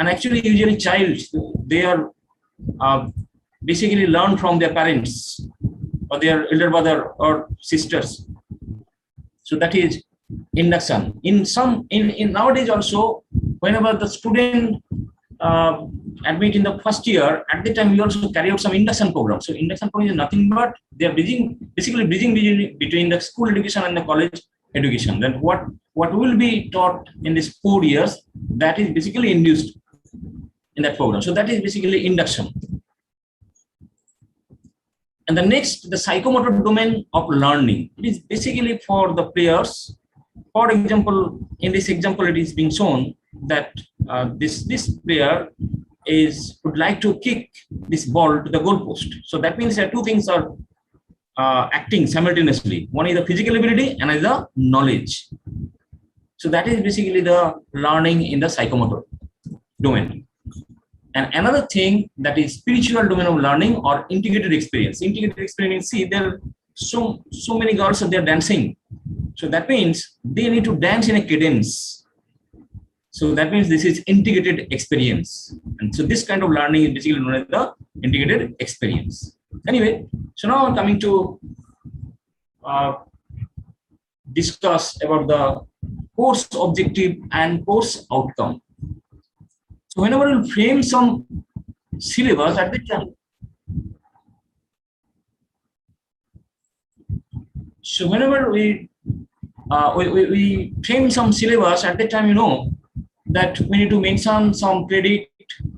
And actually, usually child, they are basically learn from their parents or their elder brother or sisters. So that is induction. In nowadays also, whenever the student admit in the first year, at the time we also carry out some induction program. So induction program is nothing but they are basically bridging between the school education and the college education. Then what will be taught in these 4 years, that is basically induced in that program. So that is basically induction. And the next, the psychomotor domain of learning. It is basically for the players. For example, in this example, it is being shown that this player would like to kick this ball to the goalpost. So that means that two things are acting simultaneously. One is the physical ability, and is the knowledge. So that is basically the learning in the psychomotor domain. And another thing, that is spiritual domain of learning or integrated experience. Integrated experience, see, there are so many girls are there dancing. So that means they need to dance in a cadence. So that means this is integrated experience. And so this kind of learning is basically known as the integrated experience. Anyway, so now I'm coming to discuss about the course objective and course outcome. So whenever we frame some syllabus at the time, so whenever we frame some syllabus at the time, you know that we need to mention some credit,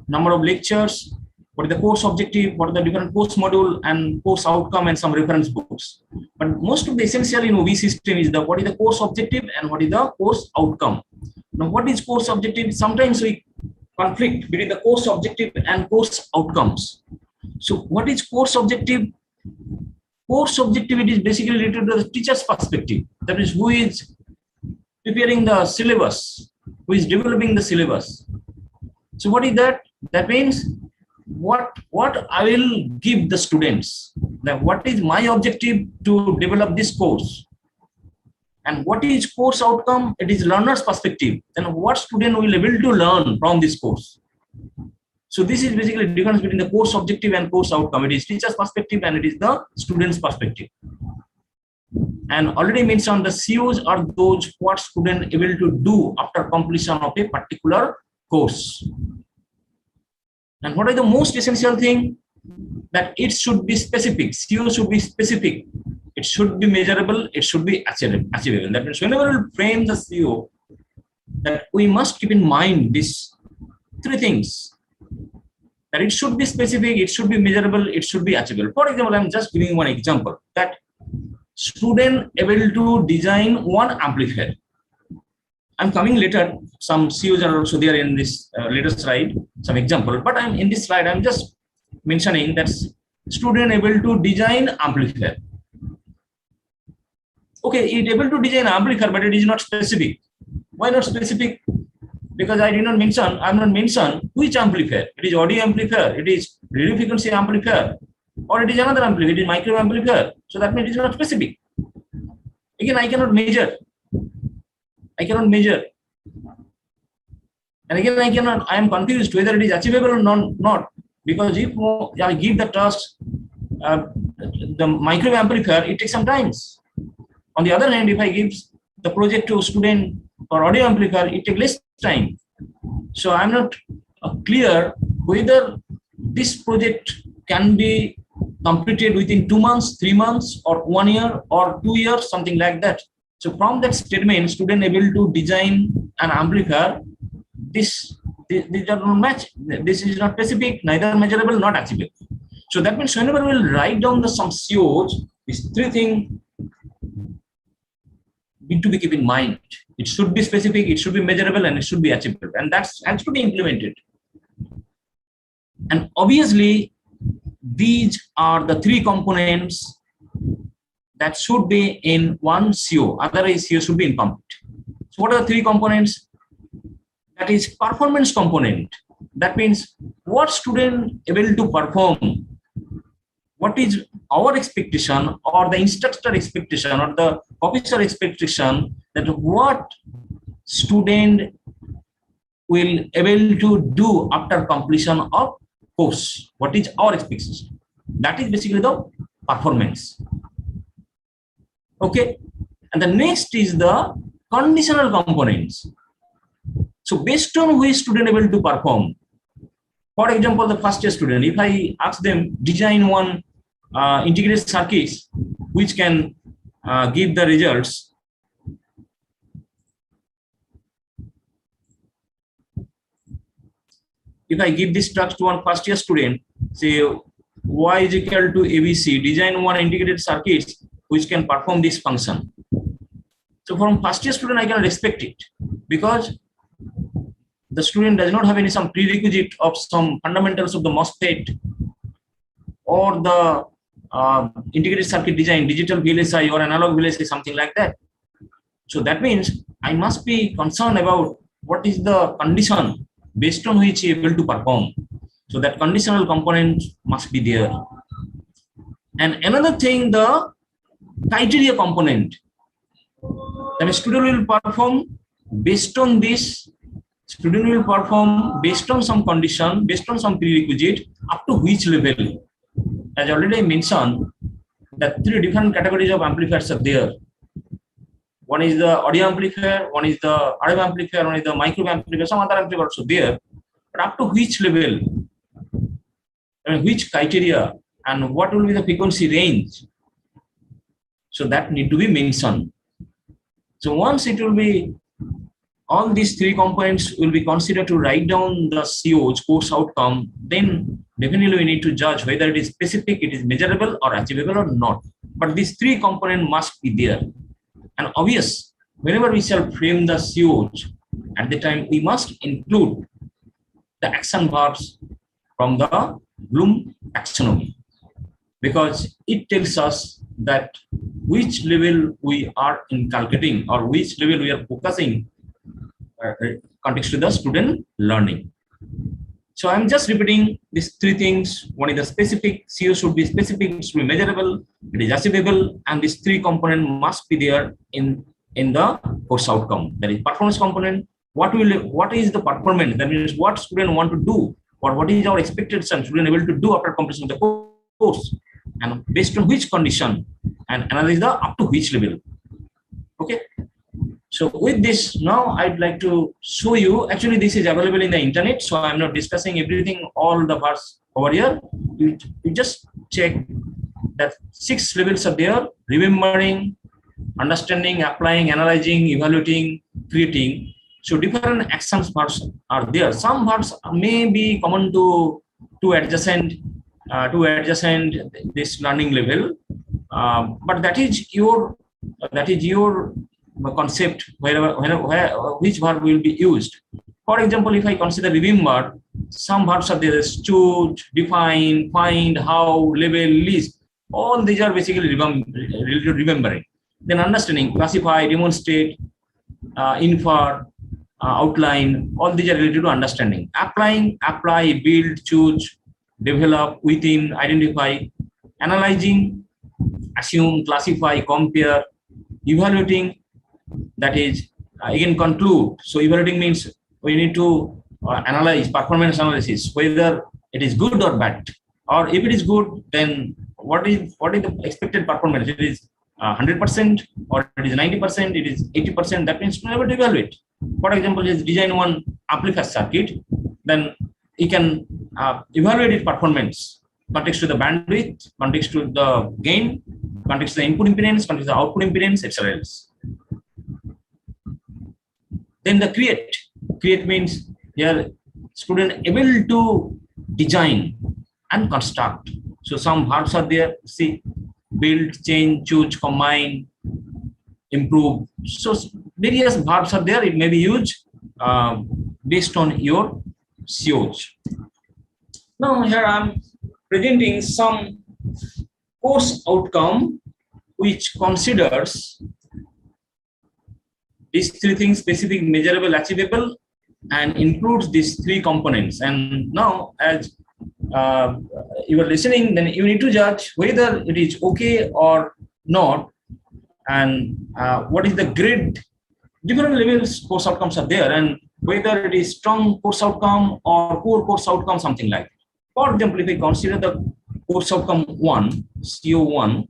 number of lectures, what is the course objective, what are the different course module and course outcome, and some reference books. But most of the essential in OB system is what is the course objective and what is the course outcome. Now, what is course objective? Sometimes we conflict between the course objective and course outcomes. So what is course objective? Course objective, it is basically related to the teacher's perspective. That is, who is preparing the syllabus, who is developing the syllabus. So what is that? That means what I will give the students. Now, what is my objective to develop this course? And what is course outcome? It is learner's perspective. Then what student will be able to learn from this course? So this is basically the difference between the course objective and course outcome. It is teacher's perspective and it is the student's perspective. And already mentioned, the COs are those what student able to do after completion of a particular course. And what is the most essential thing? That it should be specific. CO should be specific. It should be measurable. It should be achievable. That means whenever we frame the CO, that we must keep in mind these three things. That it should be specific, it should be measurable, it should be achievable. For example, I'm just giving one example. That student able to design one amplifier. I'm coming later. Some COs are also there in this later slide. Some example, but I'm in this slide. I'm just mentioning that student able to design amplifier. Okay, it able to design amplifier, but it is not specific. Why not specific? Because I did not mention. I'm not mention which amplifier. It is audio amplifier. It is radio frequency amplifier, or it is another amplifier. It is micro amplifier. So that means it is not specific. Again, I cannot measure. I cannot measure. And again, I am confused whether it is achievable or not. Because if I give the task, the micro amplifier, it takes some time. On the other hand, if I give the project to a student for audio amplifier, it takes less time. So I'm not clear whether this project can be completed within 2 months, 3 months, or 1 year, or 2 years, something like that. So from that statement, student able to design an amplifier, this does not match. This is not specific, neither measurable, not achievable. So that means whenever we'll write down some COs, these three things need to be kept in mind. It should be specific, it should be measurable, and it should be achievable. And that's has to be implemented. And obviously, these are the three components that should be in one CO. Otherwise, CO should be incomplete. So what are the three components? That is performance component. That means what student able to perform. What is our expectation, or the instructor expectation, or the officer expectation, that what student will able to do after completion of course. What is our expectation? That is basically the performance. Okay, and the next is the conditional components. So based on which student able to perform. For example, the first year student, if I ask them design one integrated circuits which can give the results. If I give this task to one first year student, say y is equal to ABC, design one integrated circuits which can perform this function. So from first year student, I cannot expect it because the student does not have any some prerequisite of some fundamentals of the MOSFET or the integrated circuit design, digital VLSI or analog VLSI, something like that. So that means I must be concerned about what is the condition based on which he is able to perform. So that conditional component must be there. And another thing, the criteria component. Then a student will perform based on this. Student will perform based on some condition, based on some prerequisite, up to which level. As already I mentioned, that 3 different categories of amplifiers are there. One is the audio amplifier, one is the RF amplifier, one is the micro amplifier, some other amplifier also there. But up to which level, and which criteria, and what will be the frequency range. So that need to be mentioned. So once it will be, all these 3 components will be considered to write down the CO's course outcome, then definitely we need to judge whether it is specific, it is measurable or achievable or not. But these 3 components must be there. And obvious, whenever we shall frame the CO's, at the time we must include the action verbs from the Bloom taxonomy, because it tells us that which level we are inculcating or which level we are focusing context to the student learning. So I'm just repeating these 3 things. One is the specific, CO should be specific, it should be measurable, it is achievable, and these 3 components must be there in the course outcome. That is performance component. What is the performance? That means what student want to do, or what is our expectation student able to do after completion of the course, and based on which condition, and another is the up to which level. Okay. So with this, now I'd like to show you, actually this is available in the internet, so I'm not discussing everything, all the parts over here. You just check that 6 levels are there: remembering, understanding, applying, analyzing, evaluating, creating. So different actions parts are there. Some parts may be common to adjacent this learning level, but that is your concept, which verb will be used. For example, if I consider remember, some verbs are there: choose, define, find, how, level, list. All these are basically related to remembering. Then understanding, classify, demonstrate, infer, outline. All these are related to understanding. Applying, apply, build, choose, develop, within, identify. Analyzing, assume, classify, compare. Evaluating, that is again conclude. So evaluating means we need to analyze, performance analysis, whether it is good or bad, or if it is good, then what is the expected performance? It is 100%, or it is 90%, it is 80%. That means to be able to evaluate. For example, is design one amplifier circuit, then you can evaluate its performance context to the bandwidth, context to the gain, context to the input impedance, context to the output impedance, etc. Then the create means here student able to design and construct. So some verbs are there. See, build, change, choose, combine, improve. So various verbs are there. It may be used based on your COs. Now here I'm presenting some course outcome which considers these 3 things: specific, measurable, achievable, and includes these 3 components. And now as you are listening, then you need to judge whether it is okay or not, and what is the grade. Different levels course outcomes are there, and whether it is strong course outcome or poor course outcome, something like that. For example, if I consider the course outcome 1, CO1,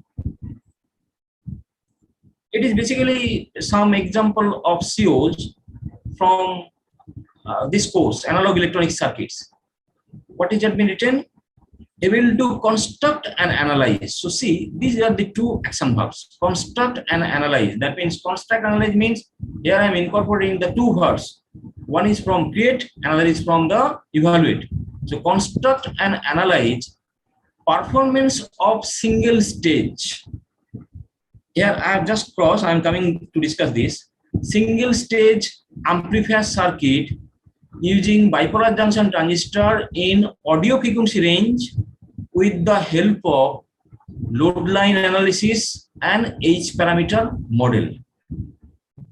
it is basically some example of COs from this course, analog electronic circuits. What is that been written? Able to construct and analyze. So see, these are the two action verbs, construct and analyze. That means construct and analyze means here I am incorporating the two verbs. One is from create, another is from the evaluate. So construct and analyze performance of single stage. Here I have just crossed, I am coming to discuss this. Single stage amplifier circuit using bipolar junction transistor in audio frequency range with the help of load line analysis and H parameter model.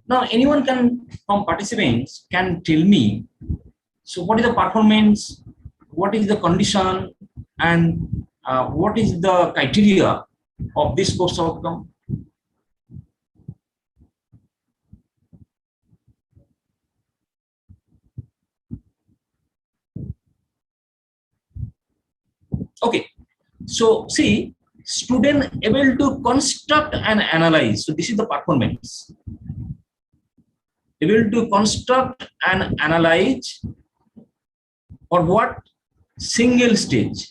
Now anyone can, from participants, can tell me, so what is the performance, what is the condition, and what is the criteria of this course outcome? Okay, so see, student able to construct and analyze. So this is the performance. Able to construct and analyze or what? Single stage.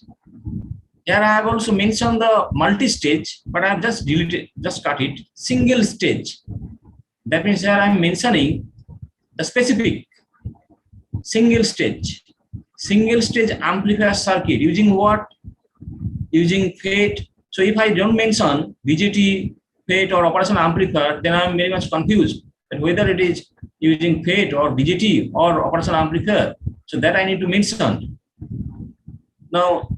Here I have also mentioned the multi-stage, but I have just deleted, just cut it. Single stage. That means here I am mentioning the specific single stage. Single stage amplifier circuit using what? Using FET. So if I don't mention BJT, FET or operational amplifier, then I am very much confused that whether it is using FET or BJT or operational amplifier. So that I need to mention. Now,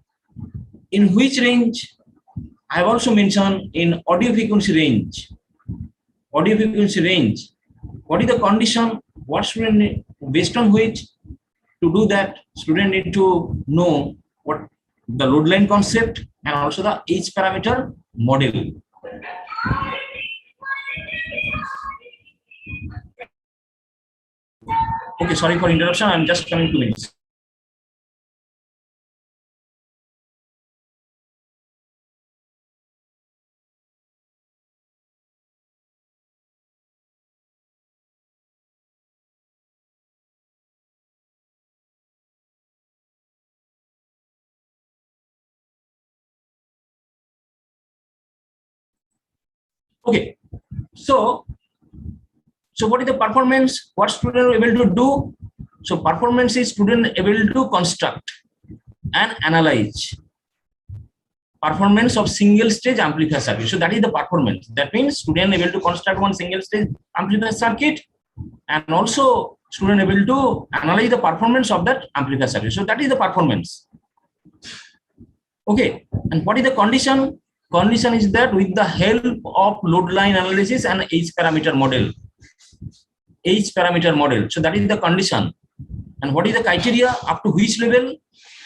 in which range? I have also mentioned in audio frequency range. Audio frequency range. What is the condition? What student need, based on which? To do that, student need to know what the load line concept and also the H parameter model. Okay, sorry for interruption. I'm just coming 2 minutes. Okay, so what is the performance? What student are able to do? So performance is student able to construct and analyze performance of single stage amplifier circuit. So that is the performance. That means student able to construct one single stage amplifier circuit and also student able to analyze the performance of that amplifier circuit. So that is the performance. Okay, and what is the condition? Condition is that with the help of load line analysis and H parameter model. H parameter model. So that is the condition. And what is the criteria? Up to which level?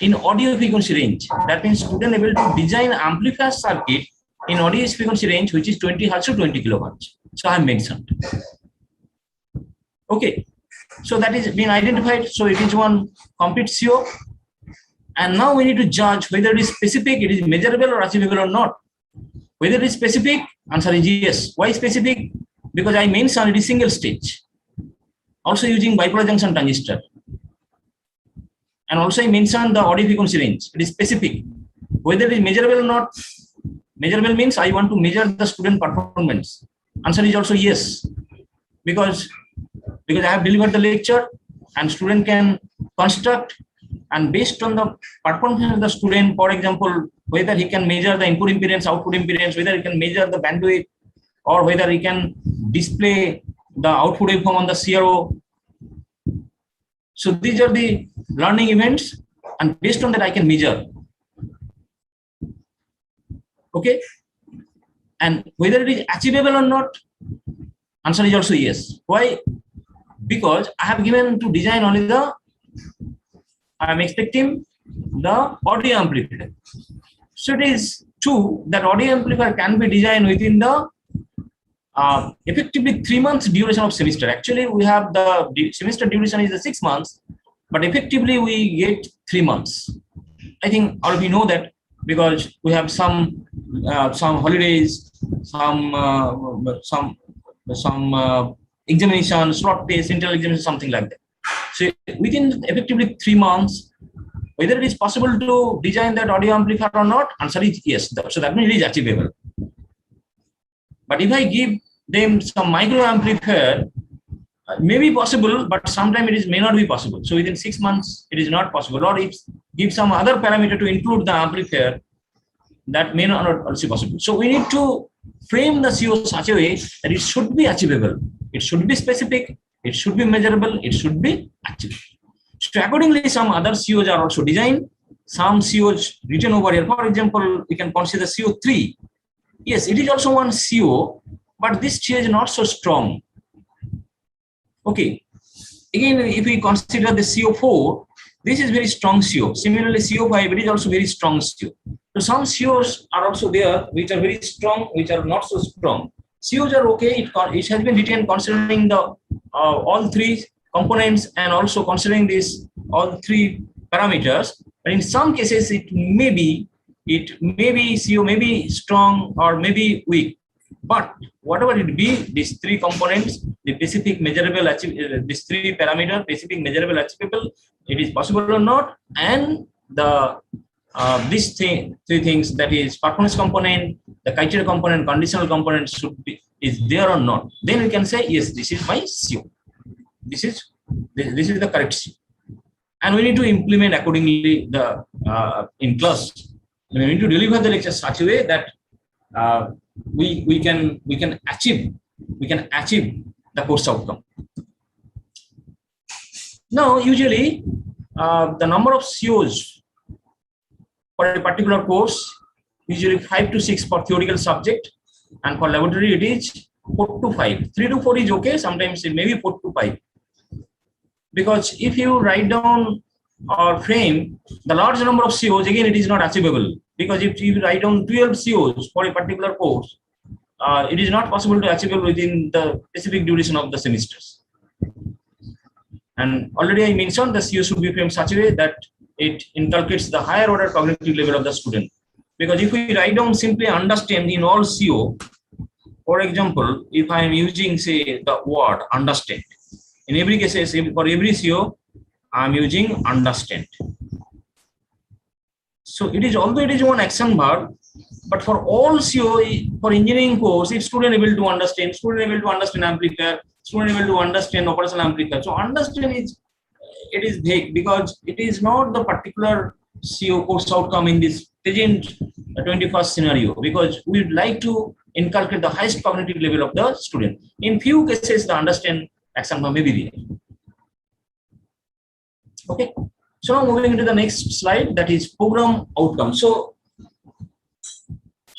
In audio frequency range. That means student able to design amplifier circuit in audio frequency range, which is 20 Hz to 20 kHz. So I have mentioned. Okay. So that is being identified. So it is one complete CO. And now we need to judge whether it is specific, it is measurable or achievable or not. Whether it is specific, answer is yes. Why specific? Because I mentioned it is single stage. Also using bipolar junction transistor. And also I mentioned the audio frequency range. It is specific. Whether it is measurable or not. Measurable means I want to measure the student performance. Answer is also yes. Because I have delivered the lecture and student can construct, and based on the performance of the student, for example, whether he can measure the input impedance, output impedance, whether he can measure the bandwidth, or whether he can display the output waveform on the CRO. So these are the learning events, and based on that I can measure. Okay, and whether it is achievable or not, answer is also yes. Why? Because I have given to design only the, I am expecting the audio amplifier. So it is true that audio amplifier can be designed within the effectively 3 months duration of semester. Actually, we have the semester duration is the 6 months, but effectively we get 3 months. I think all of you know that because we have some holidays, some examination, slot test, internal examination, something like that. So within effectively 3 months, whether it is possible to design that audio amplifier or not, answer is yes. So that means it is achievable. But if I give them some micro amplifier, may be possible, but sometimes it may not be possible. So within 6 months, it is not possible. Or if give some other parameter to include the amplifier, that may not also be possible. So we need to frame the CO such a way that it should be achievable. It should be specific. It should be measurable. It should be achievable. So accordingly, some other COs are also designed. Some COs written over here. For example, we can consider CO3. Yes, it is also one CO, but this CO is not so strong. Okay. Again, if we consider the CO4, this is very strong CO. Similarly, CO5, it is also very strong CO. So some COs are also there, which are very strong, which are not so strong. COs are okay. It has been written considering the all three components and also considering this all three parameters. But in some cases, it may be CO may be strong or maybe weak. But whatever it be, these three components, the specific measurable, these three parameters, specific measurable, achievable, it is possible or not, and the these three things, that is performance component, the criteria component, conditional component should be is there or not. Then we can say yes, this is my CO. This is the correct CO, and we need to implement accordingly the in class. We need to deliver the lecture such a way that we can achieve the course outcome. Now, usually the number of COs for a particular course, usually 5 to 6 for theoretical subject, and for laboratory it is 4 to 5. 3 to 4 is okay. Sometimes it may be 4 to 5. Because if you write down or frame the large number of COs, again it is not achievable. Because if you write down 12 COs for a particular course, it is not possible to achieve within the specific duration of the semesters. And already I mentioned the CO should be framed such a way that it inculcates the higher order cognitive level of the student. Because if we write down simply understand in all CO, for example, if I am using, say, the word understand, in every case, for every CO, I am using understand. So it is, although it is one action verb, but for all CO, for engineering course, if student able to understand, amplifier, student able to understand operational amplifier. So understand is vague because it is not the particular CO course outcome in this present 21st scenario, because we would like to inculcate the highest cognitive level of the student. In few cases, the understand action verb may be there. Okay. So now moving into the next slide, that is program outcome. So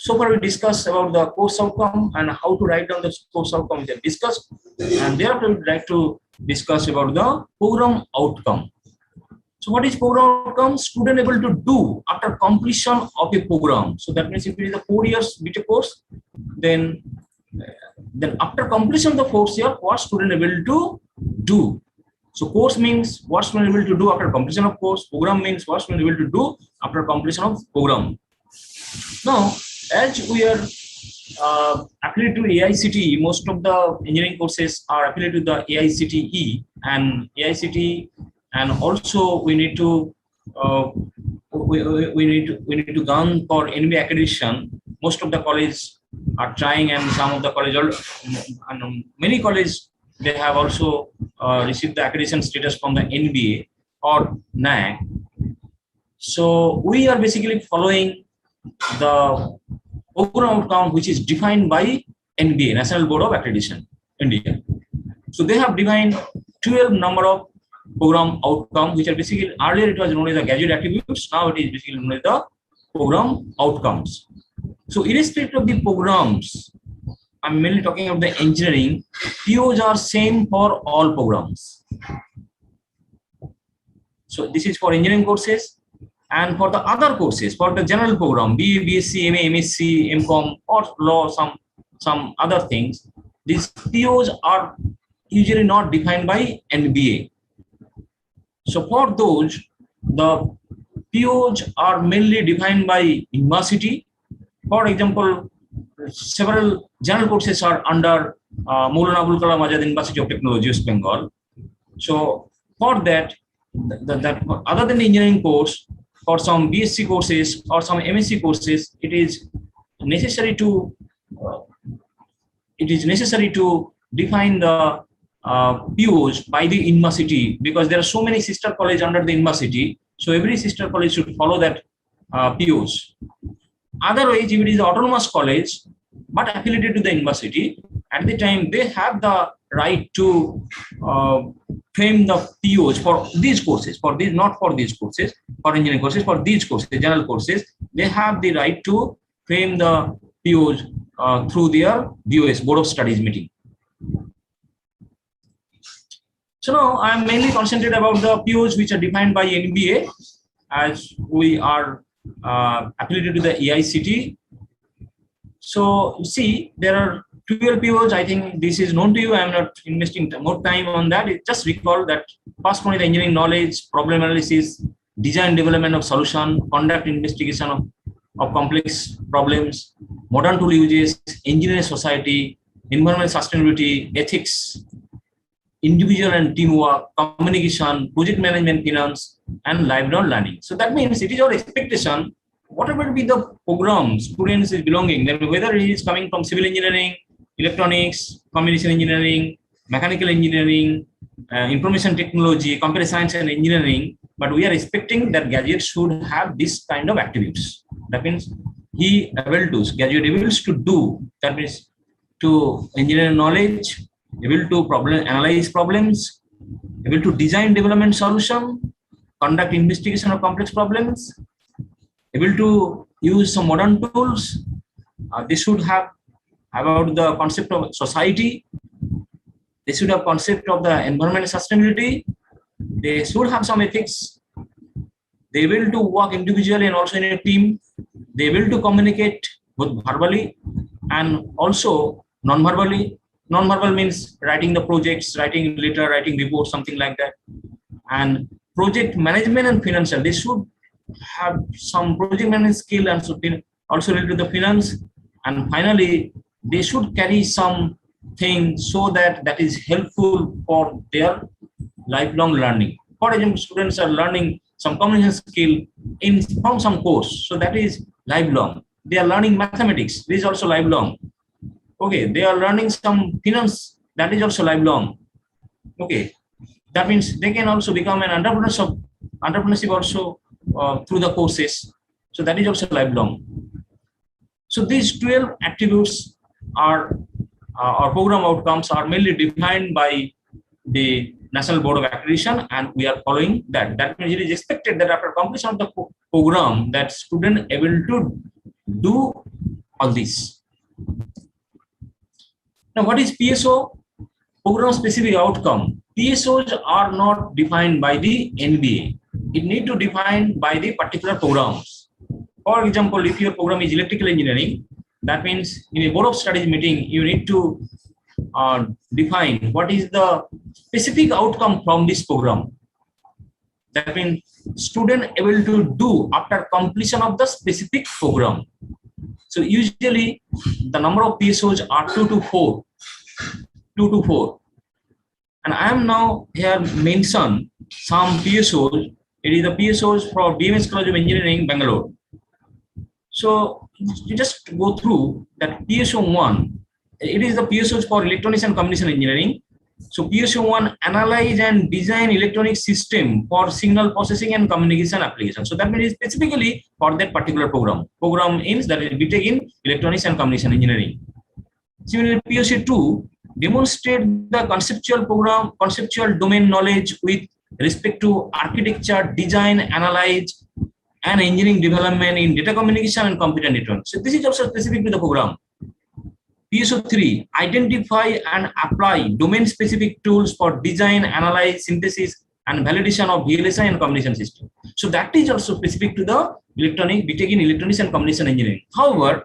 far we discussed about the course outcome and how to write down the course outcome we have discussed, and thereafter we would like to discuss about the program outcome. So what is program outcome? Student able to do after completion of a program. So that means if it is a 4 years BTech course, then after completion of the 4th year, what student able to do. So course means what student able to do after completion of course. Program means what student able to do after completion of program. Now, as we are affiliated to AICTE, most of the engineering courses are affiliated to the AICTE and AICTE, and also we need to we need to gun for NB accreditation. Most of the colleges are trying, and some of the colleges, and many colleges, they have also received the accreditation status from the NBA or NAC. So we are basically following the program outcome which is defined by NBA, National Board of Accreditation, India. So they have defined 12 number of program outcome, which are basically, earlier it was known as the graduate attributes, now it is basically known as the program outcomes. So irrespective of the programs, I'm mainly talking about the engineering, POs are same for all programs. So this is for engineering courses. And for the other courses, for the general program, BA, BSc, MA, MSc, MCom, or law, some other things, these POs are usually not defined by NBA. So for those, the POs are mainly defined by university. For example, several general courses are under Maulana Abul Kalam Azad University of Technology, West Bengal. So for that, that other than the engineering course, for some BSc courses or some MSc courses, it is necessary to define the POs by the university, because there are so many sister colleges under the university. So every sister college should follow that POs. Otherwise, if it is autonomous college but affiliated to the university, at the time they have the right to frame the POs for these courses, for these, not for these courses, for engineering courses, for these courses, general courses, they have the right to frame the POs through their BOS, Board of Studies meeting. So now I am mainly concentrated about the POs which are defined by NBA, as we are affiliated to the AICT. So you see, there are 12 POs. I think this is known to you. I am not investing more time on that. Just recall that first one is engineering knowledge, problem analysis, design development of solution, conduct investigation of complex problems, modern tool uses, engineering society, environmental sustainability, ethics, individual and teamwork, communication, project management, finance, and lifelong learning. So that means it is our expectation, whatever be the program students is belonging, then whether it is coming from civil engineering, electronics, communication engineering, mechanical engineering, information technology, computer science and engineering, but we are expecting that graduate should have this kind of attributes. That means graduate able to do, that means to engineering knowledge, able to analyze problems, able to design development solution, conduct investigation of complex problems, able to use some modern tools. They should have about the concept of society. They should have concept of the environmental sustainability. They should have some ethics. They will to work individually and also in a team. They will to communicate both verbally and also non-verbally. Non-verbal means writing the projects, writing letter, writing reports, something like that. And project management and financial, they should have some project management skill and also related to the finance. And finally, they should carry something so that is helpful for their lifelong learning. For example, students are learning some communication skill from some course, so that is lifelong. They are learning mathematics, this is also lifelong. Okay, they are learning some finance, that is also lifelong. Okay, that means they can also become an entrepreneurship also through the courses, so that is also lifelong. So these 12 attributes are our program outcomes are mainly defined by the National Board of Accreditation, and we are following that. That means it is expected that after completion of the program, that student able to do all this. Now, what is PSO? Program specific outcome. PSOs are not defined by the NBA. It need to define by the particular programs. For example, if your program is electrical engineering, that means in a Board of Studies meeting, you need to define what is the specific outcome from this program. That means student able to do after completion of the specific program. So usually the number of PSOs are 2 to 4. And I am now here mention some PSOs. It is the PSOs for BMS College of Engineering, Bangalore. So you just go through that PSO 1. It is the PSOs for electronics and communication engineering. So PSO 1, analyze and design electronic system for signal processing and communication application. So that means specifically for that particular program. Program is that it will be taken electronics and communication engineering. Similarly, PSO 2, demonstrate the conceptual domain knowledge with respect to architecture, design, analyze, and engineering development in data communication and computer networks. So this is also specific to the program. PSO 3, identify and apply domain-specific tools for design, analyze, synthesis, and validation of VLSI and communication system. So that is also specific to the BTech in electronics and communication engineering. However,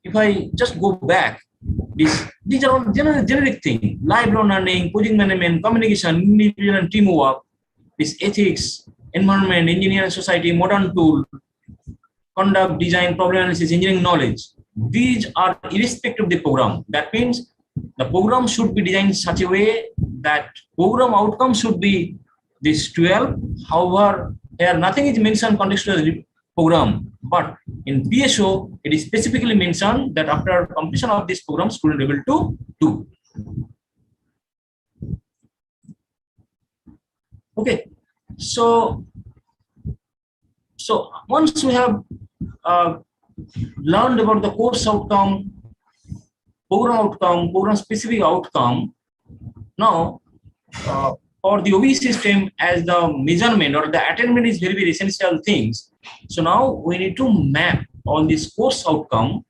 if I just go back, these are all generic things: lifelong learning, project management, communication, individual and teamwork, this ethics, environment, engineering, society, modern tool, conduct, design, problem analysis, engineering knowledge. These are irrespective of the program. That means the program should be designed in such a way that program outcome should be this 12. However, here nothing is mentioned contextual program, but in PSO it is specifically mentioned that after completion of this program, student able to do. Okay, so once we have learned about the course outcome, program specific outcome. Now, for the OB system, as the measurement or the attainment is very, very essential things. So now we need to map all this course outcome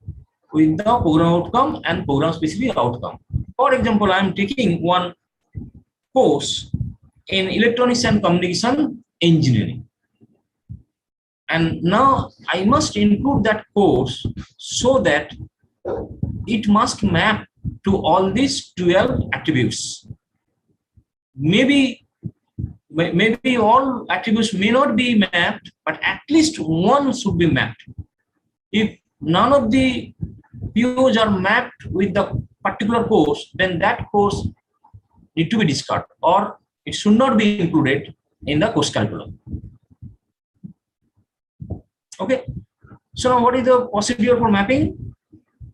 with the program outcome and program specific outcome. For example, I am taking one course in electronics and communication engineering. And now I must include that course so that it must map to all these 12 attributes. Maybe all attributes may not be mapped, but at least one should be mapped. If none of the POs are mapped with the particular course, then that course need to be discarded, or it should not be included in the course curriculum. Okay, so now what is the procedure for mapping?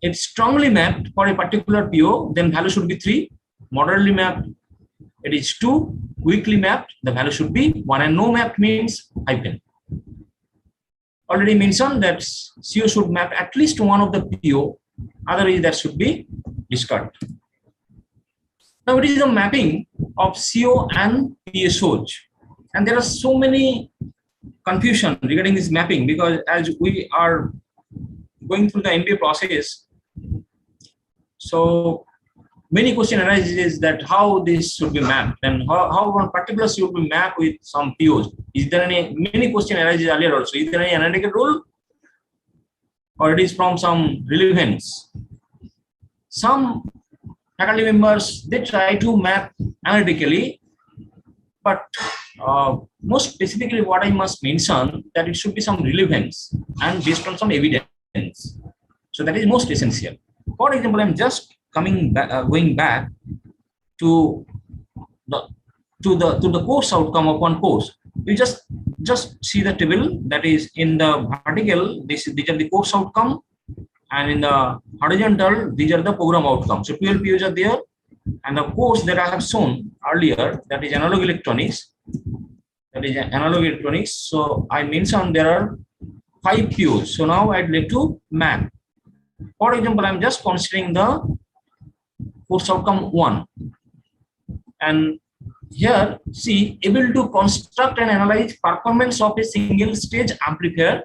It's strongly mapped for a particular PO, then value should be 3. Moderately mapped, it is 2. Weakly mapped, the value should be 1. And no mapped means hyphen. Already mentioned that CO should map at least one of the PO, otherwise that should be discarded. Now it is the mapping of CO and PSOs, and there are so many confusion regarding this mapping, because as we are going through the MBA process, so many question arises that how this should be mapped and how one particular should be mapped with some POs. Is there many question arises earlier also? Is there any analytical rule, or it is from some relevance? Some faculty members, they try to map analytically, but most specifically what I must mention that it should be some relevance and based on some evidence. So that is most essential. For example, I'm just going back to the course outcome of one course. You just see the table that is in the vertical. These are the course outcome, and in the horizontal these are the program outcomes. So 12 POs are there, and the course that I have shown earlier, that is analog electronics. So I mentioned there are 5 POs. So now I'd like to map. For example, I'm just considering the course outcome 1, and here see, able to construct and analyze performance of a single stage amplifier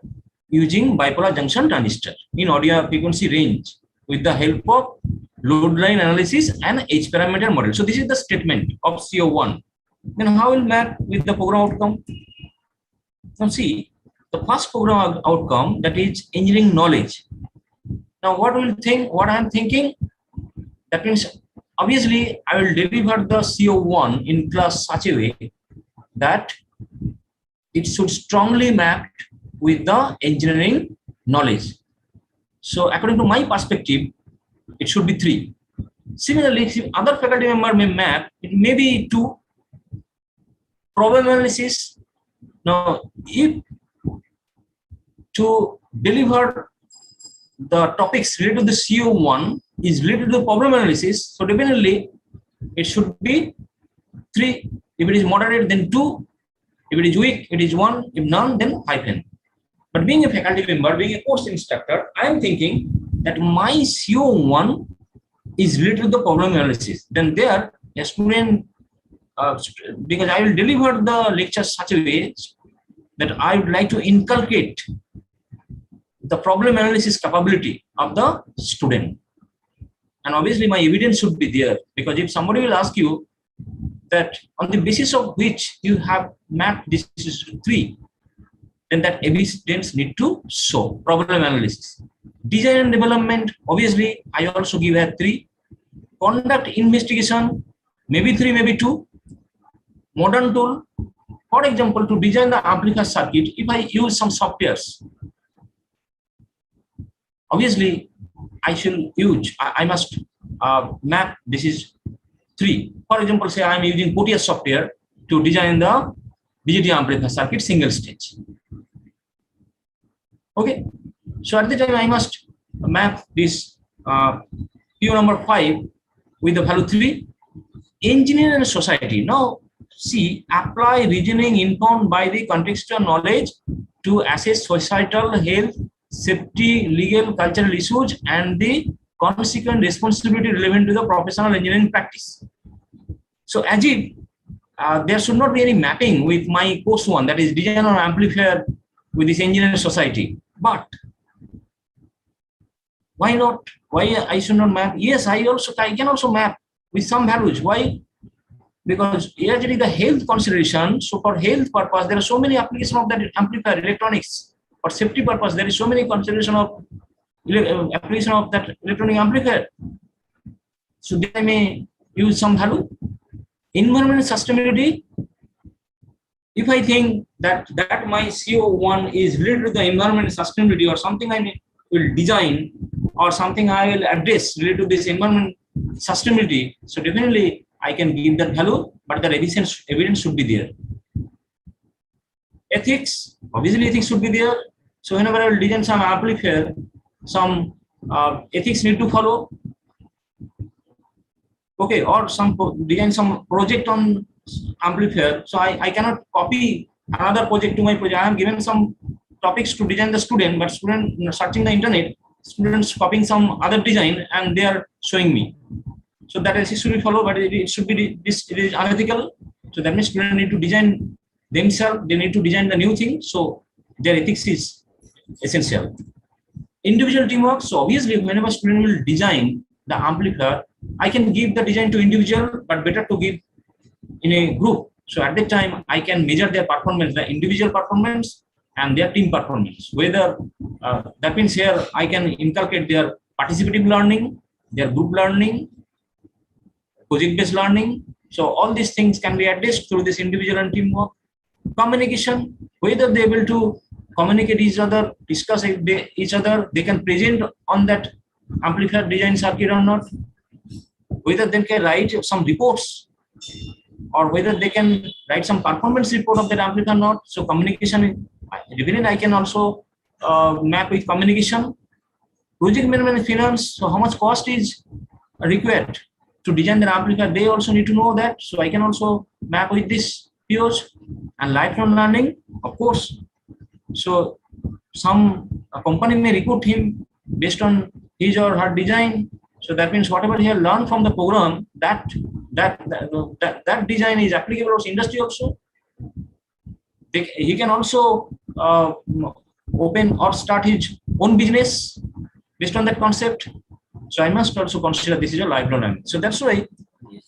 using bipolar junction transistor in audio frequency range with the help of load line analysis and H parameter model. So this is the statement of CO1. Then how will map with the program outcome? Now see, the first program outcome, that is engineering knowledge. Now what I am thinking, that means obviously I will deliver the CO1 in class such a way that it should strongly map with the engineering knowledge. So according to my perspective, it should be 3. Similarly, if other faculty member may map, it may be 2. Problem analysis. Now, if to deliver the topics related to the CO1 is related to the problem analysis, so definitely it should be 3. If it is moderate, then 2. If it is weak, it is 1. If none, then hyphen. But being a faculty member, being a course instructor, I am thinking that my CO1 is related to the problem analysis. Then there, a student, because I will deliver the lecture such a way that I would like to inculcate the problem analysis capability of the student. And obviously my evidence should be there, because if somebody will ask you that on the basis of which you have mapped this is 3, then that evidence need to show problem analysis. Design and development, obviously I also give a 3, conduct investigation, maybe 3, maybe 2, modern tool. For example, to design the amplifier circuit, if I use some softwares, obviously I should use, I must map, this is 3. For example, say I am using Proteus software to design the BJT amplifier circuit single stage. Okay, so at the time I must map this PO number 5 with the value 3. Engineer and society. Now see, apply reasoning informed by the contextual knowledge to assess societal health, safety, legal, cultural issues, and the consequent responsibility relevant to the professional engineering practice. So as if there should not be any mapping with my course 1, that is design or amplifier with this engineering society. But why not? Why I should not map? Yes, I can also map with some values. Why? Because usually the health consideration, so for health purpose, there are so many applications of that amplifier electronics. For safety purpose, there is so many consideration of application of that electronic amplifier. So they may use some value. Environmental sustainability. If I think that my CO1 is related to the environmental sustainability or something I will design or something I will address related to this environment sustainability, so definitely I can give that value, but the evidence should be there. Ethics, obviously ethics should be there. So whenever I will design some amplifier, some ethics need to follow. Okay, or some design some project on amplifier. So I cannot copy another project to my project. I am given some topics to design the student, but student searching the internet, students copying some other design and they are showing me. So that ethics should be followed, but it should be this. It is unethical. So that means students need to design themselves. They need to design the new thing. So their ethics is essential. Individual teamwork. So obviously, whenever student will design the amplifier, I can give the design to individual, but better to give in a group. So at that time, I can measure their performance, the individual performance and their team performance. Whether that means here I can inculcate their participative learning, their group learning, project-based learning. So all these things can be addressed through this individual and teamwork. Communication, whether they able to communicate each other, discuss each other, they can present on that amplifier design circuit or not. Whether they can write some reports or whether they can write some performance report of that amplifier or not. So communication, definitely I can also map with communication. Project management and finance, so how much cost is required to design the amplifier, they also need to know that. So I can also map with this POs. And lifelong learning, of course. So some company may recruit him based on his or her design. So that means whatever he has learned from the program, that design is applicable to industry also. He can also open or start his own business based on that concept. So I must also consider this is a lifelong learning. So that's why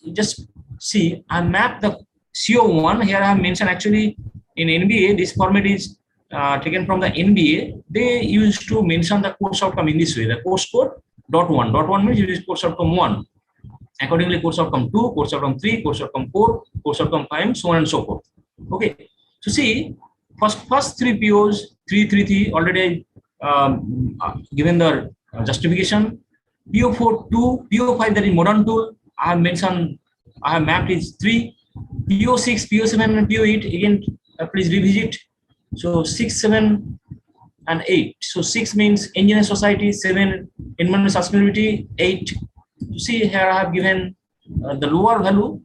you just see I map the CO1 here. I have mentioned actually in NBA this format is taken from the NBA. They used to mention the course outcome in this way: the course code .1. .1 means it is course outcome 1. Accordingly, course outcome 2, course outcome 3, course outcome 4, course outcome 5, so on and so forth. Okay. So see, first 3 POs, 3 already given the justification. PO4 2, PO5 that is modern tool. I have mentioned, I have mapped is 3. PO6, PO7, and PO8 again. Please revisit. So 6, 7, and 8. So 6 means engineering society, 7 environmental sustainability, 8. You see here I have given the lower value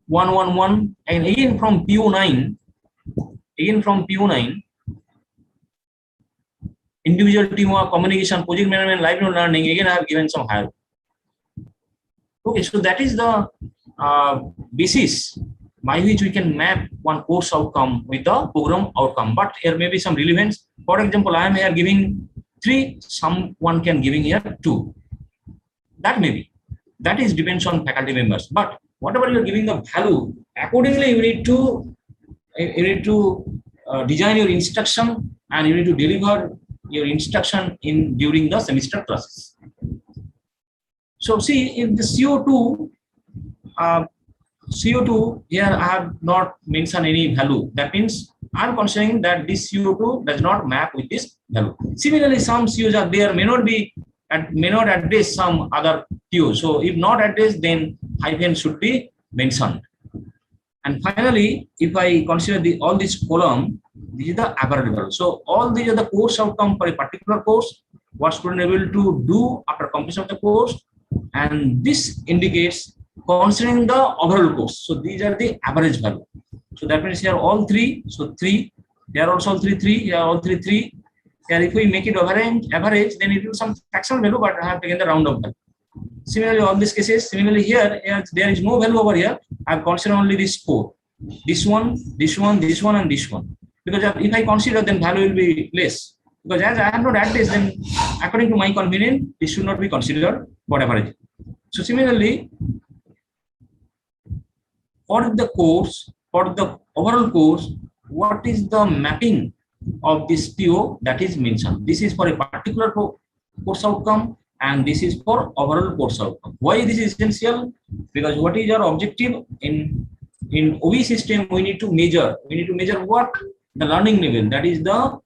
111, and again from PO9, individual teamwork, communication, project management, lifelong learning. Again I have given some higher. Okay, so that is the basis by which we can map one course outcome with the program outcome. But here may be some relevance. For example, I am here giving 3, someone can giving here 2. That may be. That is depends on faculty members. But whatever you are giving the value, accordingly you need to design your instruction and you need to deliver your instruction during the semester classes. So see, if the CO2, CO2 here I have not mentioned any value. That means I'm considering that this CO2 does not map with this value. Similarly, some COs are there, may not address some other PO. So if not addressed, then hyphen should be mentioned. And finally, if I consider all this column, this is the average value. So all these are the course outcome for a particular course, what student able to do after completion of the course, and this indicates considering the overall course. So these are the average value. So that means here all three. So 3, here also all 3, 3, here all 3, 3. Here if we make it average, then it will some fractional value, but I have taken the round of value. Similarly, all these cases, similarly here there is no value over here. I have considered only this 4. This one, this one, this one, and this one. Because if I consider, then value will be less. Because as I have not added this, then according to my convenience, this should not be considered for average. So similarly, for the course, for the overall course, what is the mapping of this PO that is mentioned? This is for a particular course outcome, and this is for overall course outcome. Why this is essential? Because what is our objective in OB system? We need to measure what? The learning level, that is the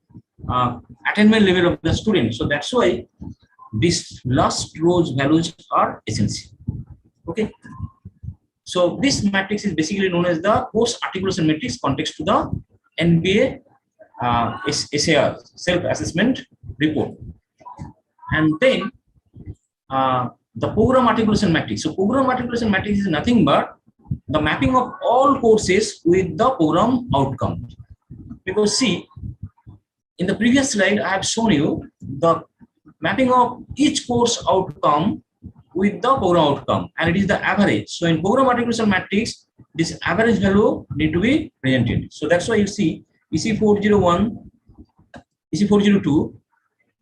attainment level of the student. So that's why these last rows values are essential. Okay. So this matrix is basically known as the course articulation matrix context to the NBA SAR, self-assessment report. And then the program articulation matrix. So program articulation matrix is nothing but the mapping of all courses with the program outcome. Because see, in the previous slide, I have shown you the mapping of each course outcome with the program outcome, and it is the average. So in program articulation matrix, this average value need to be presented. So that's why you see EC401, EC402,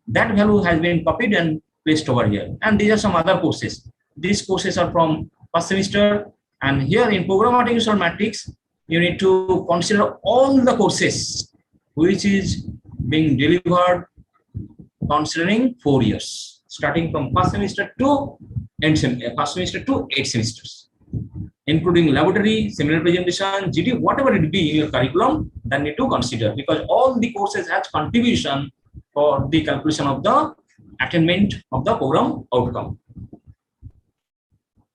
that value has been copied and placed over here. And these are some other courses. These courses are from first semester, and here in program articulation matrix, you need to consider all the courses which is being delivered considering 4 years, starting from first semester to end semester, first semester to 8 semesters, including laboratory, seminar presentation, GT, whatever it be in your curriculum, that need to consider, because all the courses has contribution for the calculation of the attainment of the program outcome.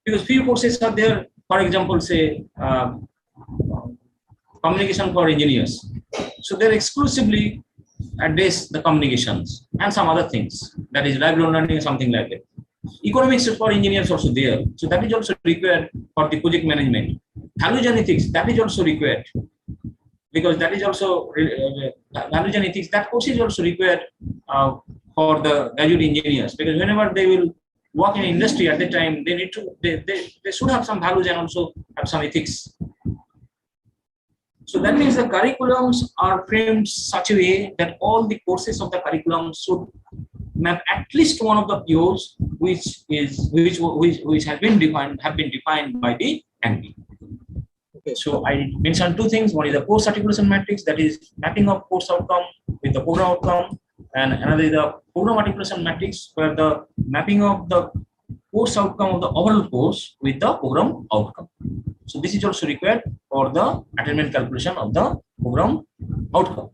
Because few courses are there, for example, say communication for engineers. So they're exclusively address the communications and some other things, that is lifelong learning or something like that. Economics for engineers also there, so that is also required for the project management. Values and ethics, that is also required, because that is also values and ethics, that course is also required for the graduate engineers, because whenever they will work in industry at the time, they need to they should have some values and also have some ethics. So that means the curriculums are framed such a way that all the courses of the curriculum should map at least one of the POs which have been defined by the NP. Okay. So I mentioned 2 things. One is the course articulation matrix, that is mapping of course outcome with the program outcome, and another is the program articulation matrix, where the mapping of the course outcome of the overall course with the program outcome. So this is also required for the attainment calculation of the program outcome.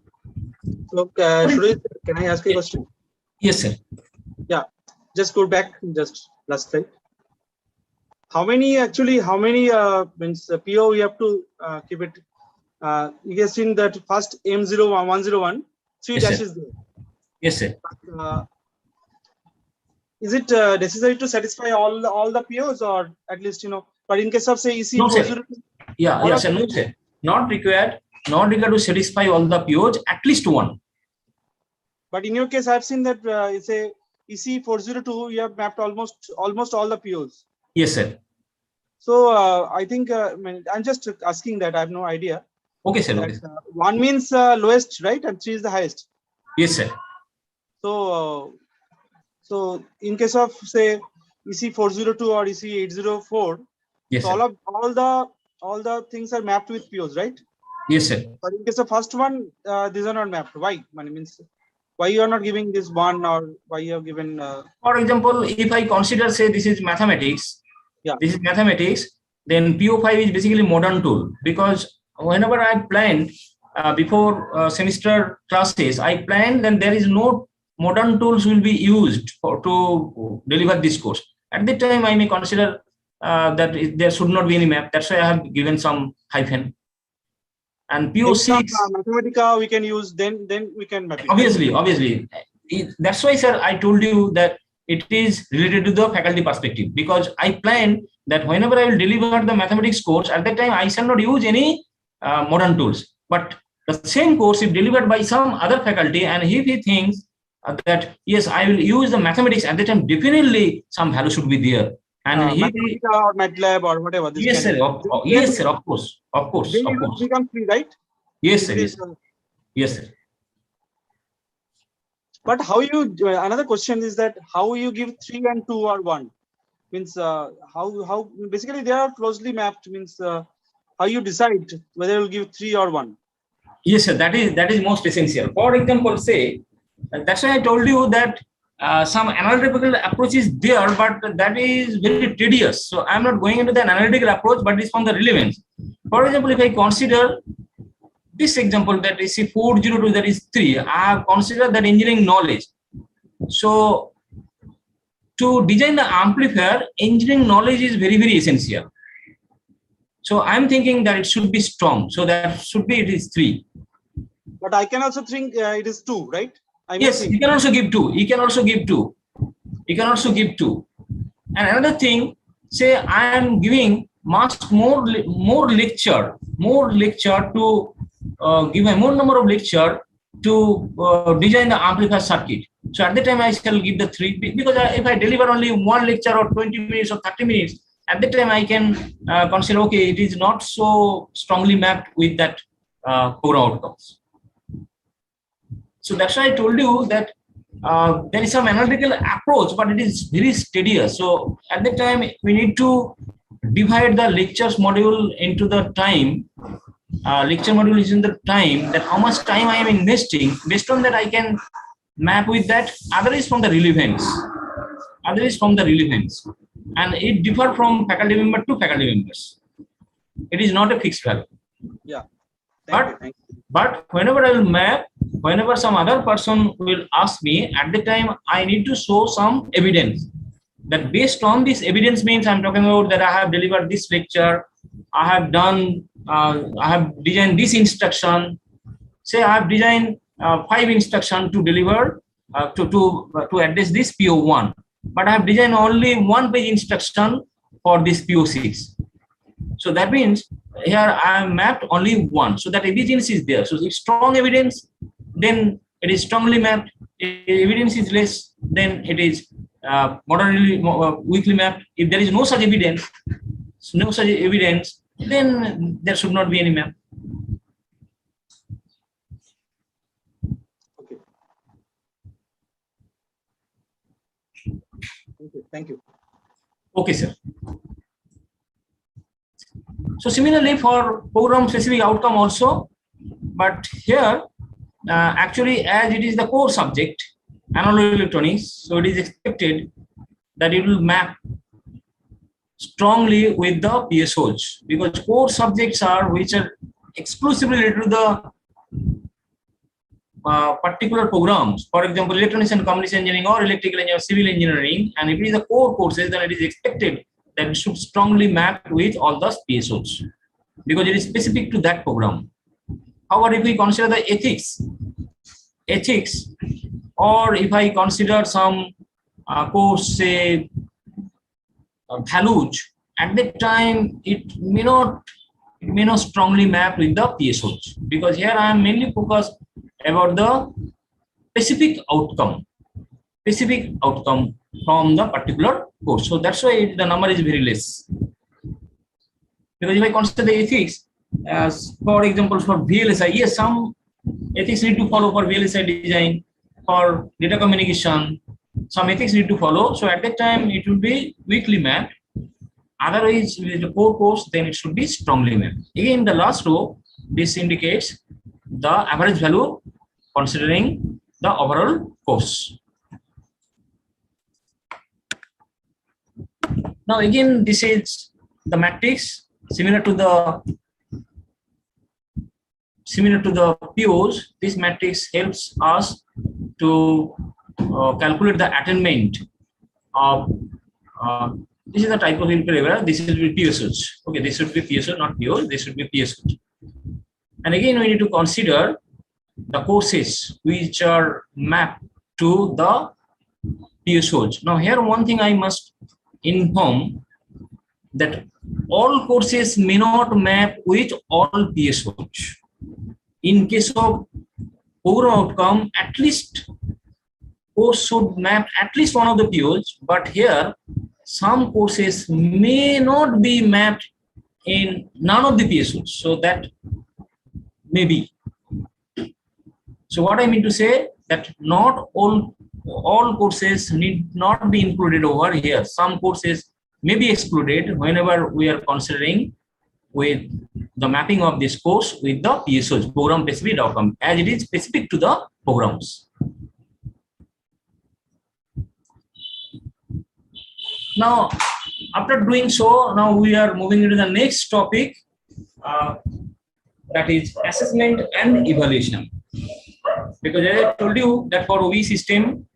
So can I ask you a question? Yes, sir. Yeah, just go back just last slide. How many means PO we have to keep it? You guys seen that first M01, 3 yes, dashes sir. there. Yes, sir. Is it necessary to satisfy all the POs, or at least But in case of say EC, no, sir. Yes, sir. No, sir. Not required to satisfy all the POs, at least one. But in your case, I've seen that it's a EC402. You have mapped almost all the POs. Yes, sir. So I think I'm just asking that. I have no idea. Okay, sir. That, 1 means lowest, right, and 3 is the highest. Yes, sir. So in case of say EC402 or EC804, yes, so all the things are mapped with POs, right? Yes, sir. But in case of first one, these are not mapped. Why? Means Why you are not giving this 1, or why you have given? For example, if I consider, say, this is mathematics, Yeah. this is mathematics, then PO5 is basically modern tool, because whenever I planned before semester classes, I planned then there is no modern tools will be used to deliver this course. At that time, I may consider that there should not be any map. That's why I have given some hyphen. And PO6, Mathematica we can use, then we can map it. Obviously. That's why, sir, I told you that it is related to the faculty perspective, because I plan that whenever I will deliver the mathematics course, at that time I shall not use any modern tools. But the same course, if delivered by some other faculty, and if he thinks that yes, I will use the mathematics, at that time definitely some value should be there. And Mathematica or MATLAB or whatever. This yes, sir. Yes, sir. Of course. Then it will become free, right? Yes, sir. Yes, sir. But how you? Another question is that how you give 3 and 2 or 1? Means how basically they are closely mapped. Means how you decide whether you will give 3 or 1? Yes, sir. That is most essential. For example, say, that's why I told you that some analytical approach is there, but that is very tedious. So I'm not going into the analytical approach, but it's from the relevance. For example, if I consider this example, that is 402, that is 3, I have considered that engineering knowledge. So to design the amplifier, engineering knowledge is very, very essential. So I'm thinking that it should be strong. So that should be, it is 3. But I can also think it is 2, right? Yes, you can also give 2. You can also give 2. You can also give 2. And another thing, say I am giving much more lecture to give a more number of lecture to design the amplifier circuit. So at the time I shall give the 3, because if I deliver only 1 lecture or 20 minutes or 30 minutes, at the time I can consider, okay, it is not so strongly mapped with that program outcomes. So that's why I told you that there is some analytical approach, but it is very tedious. So at the time we need to divide the lectures module into the time. Lecture module is in the time, that how much time I am investing. Based on that, I can map with that. Other is from the relevance. And it differs from faculty member to faculty members. It is not a fixed value. Yeah. But whenever I will map, whenever some other person will ask me, at the time I need to show some evidence. That based on this evidence means I'm talking about that I have delivered this lecture, I have designed this instruction. Say I have designed 5 instructions to deliver to address this PO1, but I have designed only 1-page instruction for this PO6. So that means here I have mapped only 1. So that evidence is there. So if strong evidence, then it is strongly mapped. If evidence is less, then it is moderately weakly mapped. If there is no such evidence, then there should not be any map. Okay. Thank you. Okay, sir. So similarly for program specific outcome also, but here actually as it is the core subject, analog electronics, so it is expected that it will map strongly with the PSOs, because core subjects are which are exclusively related to the particular programs. For example, electronics and communication engineering or electrical engineering, civil engineering, and if it is the core courses, then it is expected that it should strongly map with all the PSOs because it is specific to that program. However, if we consider the ethics, or if I consider some course, say values, at that time it may not strongly map with the PSOs, because here I am mainly focused about the specific outcome from the particular course. So that's why the number is very less. Because if I consider the ethics, as for example for VLSI, yes, some ethics need to follow for VLSI design, for data communication, some ethics need to follow. So at that time it will be weakly mapped. Otherwise, with the core course, then it should be strongly mapped. Again, the last row, this indicates the average value considering the overall course. Now again, this is the matrix similar to the POs. This matrix helps us to calculate the attainment of this is the type of inquiry. This will be PSOs. Okay, this should be PSO, not POs. This should be PSOs. And again, we need to consider the courses which are mapped to the PSOs. Now here, one thing I must inform that all courses may not map with all PSOs. In case of program outcome, at least course should map at least one of the POs, but here some courses may not be mapped in none of the PSOs, so that may be. So what I mean to say that not all courses need not be included over here. Some courses may be excluded whenever we are considering with the mapping of this course with the PSOs, program specific outcome, as it is specific to the programs. Now, after doing so, now we are moving into the next topic, that is assessment and evaluation. Because as I told you that for OB system,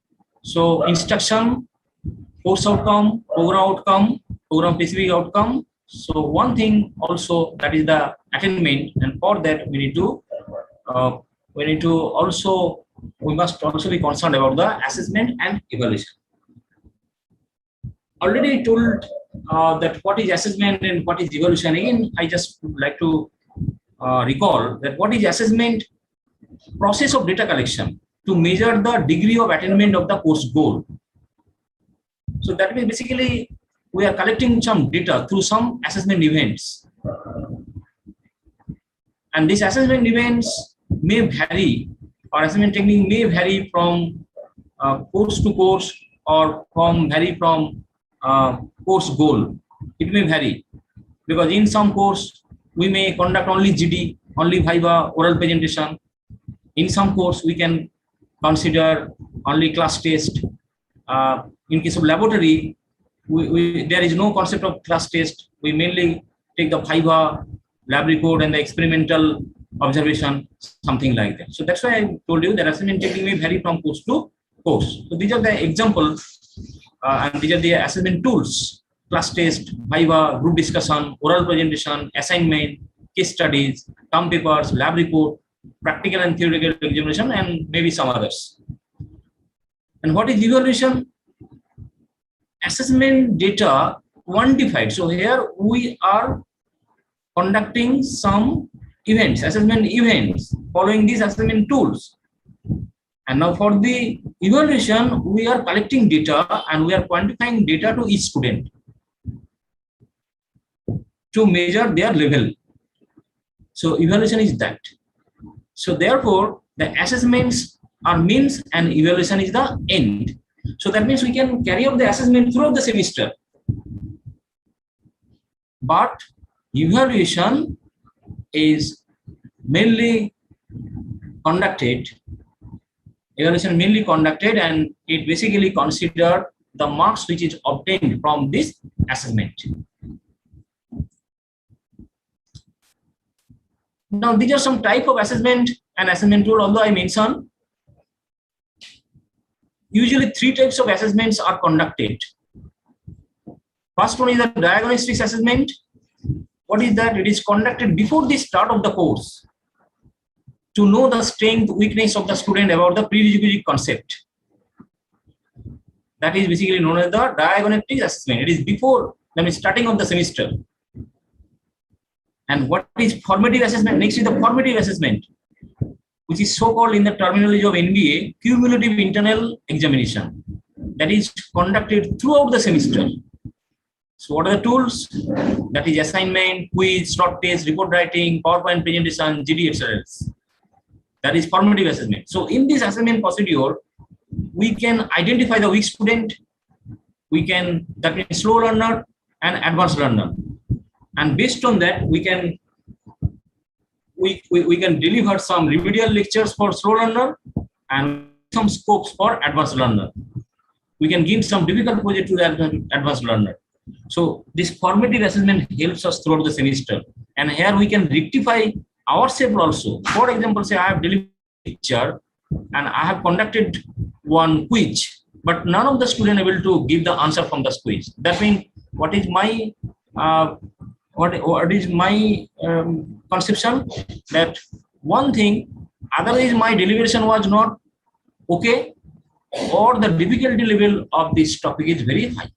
so instruction, course outcome, program specific outcome. So one thing also, that is the attainment, and for that we must also be concerned about the assessment and evaluation. Already told that what is assessment and what is evaluation. Again, I just would like to recall that what is assessment? Process of data collection to measure the degree of attainment of the course goal. So that means basically we are collecting some data through some assessment events, and these assessment events may vary, or assessment technique may vary from course to course, or vary from course goal. It may vary because in some course we may conduct only GD, only Viva, oral presentation. In some course we can consider only class test. In case of laboratory, there is no concept of class test. We mainly take the Viva, lab report, and the experimental observation, something like that. So that's why I told you that assessment technique may vary from course to course. So these are the examples. And these are the assessment tools: class test, Viva, group discussion, oral presentation, assignment, case studies, term papers, lab report, practical and theoretical examination, and maybe some others. And what is evaluation? Assessment data quantified. So here we are conducting some events, assessment events, following these assessment tools. And now for the evaluation, we are collecting data and we are quantifying data to each student to measure their level. So evaluation is that. So therefore, the assessments are means and evaluation is the end. So that means we can carry out the assessment throughout the semester. But evaluation is mainly conducted. And it basically consider the marks which is obtained from this assessment. Now these are some type of assessment and assessment tool, although I mentioned usually 3 types of assessments are conducted. First one is the diagnostic assessment. What is that? It is conducted before the start of the course to know the strength, weakness of the student about the prerequisite concept. That is basically known as the diagnostic assessment. It is before the starting of the semester. And what is formative assessment? Next is the formative assessment, which is so-called in the terminology of NBA, cumulative internal examination. That is conducted throughout the semester. So what are the tools? That is assignment, quiz, short test, report writing, PowerPoint presentation, GD, etc. That is formative assessment. So in this assessment procedure, we can identify the weak student. That means slow learner and advanced learner. And based on that, we can deliver some remedial lectures for slow learner, and some scopes for advanced learner. We can give some difficult project to the advanced learner. So this formative assessment helps us throughout the semester. And here we can rectify ourselves also. For example, say I have delivered a lecture and I have conducted one quiz, but none of the students able to give the answer from the quiz. That means what is my conception, that one thing, otherwise my deliberation was not okay, or the difficulty level of this topic is very high.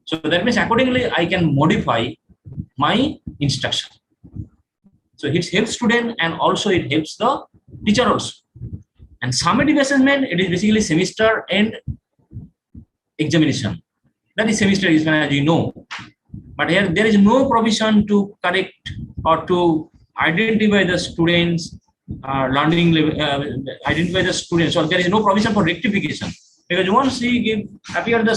So that means accordingly I can modify my instruction. So it helps student and also it helps the teacher also. And summative assessment, it is basically semester end examination. That is semester examination, as you know. But here there is no provision to correct or to identify the students learning level, identify the students, or there is no provision for rectification. Because once we appear the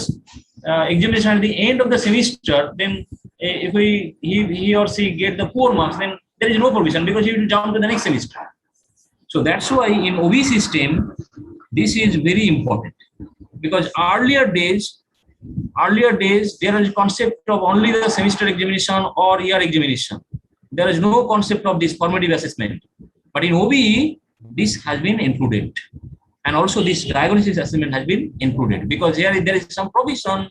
examination at the end of the semester, then if he or she get the poor marks, then there is no provision because he will jump to the next semester. So that's why in OB system, this is very important, because earlier days there is concept of only the semester examination or year examination. There is no concept of this formative assessment. But in OBE, this has been included. And also this diagnosis assessment has been included, because here there is some provision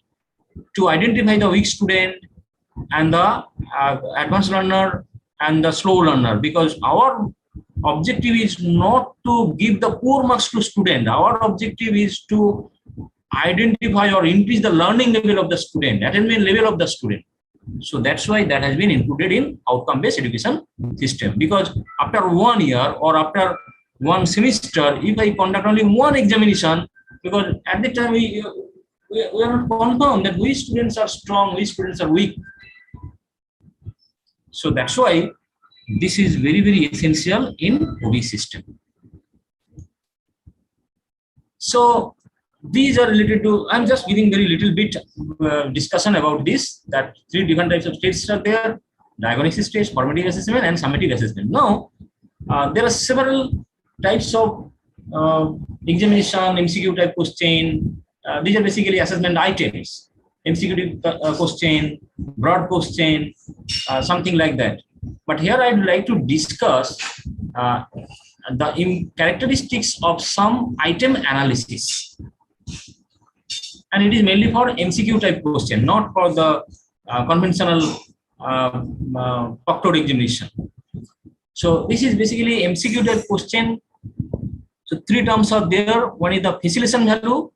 to identify the weak student and the advanced learner and the slow learner, because our objective is not to give the poor marks to student. Our objective is to identify or increase the learning level of the student, attainment level of the student. So that's why that has been included in outcome-based education system. Because after 1 year or after one semester, if I conduct only one examination, because at the time we are not confirmed that which students are strong, which students are weak. So that's why this is very, very essential in OB system. So these are related to, I'm just giving very little bit discussion about this, that 3 different types of states are there: diagnostic stage, formative assessment, and summative assessment. Now, there are several types of examination, MCQ type question. These are basically assessment items: MCQ question, broad question, something like that. But here I'd like to discuss the characteristics of some item analysis. And it is mainly for MCQ type question, not for the conventional proctored examination. So this is basically MCQ type question. So 3 terms are there. One is the facilitation value,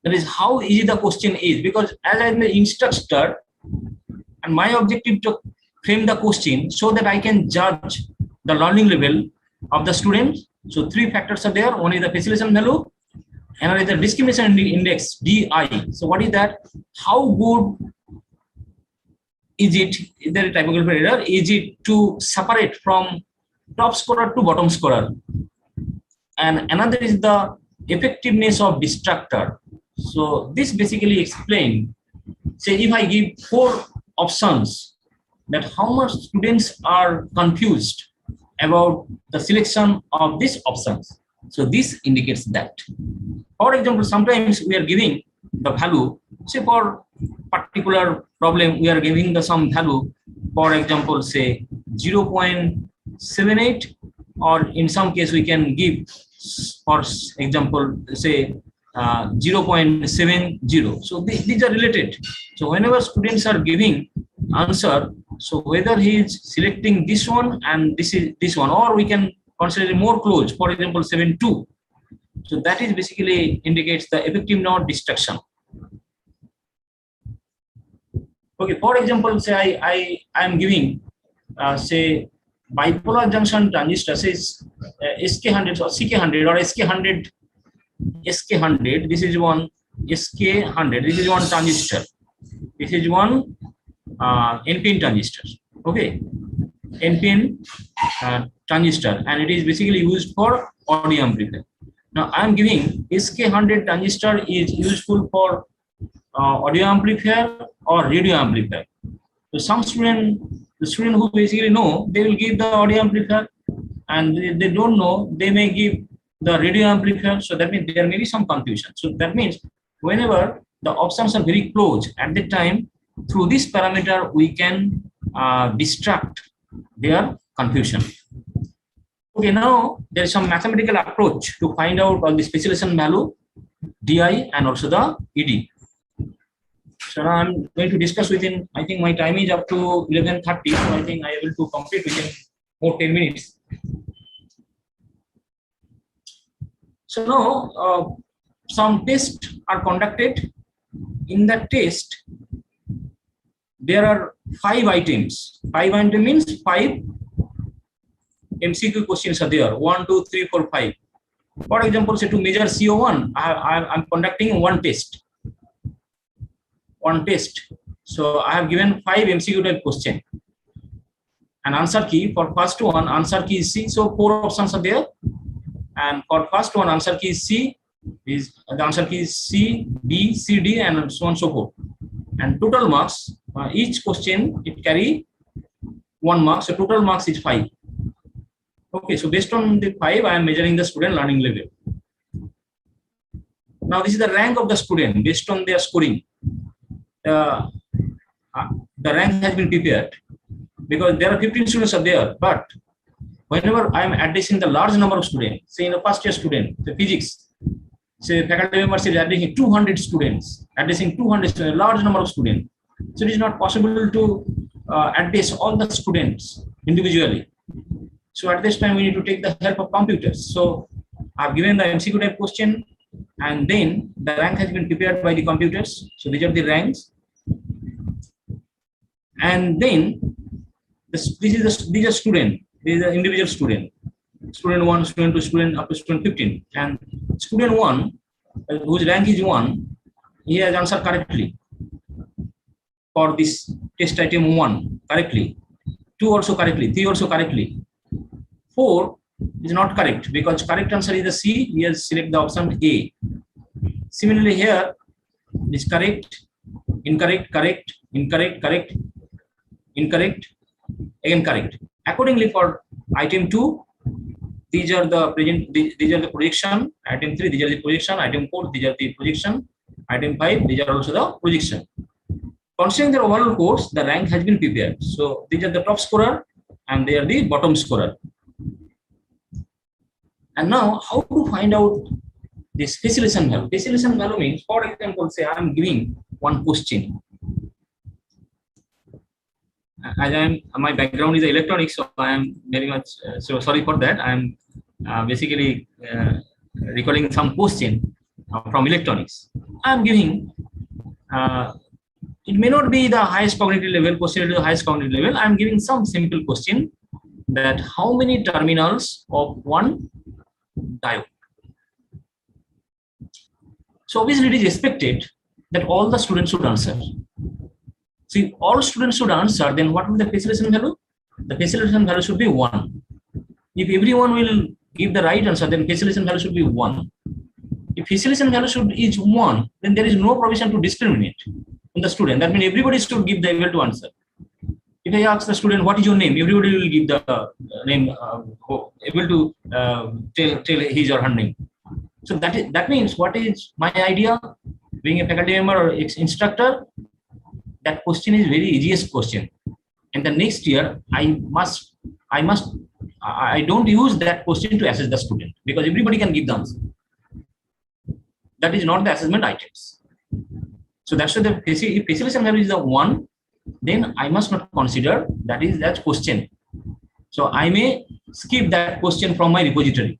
that is how easy the question is, because as I am the instructor and my objective to frame the question so that I can judge the learning level of the students. So 3 factors are there. One is the facilitation value, another is the discrimination index, DI. So what is that? How good is it? Is there a typographical error? Is it to separate from top scorer to bottom scorer? And another is the effectiveness of distractor. So this basically explains, say if I give 4 options, that how much students are confused about the selection of these options. So this indicates that. For example, sometimes we are giving the value, say for particular problem, we are giving the some value, for example, say 0.78, or in some case we can give, for example, say 0.70. So these are related. So whenever students are giving answer, so whether he is selecting this one and this is this one, or we can consider it more close, for example 7.2. So that is basically indicates the effective node distraction. Okay, for example, say I am giving say bipolar junction transistor, says SK100 or CK100 or SK100, this is one SK100, this is one transistor, this is one NPN transistor. Okay, NPN transistor, and it is basically used for audio amplifier. Now I am giving SK100 transistor is useful for audio amplifier or radio amplifier. So some the student who basically know, they will give the audio amplifier, and they don't know, they may give the radio amplifier. So that means there may be some confusion. So that means whenever the options are very close, at that time, through this parameter, we can distract their confusion. Okay, now there is some mathematical approach to find out all the specialization value, DI, and also the ED. So now I'm going to discuss within, I think my time is up to 11:30, so I think I am able to complete within more 10 minutes. So now some tests are conducted. In that test, there are 5 items. 5 items means 5 MCQ questions are there. 1, 2, 3, 4, 5. For example, say to measure CO1, I'm conducting one test. So I have given 5 MCQ type question. And answer key for first one, answer key is C. So 4 options are there. And for first one, answer key is C. The answer key is C, B, C, D, and so on and so forth. And total marks, each question it carry 1 mark. So total marks is 5. Okay, so based on the 5, I am measuring the student learning level. Now this is the rank of the student based on their scoring. The rank has been prepared because there are 15 students are there, but whenever I am addressing the large number of students, say in the first year student, the physics, say faculty members is addressing 200 students, a large number of students. So it is not possible to address all the students individually. So at this time, we need to take the help of computers. So I've given the MCQ type question, and then the rank has been prepared by the computers. So these are the ranks. And then these are student. This is the individual student. Student 1, student 2, student up to student 15. And student 1, whose rank is 1, he has answered correctly for this test item 1 correctly. 2 also correctly. 3 also correctly. 4 is not correct because correct answer is the C. He has selected the option A. Similarly here, this correct, incorrect, correct, incorrect, correct, incorrect, again correct. Accordingly, for item 2, these are the projection. Item 3, these are the projection. Item 4, these are the projection. Item 5, these are also the projection. Considering the overall course, the rank has been prepared. So these are the top scorer and they are the bottom scorer. And now, how to find out the specialization value? Specialization value means, for example, say I am giving one question. As my background is electronics, so I am very much so sorry for that. I am basically recalling some question from electronics. I am giving. It may not be the highest cognitive level question to the highest cognitive level. I am giving some simple question that how many terminals of one diode. So obviously it is expected that all the students should answer. So if all students should answer, then what will the facilitation value? The facilitation value should be 1. If everyone will give the right answer, then facilitation value should be 1. If facilitation value is 1, then there is no provision to discriminate in the student. That means everybody should give the able to answer. If I ask the student, what is your name? Everybody will give the name, able to tell his or her name. So that means what is my idea? Being a faculty member or instructor, that question is very easiest question. And the next year, I don't use that question to assess the student because everybody can give the answer. That is not the assessment items. So that's why the if facilitation value is the 1, then I must not consider that question. So I may skip that question from my repository.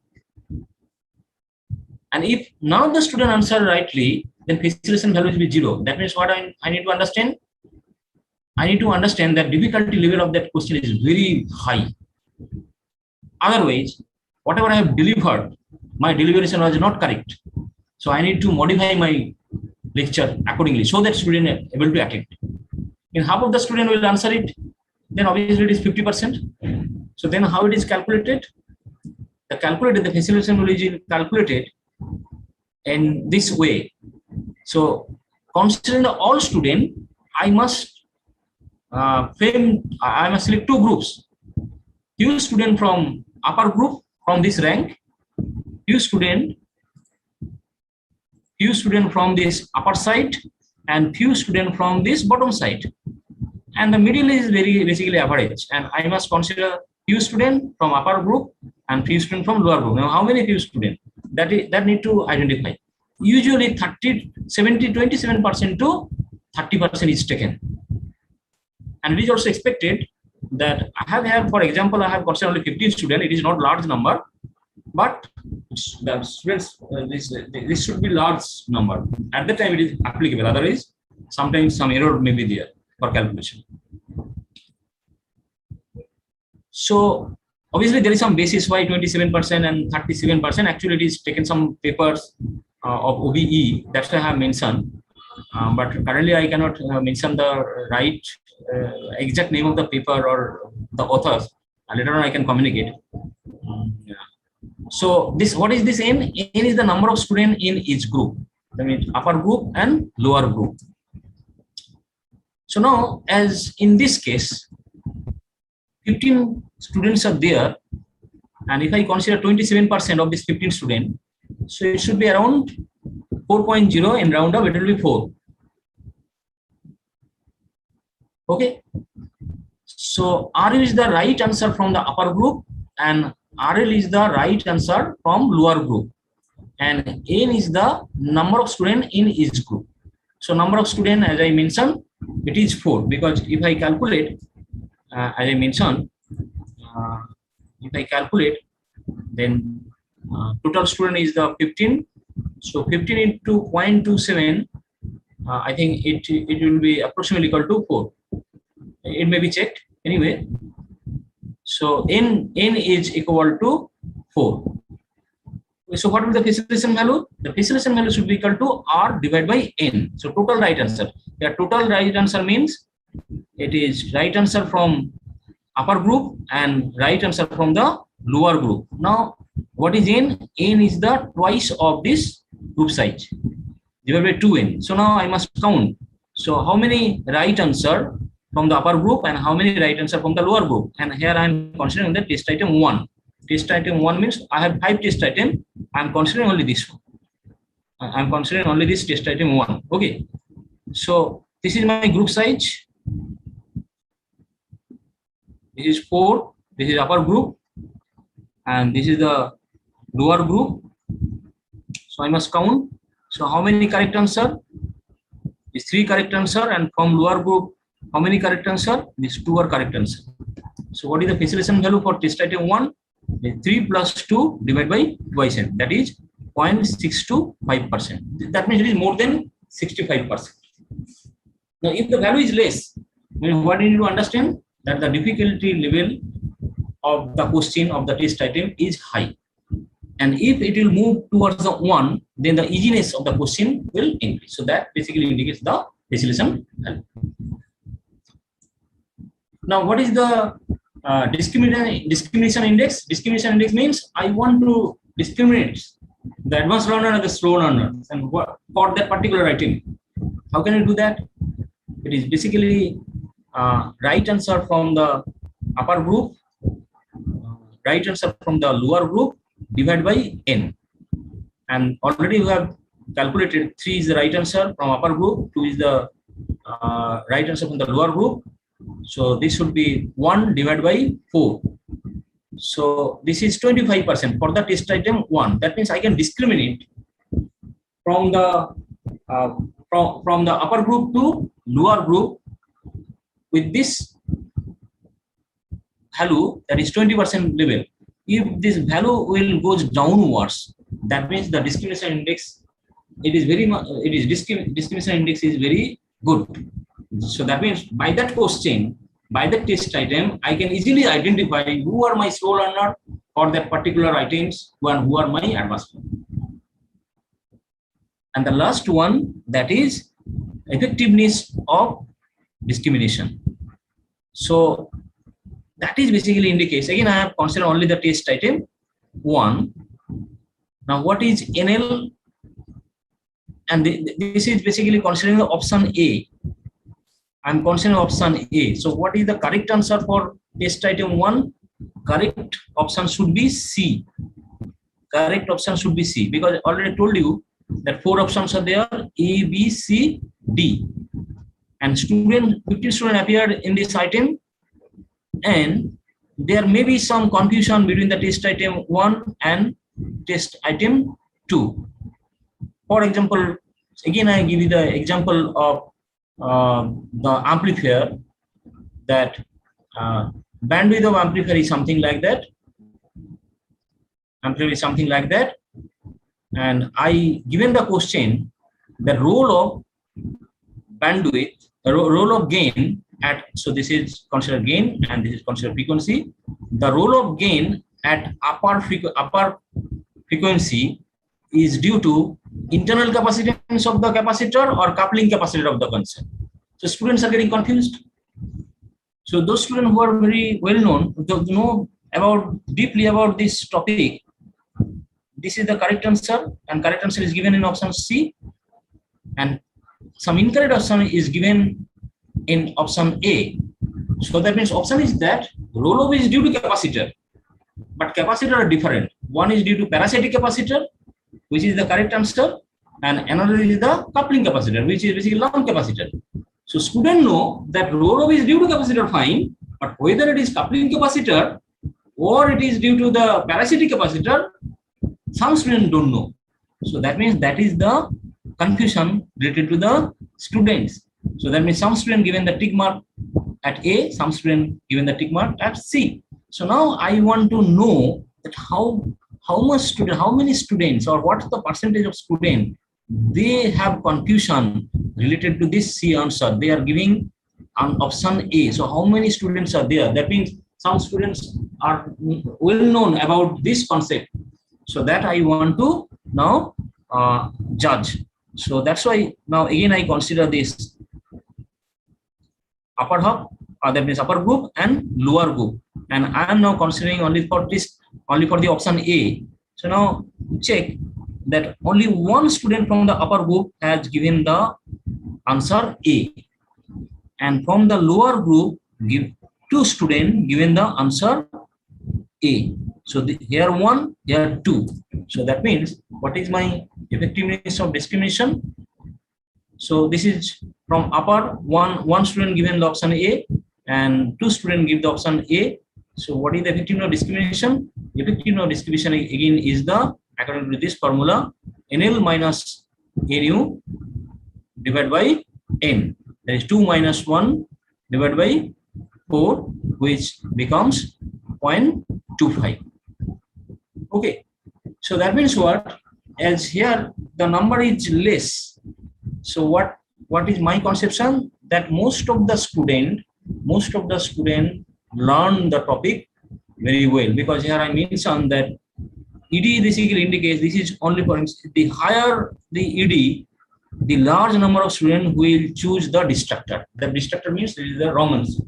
And if now the student answer rightly, then facilitation value will be 0. That means what I need to understand? I need to understand that difficulty level of that question is very high. Otherwise, whatever I have delivered, my deliberation was not correct. So I need to modify my lecture accordingly so that student is able to attend. In half of the student will answer it, then obviously it is 50%. So then how it is calculated? The facilitation value is calculated in this way. So considering all students, I must select 2 groups. Few students from upper group from this rank few student from this upper side and few student from this bottom side, and the middle is very basically average, and I must consider few student from upper group and few student from lower group. Now how many few student that need to identify? Usually 27% to 30% is taken, and it is also expected that I have here, for example, I have considered only 15 students. It is not large number, but the students this should be large number. At the time it is applicable. Otherwise, sometimes some error may be there for calculation. So obviously there is some basis why 27% and 37%. Actually, it is taken some papers of OBE. That's why I have mentioned. But currently I cannot mention the right exact name of the paper or the authors. Later on I can communicate. So this, what is this N? N is the number of students in each group. That means upper group and lower group. So now, as in this case, 15 students are there, and if I consider 27% of this 15 students, so it should be around 4.0. In round up, it will be 4. Okay. So RU is the right answer from the upper group, and RL is the right answer from lower group, and N is the number of students in each group. So number of students, as I mentioned, it is 4, because if I calculate, as I mentioned, if I calculate, then total student is the 15. So 15 into 0.27, I think it will be approximately equal to 4. It may be checked anyway. So N is equal to 4. So what will the facilitation value? The facilitation value should be equal to R divided by N. So total right answer. The total right answer means it is right answer from upper group and right answer from the lower group. Now what is N? N is the twice of this group size divided by 2N. So now I must count. So how many right answer from the upper group and how many right answer from the lower group? And here I am considering the test item 1. Test item 1 means I have 5 test items. I am considering only this one. I am considering only this test item 1. Okay. So this is my group size. This is 4. This is upper group, and this is the lower group. So I must count. So how many correct answer? Is 3 correct answer, and from lower group, how many correct answer? These 2 are correct answer. So what is the facilitation value for test item 1? 3 plus 2 divided by twice N. That is 0.625%. That means it is more than 65%. Now, if the value is less, then what you need to understand that the difficulty level of the question of the test item is high. And if it will move towards the 1, then the easiness of the question will increase. So that basically indicates the facilitation value. Now, what is the discrimination index? Discrimination index means I want to discriminate the advanced learner and the slow learner, and for that particular item. How can you do that? It is basically right answer from the upper group, right answer from the lower group divided by N. And already we have calculated 3 is the right answer from upper group, 2 is the right answer from the lower group. So this should be 1 divided by 4. So this is 25% for the test item 1. That means I can discriminate from the upper group to lower group with this value, that is 20% level. If this value will goes downwards, that means the discrimination index, discrimination index is very good. So that means by that question, by the test item, I can easily identify who are my slow learner for that particular items and who are my advanced learner. And the last one, that is effectiveness of discrimination. So that is basically indicates, again I have considered only the test item 1. Now what is NL? And this is basically considering the option A. I'm considering option A. So what is the correct answer for test item 1? Correct option should be C. correct option should be C, because I already told you that 4 options are there: A, B, C, D. And 15 students appeared in this item, and there may be some confusion between the test item 1 and test item 2. For example, again I give you the example of the amplifier, that bandwidth of amplifier is something like that. Amplifier is something like that, and I given the question, the role of bandwidth, role of gain at, so this is considered gain and this is considered frequency. The role of gain at upper frequency is due to internal capacitance of the capacitor or coupling capacitor of the constant. So students are getting confused. So those students who are very well known, know about deeply about this topic, this is the correct answer, and correct answer is given in option C, and some incorrect option is given in option A. So that means option is that rollover is due to capacitor, but capacitor are different. One is due to parasitic capacitor, which is the correct answer, and another is the coupling capacitor, which is basically lump capacitor. So students know that rollover is due to capacitor, fine, but whether it is coupling capacitor or it is due to the parasitic capacitor, some students don't know. So that means that is the confusion related to the students. So that means some student given the tick mark at A, some student given the tick mark at C. So now I want to know that how many students, or what's the percentage of students they have confusion related to this C answer. They are giving an option A. So how many students are there? That means some students are well known about this concept. So that I want to now judge. So that's why now again I consider this upper half, that means upper group and lower group, and I am now considering only for the option A. So now check that only one student from the upper group has given the answer A, and from the lower group give 2 students given the answer A. So here 1, here 2. So that means what is my effectiveness of discrimination? So this is from upper, one student given the option A and 2 students give the option A. So what is the effectiveness of discrimination? Effectiveness of discrimination again is the, according to this formula, NL minus NU divided by N. That is 2 minus 1 divided by 4, which becomes 0.25. Okay. So that means what? As here the number is less. So what is my conception? That most of the student learn the topic very well, because here I mentioned that ED basically indicates this is only for the higher the ED, the large number of students will choose the destructor. The destructor means it is the Romans.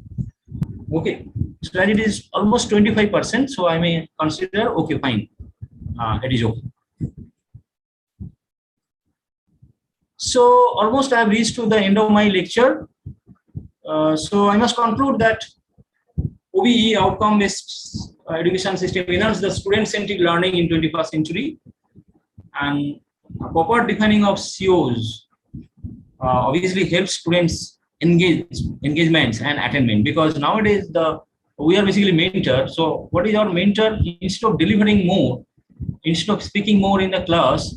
Okay, so that it is almost 25%. So I may consider okay, fine, it is okay. So almost I have reached to the end of my lecture. So I must conclude that OBE, outcome-based education system, enhance the student-centric learning in 21st century, and a proper defining of COs obviously helps students engagements and attainment, because nowadays we are basically mentor. So what is our mentor? Instead of delivering more, instead of speaking more in the class,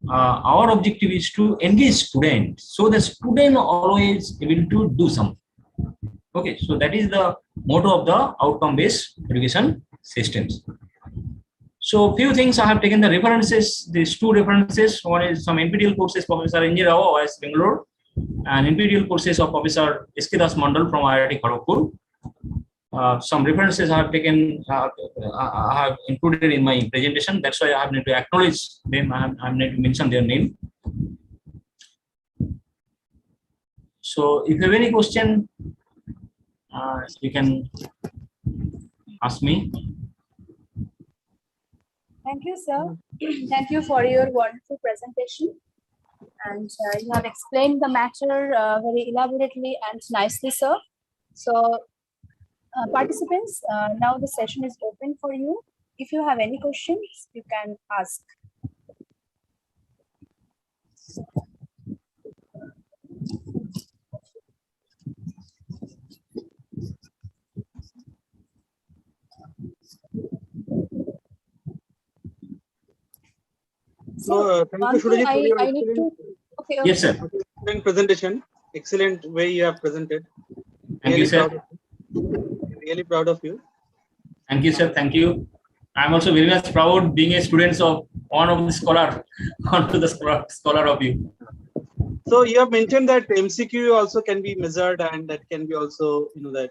our objective is to engage students, so the student always able to do something. Okay, so that is the motto of the outcome-based education systems. So few things I have taken the references, these 2 references. One is some NPTEL courses, Professor N.J. Rao, OIS Bangalore, and NPTEL courses of Professor S.K. Das Mandal from IIT Kharagpur. Some references I have taken, I have included in my presentation. That's why I have need to acknowledge them. I need to mention their name. So if you have any question, you can ask me. Thank you, sir. Thank you for your wonderful presentation. And you have explained the matter very elaborately and nicely, sir. So, participants, now the session is open for you. if you have any questions, you can ask. So, thank you, one thing Surajit, for your I need to. Okay. Yes, sir. excellent presentation. Excellent way you have presented. Thank you, sir. Really proud of you. Thank you, sir. Thank you. I'm also very much proud being a student of one of the scholar, one of the scholar of you. So you have mentioned that MCQ also can be measured, and that can be also, that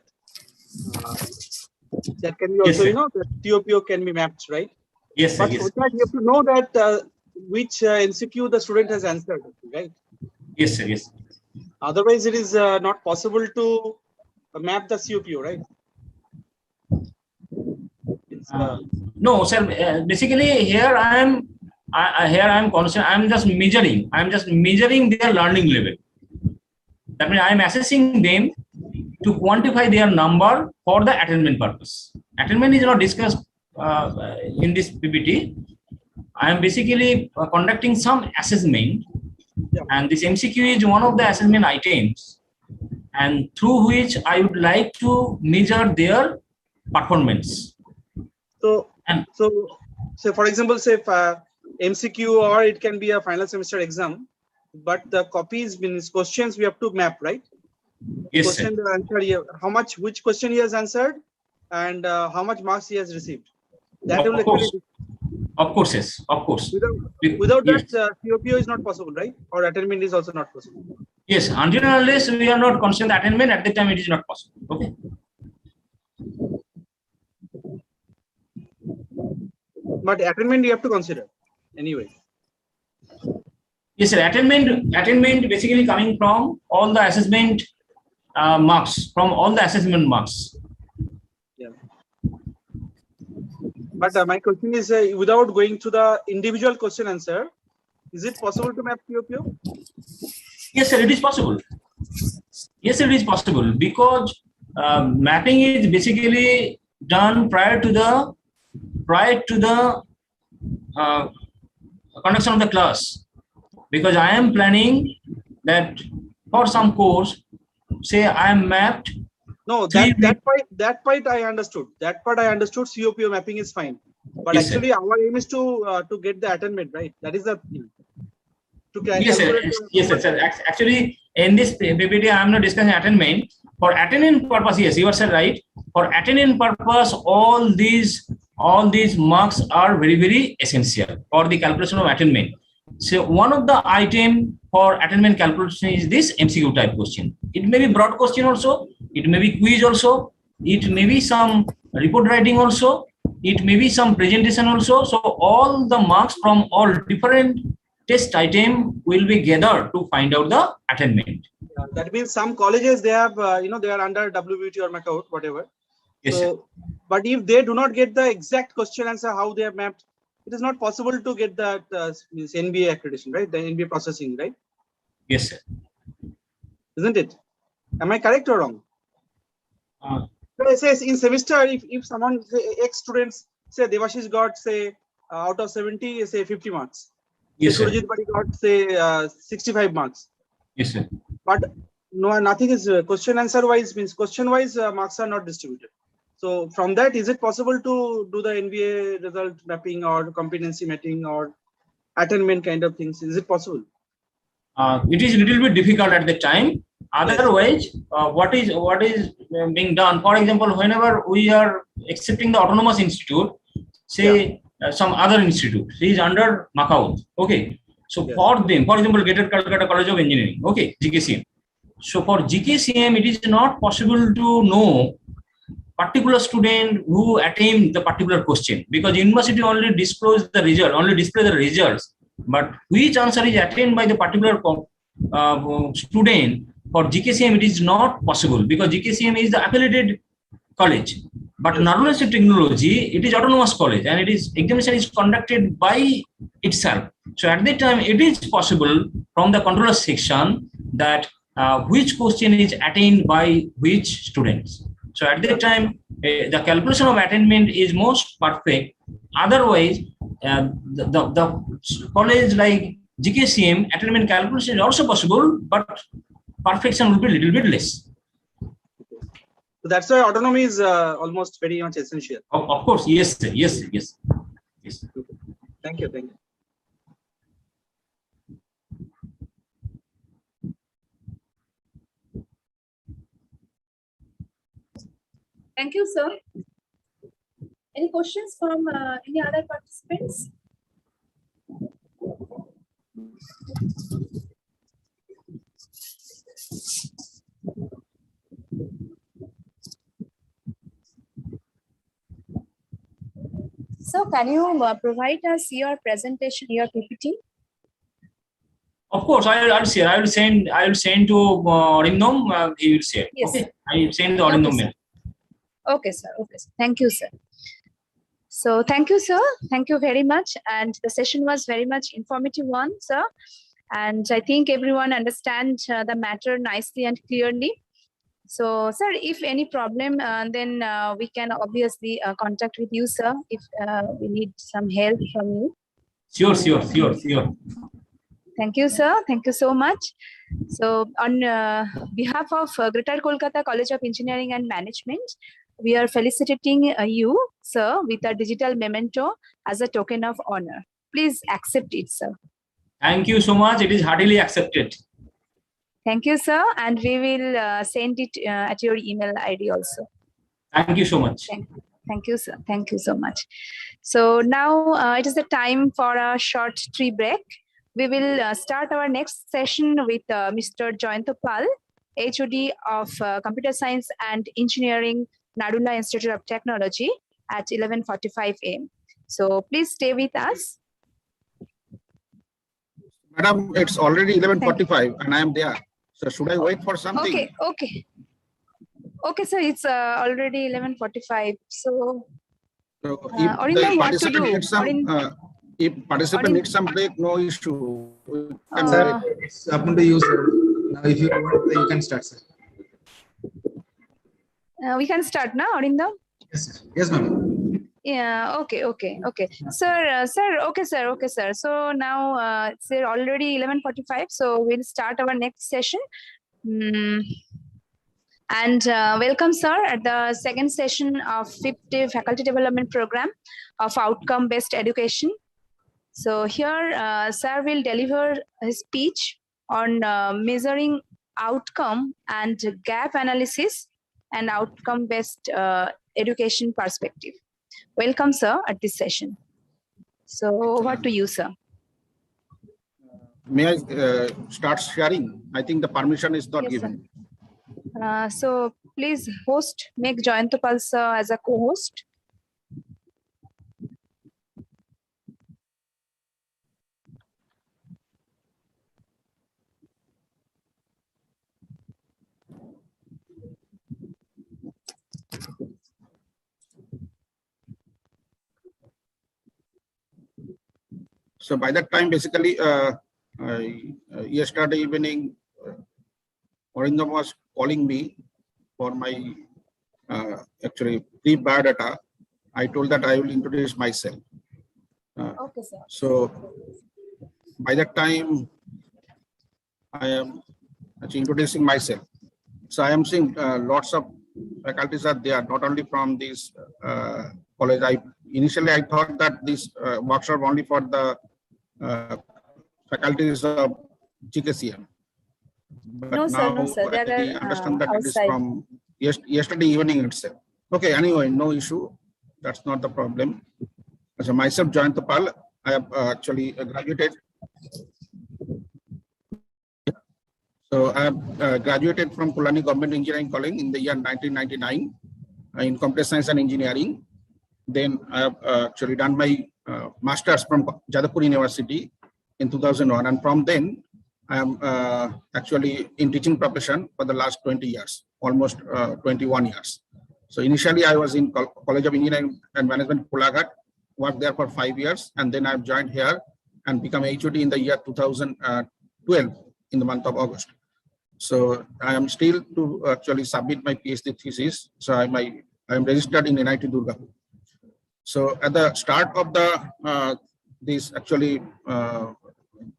can be also, Yes, that TOPO can be mapped, right? Yes, sir. But Yes. for that, you have to know that which MCQ the student has answered, right? Yes, sir. Yes. Otherwise, it is not possible to map the COPO, right? No, sir. Basically, here I am constant. I'm just measuring. I'm just measuring their learning level. That means I am assessing them to quantify their number for the attainment purpose. Attainment is not discussed in this PPT. I am basically conducting some assessment, and this MCQ is one of the assessment items, and through which I would like to measure their performance. So for example, say if, MCQ, or it can be a final semester exam, but the copies means questions we have to map, right? Yes, question sir. Answer, which question he has answered, and how much marks he has received. That will actually. Of course, yes. Of course. Without yes. that, COPO is not possible, right? Or attainment is also not possible. Yes, until and unless we are not considering the attainment, at the time it is not possible. Okay. But attainment you have to consider anyway. Yes, sir. Attainment basically coming from all the assessment marks, from all the assessment marks. Yeah. But my question is, without going to the individual question answer, is it possible to map COPO? Yes, sir. It is possible. Yes, it is possible, because mapping is basically done prior to the conduction of the class, because I am planning that for some course, say I am mapped. No, that part I understood. That part I understood. COPO mapping is fine, but yes, actually sir. our aim is to get the attainment, right? That is the thing. Yes, sir. Yes, sir. Actually, in this PPT, I am not discussing attainment. For attainment purpose, yes, you are said right. For attainment purpose, all these marks are very, very essential for the calculation of attainment. So one of the item for attainment calculation is this MCQ type question. It may be broad question also. It may be quiz also. It may be some report writing also. It may be some presentation also. So all the marks from all different test item will be gathered to find out the attainment. That means some colleges, they have, they are under WBT or MACOUT, whatever. Yes, so, sir. But if they do not get the exact question answer, how they have mapped, it is not possible to get that NBA accreditation, right? The NBA processing, right? Yes, sir. Isn't it? Am I correct or wrong? So it says in semester, if someone, say, X students, say Devashish got, say, out of 70, say 50 marks. Yes, sir. Surajit got, say, 65 marks. Yes, sir. But no, nothing is question answer wise, means question wise marks are not distributed. So from that, is it possible to do the NBA result mapping or competency mapping or attainment kind of things? Is it possible? It is a little bit difficult at the time. Otherwise, what is being done? For example, whenever we are accepting the autonomous institute, say some other institute, he is under MACOUT. Okay. So for them, for example, Greater Calcutta College of Engineering, okay, GKCM. So for GKCM, it is not possible to know particular student who attained the particular question, because university only disclose the result, only display the results. But which answer is attained by the particular student, for GKCM it is not possible, because GKCM is the affiliated college. But National Institute of Technology, it is autonomous college, and it is examination is conducted by itself. So at that time, it is possible from the controller section that which question is attained by which students. So at that time, the calculation of attainment is most perfect Otherwise, the college like GKCM attainment calculation is also possible, but perfection will be a little bit less. So that's why autonomy is almost very much essential. Of course, yes, sir. Yes, sir. Yes. Yes. Thank you. Thank you. Thank you, sir. Any questions from any other participants? So can you provide us your presentation, your PPT? Of course, I'll share. I will send to Arindam. He will share. Yes. Okay. I will send the Arindam mail. Okay, sir. Okay, sir. Thank you, sir. So thank you, sir. Thank you very much. And the session was very much informative one, sir. And I think everyone understands the matter nicely and clearly. So, sir, if any problem, then we can obviously contact with you, sir, if we need some help from you. Sure. Thank you, sir. Thank you so much. So, on behalf of Greater Kolkata College of Engineering and Management, we are felicitating you, sir, with a digital memento as a token of honor. Please accept it, sir. Thank you so much. It is heartily accepted. Thank you, sir. And we will send it at your email ID also. Thank you so much. Thank you, sir. Thank you so much. So now it is the time for a short tea break. We will start our next session with Mr. Joyantopal, HOD of Computer Science and Engineering, Nadula Institute of Technology at 11:45 a.m. So please stay with us. Madam, it's already 11:45 and I am there. So should I wait for something? Okay, sir, it's already 11:45. So if Arindam, the what to participant do? needs some, if participant needs some break, no issue. Sir, it's up to you, sir. Now, if you want, you can start, sir. We can start now, Arindam? Yes, sir. Yes, ma'am. Yeah, okay. Sir, okay, sir. So now it's already 11:45, so we'll start our next session. And welcome, sir, at the second session of 5th Faculty Development Program of Outcome-Based Education. So here, sir will deliver his speech on measuring outcome and gap analysis and outcome-based education perspective. Welcome, sir, at this session. So over to you, sir. May I start sharing? I think the permission is not Yes, given. So please make Joyantopal sir as a co-host. So by that time, basically, yesterday evening, Arindam was calling me for my actually pre-biodata. I told that I will introduce myself. Okay, sir. So by that time, I am actually introducing myself. So I am seeing lots of faculties are there, not only from this college. Initially I thought that this workshop only for the faculties of GKCM. But No, now sir. I understand that outside. it is from yesterday evening itself. Okay, anyway, no issue. That's not the problem. So myself, Joyantopal, I have actually graduated. So I have graduated from Kulani Government Engineering College in the year 1999 in Computer Science and Engineering. Then I have actually done my master's from Jadavpur University in 2001. And from then, I am actually in teaching profession for the last 20 years, almost 21 years. So initially I was in College of Engineering and Management, Pulaghat, worked there for 5 years. And then I've joined here and become HOD in the year 2012 in the month of August. So I am still to actually submit my PhD thesis. So I am registered in NIT Durgapur. So at the start of the this actually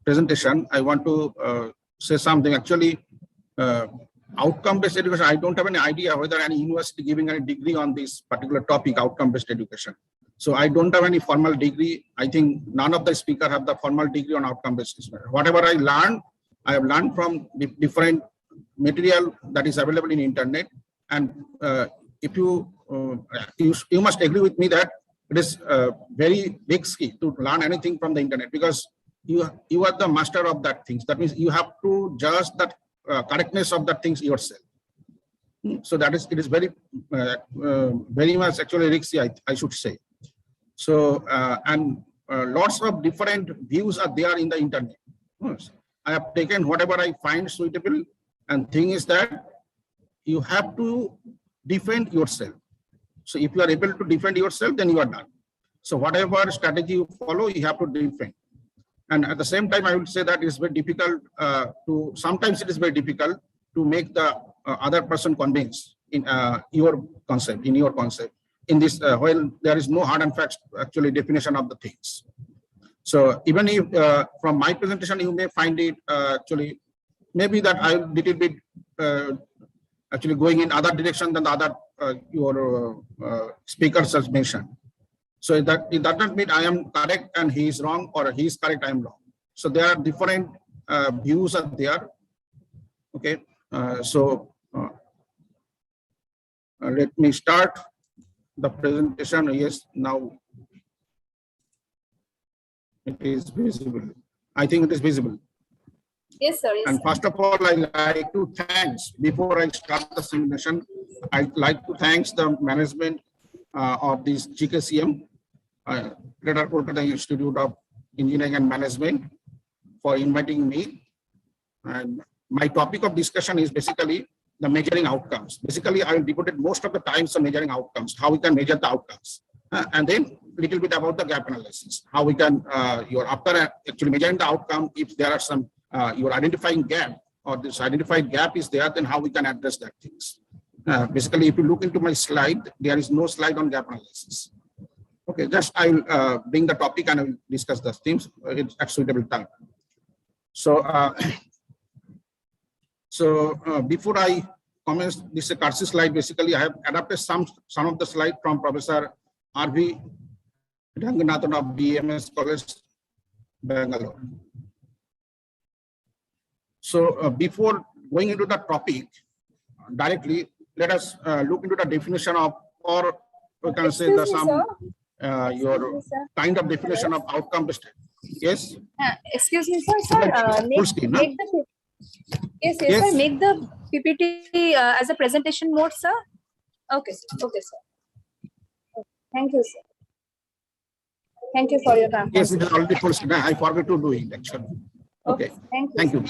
presentation, I want to say something. Actually, outcome-based education, I don't have any idea whether any university giving any degree on this particular topic, outcome-based education. So I don't have any formal degree. I think none of the speakers have the formal degree on outcome-based education. Whatever I have learned from different material that is available in internet. And if you must agree with me that it is very risky to learn anything from the internet, because you are the master of that things. That means you have to judge that correctness of that things yourself. So that is, it is very much actually risky, I should say. So and lots of different views are there in the internet. I have taken whatever I find suitable, and thing is that you have to defend yourself. So if you are able to defend yourself, then you are done. So whatever strategy you follow, you have to defend. And at the same time, I would say that it's very difficult sometimes it is very difficult to make the other person convinced in your concept, in this, while there is no hard and fast actually definition of the things. So even if from my presentation, you may find it actually, maybe that I'm little bit actually going in other direction than the other your speakers has mentioned. So that it does not mean I am correct and he is wrong, or he is correct, I am wrong. So there are different views are there. Okay, let me start the presentation. Yes, now it is visible. I think it is visible. Yes, sir. Yes, and sir. first of all, I like to thanks, before I start the simulation, I'd like to thanks the management of this GKCM, Greater Kolkata Institute of Engineering and Management, for inviting me. And my topic of discussion is basically the measuring outcomes. Basically, I will devote most of the time to measuring outcomes, how we can measure the outcomes, and then little bit about the gap analysis, how we can, after actually measuring the outcome, if there are some you're identifying gap, or this identified gap is there, then how we can address that things. Basically, if you look into my slide, there is no slide on gap analysis. Okay, just I will bring the topic and I will discuss the themes at suitable time. So, before I comment this Karsi slide, basically I have adapted some of the slide from Professor R.V. Ranganathan of BMS College, Bangalore. So before going into the topic directly, let us look into the definition of, or we can say the some your kind of definition of outcome-based. Yes. Excuse me, sir. Sir, full screen, make the yes, Yes. sir. Make the PPT as a presentation mode, sir. Okay, sir. Okay, sir. Thank you, sir. Thank you for your time. Yes, it is already full screen. I forgot to do it actually. Okay. Thank you. Thank you.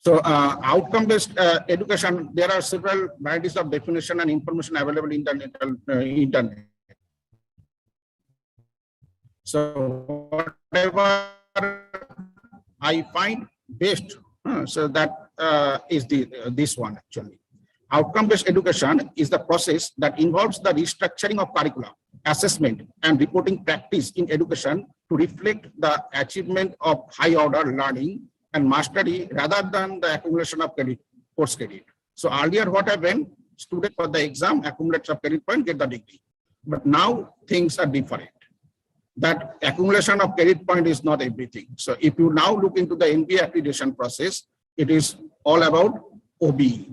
So outcome-based education, there are several varieties of definition and information available in the internet. So whatever I find best, so that is this one actually. Outcome-based education is the process that involves the restructuring of curriculum, assessment, and reporting practice in education to reflect the achievement of high-order learning and mastery rather than the accumulation of credit, course credit. So earlier what happened, student for the exam accumulates of credit point, get the degree. But now things are different. That accumulation of credit point is not everything. So if you now look into the NBA accreditation process, it is all about OBE.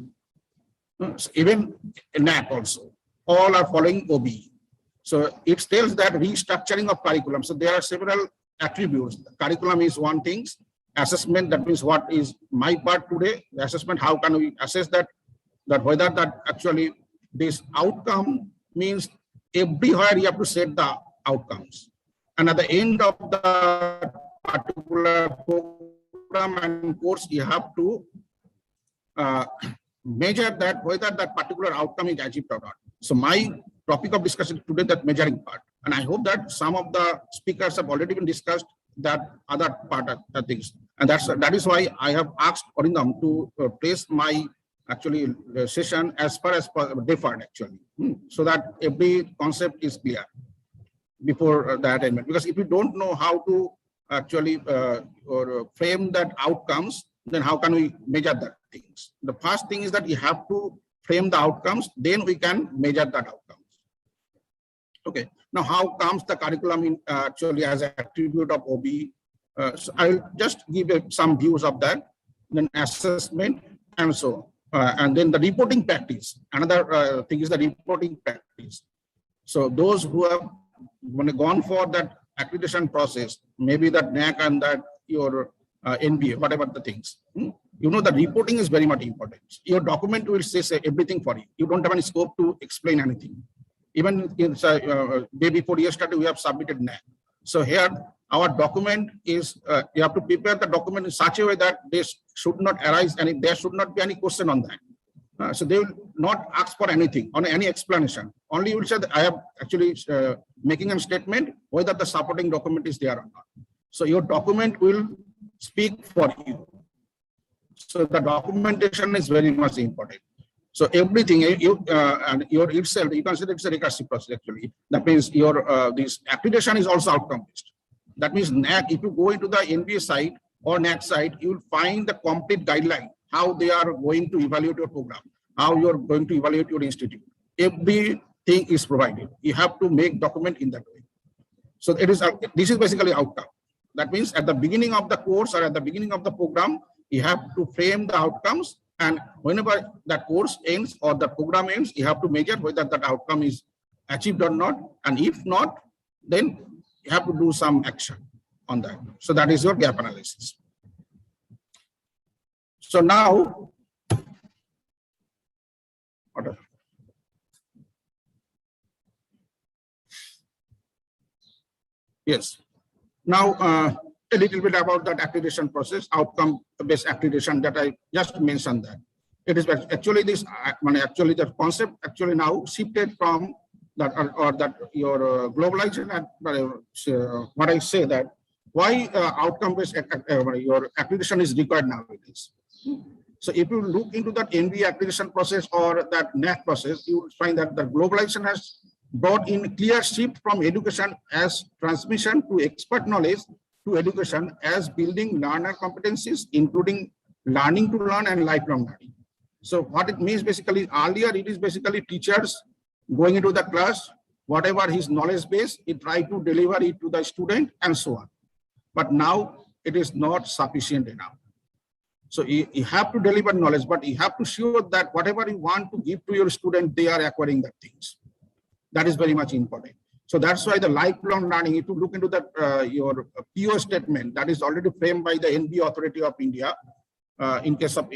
So even NAP also, all are following OBE. So it tells that restructuring of curriculum. So there are several attributes. The curriculum is one thing. Assessment, that means what is my part today. The assessment, how can we assess that whether that actually this outcome means everywhere you have to set the outcomes. And at the end of the particular program and course, you have to measure that whether that particular outcome is achieved or not. So my topic of discussion today, that measuring part. And I hope that some of the speakers have already been discussed that other part of the things. And that is why I have asked Arindam to place my actually session as far as deferred actually, so that every concept is clear before the attainment. Because if you don't know how to actually or frame that outcomes, then how can we measure that things? The first thing is that you have to frame the outcomes, then we can measure that outcomes. Okay. Now, how comes the curriculum in actually as an attribute of OB? So I'll just give some views of that. Then assessment and so on. And then the reporting practice. Another thing is the reporting practice. So those who have gone for that accreditation process, maybe that NAC and that your NBA, whatever the things, you know, the reporting is very much important. Your document will say everything for you. You don't have any scope to explain anything. Even in day before yesterday, we have submitted NAC. So here, our document is, you have to prepare the document in such a way that they should not arise any, there should not be any question on that. So they will not ask for anything, on any explanation. Only you will say that I have actually making a statement whether the supporting document is there or not. So your document will speak for you. So the documentation is very much important. So everything and your itself, you consider it's a recursive process actually. That means your this accreditation is also outcome based. That means NAC, if you go into the NBA site or NAC site, you will find the complete guideline, how they are going to evaluate your program, how you are going to evaluate your institute. Everything is provided. You have to make document in that way. So it is this is basically outcome. That means at the beginning of the course or at the beginning of the program, you have to frame the outcomes, and whenever that course ends or the program ends, you have to measure whether that outcome is achieved or not. And if not, then you have to do some action on that. So that is your gap analysis. So now, yes. Now, a little bit about that accreditation process, outcome-based accreditation that I just mentioned that. It is actually this, actually the concept actually now shifted from that or that your globalization and what I say that why outcome-based your accreditation is required nowadays. So if you look into that NBA accreditation process or that NAC process, you will find that the globalization has brought in clear shift from education as transmission to expert knowledge to education as building learner competencies, including learning to learn and lifelong learning. So what it means basically, earlier it is basically teachers going into the class, whatever his knowledge base, he try to deliver it to the student and so on. But now it is not sufficient enough. So you have to deliver knowledge, but you have to show that whatever you want to give to your student, they are acquiring the things. That is very much important. So that's why the lifelong learning, if you look into that your PO statement that is already framed by the NBA Authority of India in case of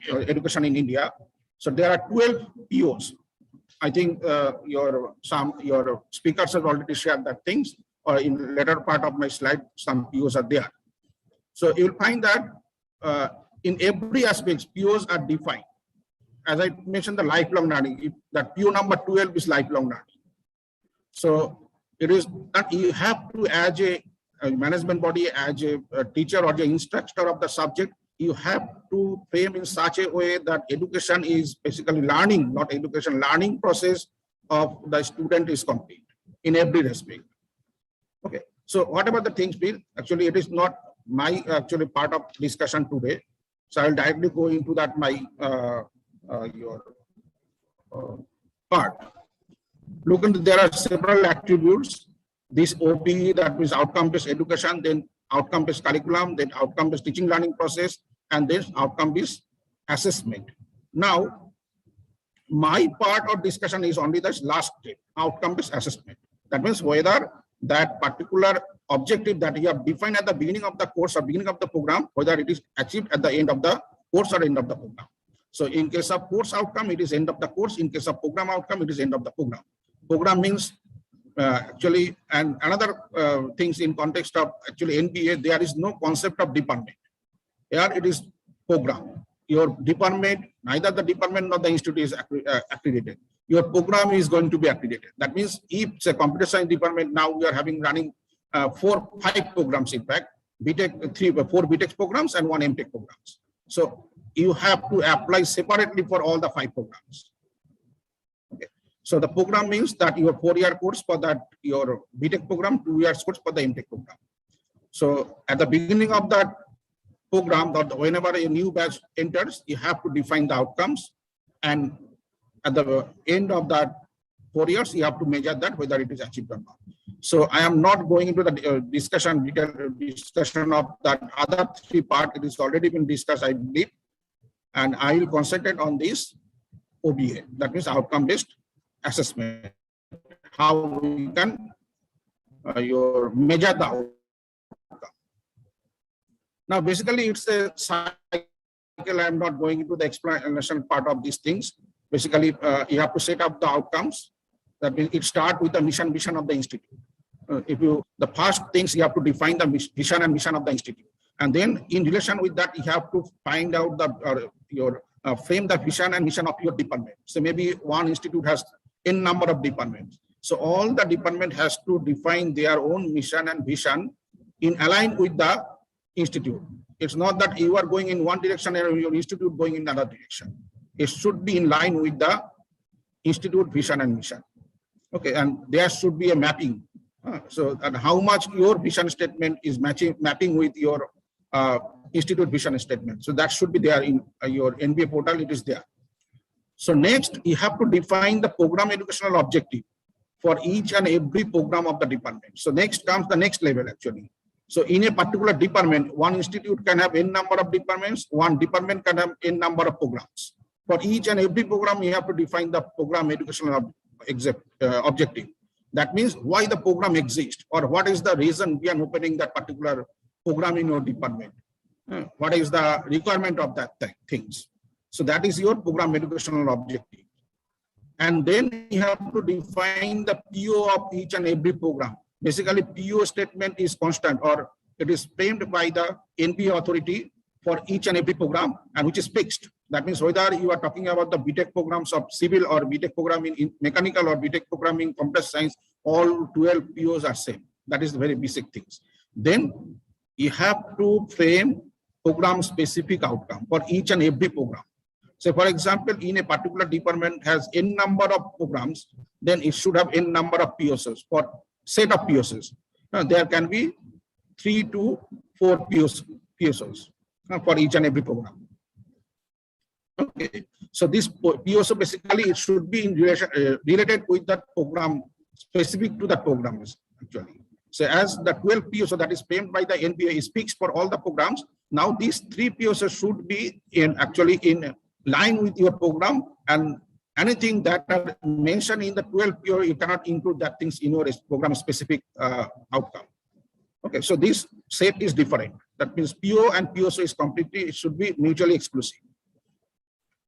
education in India. So there are 12 POs. I think your speakers have already shared that things, or in later part of my slide, some POs are there. So you'll find that in every aspect, POs are defined. As I mentioned, the lifelong learning, that PO number 12 is lifelong learning. So it is that you have to, as a management body, as a teacher or the instructor of the subject, you have to frame in such a way that education is basically learning, not education, learning process of the student is complete in every respect. Okay, so whatever the things be, actually it is not my actually part of discussion today. So I'll directly go into that my your part. Look into, there are several attributes. This OBE, that means outcome-based education, then outcome-based curriculum, then outcome-based teaching learning process, and then outcome-based assessment. Now, my part of discussion is only the last step, outcome-based assessment. That means whether that particular objective that you have defined at the beginning of the course or beginning of the program, whether it is achieved at the end of the course or end of the program. So in case of course outcome, it is end of the course. In case of program outcome, it is end of the program. Program means actually, and another things in context of actually NBA, there is no concept of department. Here it is program. Your department, neither the department nor the institute is accredited. Your program is going to be accredited. That means if it's a computer science department, now we are having running 4-5 programs, in fact, BTech, 4 BTech programs and 1 MTech programs. So you have to apply separately for all the 5 programs. Okay. So the program means that your 4-year course for that, your BTech program, 2-year course for the MTech program. So at the beginning of that program, that whenever a new batch enters, you have to define the outcomes, and at the end of that 4 years, you have to measure that whether it is achieved or not. So I am not going into the detailed discussion of that other 3 parts. It is already been discussed, I believe, and I will concentrate on this OBA. That means outcome-based assessment. How we can measure the outcome. Now, basically, it's a cycle. I'm not going into the explanation part of these things. Basically, you have to set up the outcomes. That means it starts with the mission of the institute. The first things you have to define the vision and mission of the institute, and then in relation with that, you have to find out frame the vision and mission of your department. So maybe one institute has n number of departments. So all the department has to define their own mission and vision in align with the institute. It's not that you are going in one direction and your institute going in another direction. It should be in line with the institute vision and mission. Okay, and there should be a mapping. And how much your vision statement is mapping with your institute vision statement. So that should be there in your NBA portal. It is there. So next, you have to define the program educational objective for each and every program of the department. So next comes the next level actually. So in a particular department, one institute can have n number of departments, one department can have n number of programs. For each and every program, you have to define the program educational objective. That means why the program exists, or what is the reason we are opening that particular program in your department. What is the requirement of that things. So that is your program educational objective. And then you have to define the PO of each and every program. Basically, PO statement is constant, or it is framed by the NPA authority for each and every program, and which is fixed. That means whether you are talking about the BTech programs of civil or BTech programming in mechanical or BTech programming computer science, all 12 POs are same. That is the very basic things. Then you have to frame program specific outcome for each and every program. So for example, in a particular department has n number of programs, then it should have n number of POs for set of POs. There can be 3 to 4 POs for each and every program. Okay, so this POS basically it should be in relation related with that program, specific to the programs actually. So as the 12 POS that is framed by the NPA is fixed for all the programs, now these 3 POS should be in line with your program, and anything that are mentioned in the 12 PO, you cannot include that things in your program specific outcome. Okay, so this set is different. That means PO and POS is completely, it should be mutually exclusive.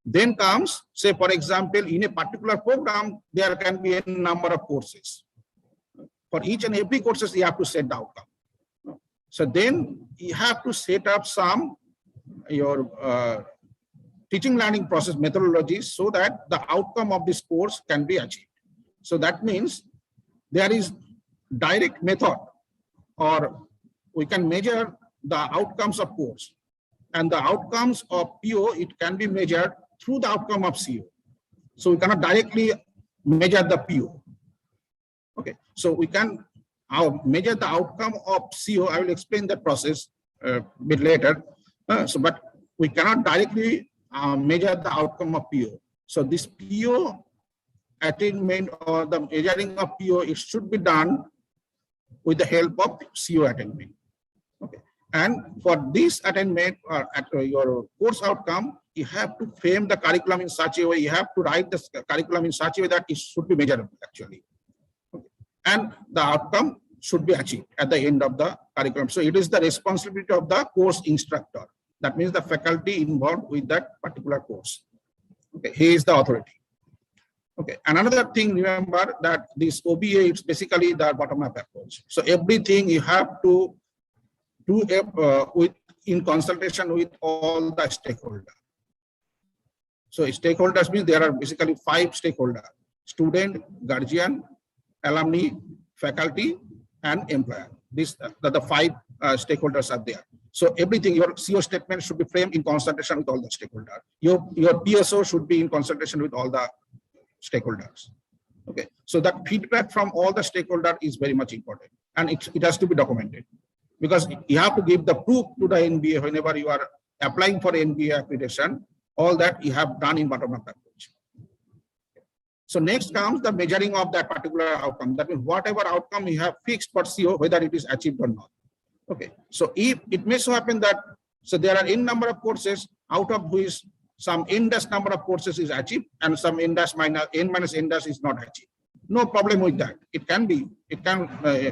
Then comes, say for example, in a particular program, there can be a number of courses. For each and every courses, you have to set the outcome. So then you have to set up some your teaching learning process methodologies so that the outcome of this course can be achieved. So that means there is direct method, or we can measure the outcomes of course, and the outcomes of PO, it can be measured through the outcome of CO. So we cannot directly measure the PO. Okay, so we can measure the outcome of CO. I will explain that process a bit later. But we cannot directly measure the outcome of PO. So this PO attainment or the measuring of PO, it should be done with the help of CO attainment. Okay, and for this attainment or your course outcome, you have to frame the curriculum in such a way. You have to write the curriculum in such a way that it should be measurable actually. Okay. And the outcome should be achieved at the end of the curriculum. So it is the responsibility of the course instructor. That means the faculty involved with that particular course. Okay, he is the authority. Okay, and another thing, remember that this OBA is basically the bottom-up approach. So everything you have to do in consultation with all the stakeholders. So stakeholders means there are basically 5 stakeholders: student, guardian, alumni, faculty, and employer. These are the 5 stakeholders are there. So everything, your CO statement should be framed in consultation with all the stakeholders. Your PSO should be in consultation with all the stakeholders. Okay, so that feedback from all the stakeholders is very much important, and it has to be documented, because you have to give the proof to the NBA whenever you are applying for NBA accreditation. All that you have done in bottom-up approach. So next comes the measuring of that particular outcome. That means whatever outcome you have fixed for CO, whether it is achieved or not. Okay, so if it may so happen that, so there are n number of courses, out of which some n dash number of courses is achieved and some n dash minus n minus n dash is not achieved. No problem with that. It can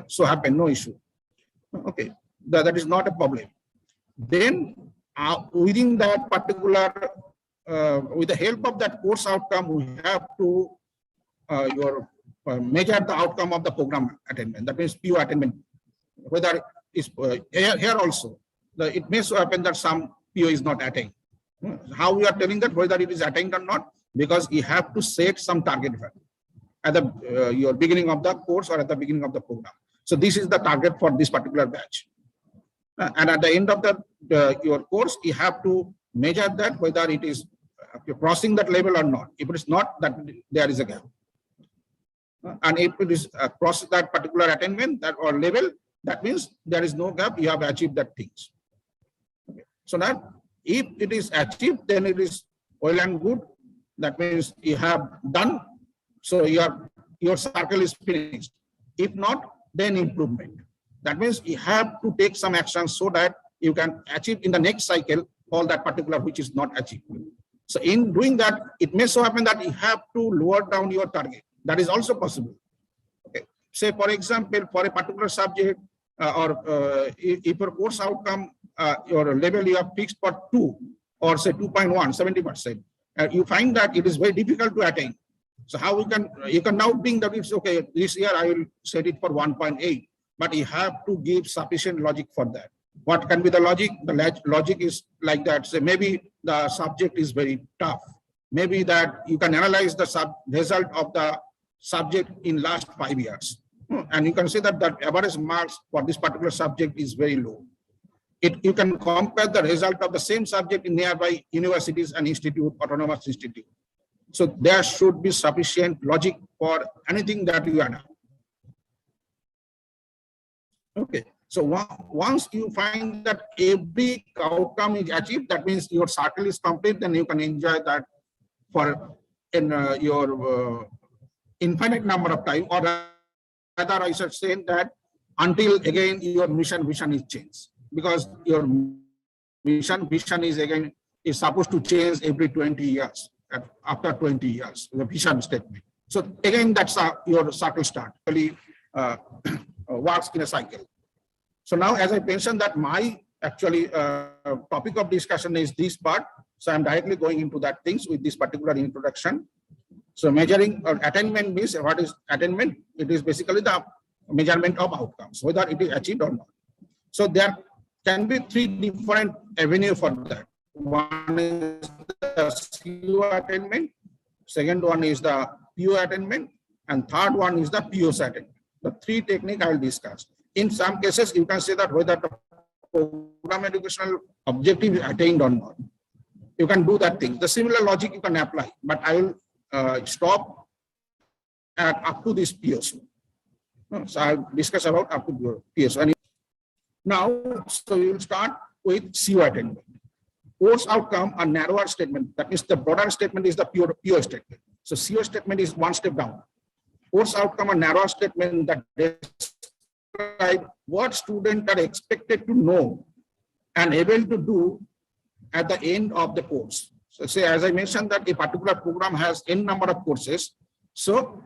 so happen, no issue. Okay, that is not a problem. Then within that particular, with the help of that course outcome, we have to measure the outcome of the program attainment. That means PO attainment. Whether it's here also, it may so happen that some PO is not attained. How we are telling that whether it is attained or not? Because you have to set some target value at the your beginning of the course or at the beginning of the program. So this is the target for this particular batch. And at the end of the your course, you have to measure that whether it is crossing that level or not. If it is not, that there is a gap. And if it is across that particular attainment that or level, that means there is no gap. You have achieved that things. Okay. So that if it is achieved, then it is well and good. That means you have done. So your circle is finished. If not, then improvement. That means you have to take some action so that you can achieve in the next cycle all that particular which is not achieved. So in doing that, it may so happen that you have to lower down your target. That is also possible. Okay. Say for example, for a particular subject if your course outcome, your level you have fixed for 2 or say 2.1, 70%, you find that it is very difficult to attain. So how you can now think that it's okay, this year I will set it for 1.8, but you have to give sufficient logic for that. What can be the logic? The logic is like that. So maybe the subject is very tough. Maybe that you can analyze the result of the subject in last 5 years. And you can say that the average marks for this particular subject is very low. You can compare the result of the same subject in nearby universities and institute, autonomous institute. So there should be sufficient logic for anything that you are doing. Okay. So once you find that every outcome is achieved, that means your circle is complete, then you can enjoy that for your infinite number of time, or rather I should say that until again your mission vision is changed, because your mission vision is supposed to change every 20 years. After 20 years, the vision statement. So again, that's your circle start. Really works in a cycle. So now, as I mentioned, that my actually topic of discussion is this part. So I'm directly going into that things with this particular introduction. So measuring or attainment means, what is attainment? It is basically the measurement of outcomes, whether it is achieved or not. So there can be 3 different avenues for that. One is the CO attainment, second one is the PO attainment, and third one is the PO's attainment. The 3 techniques I will discuss. In some cases, you can say that whether the program educational objective is attained or not. You can do that thing. The similar logic you can apply, but I will stop at up to this PSO. So I will discuss about up to PSO. Now, so we will start with CO attainment. Course outcome, a narrower statement. That means the broader statement is the PO statement. So CO statement is one step down. Course outcome, a narrower statement that describe what students are expected to know and able to do at the end of the course. So say, as I mentioned, that a particular program has n number of courses. So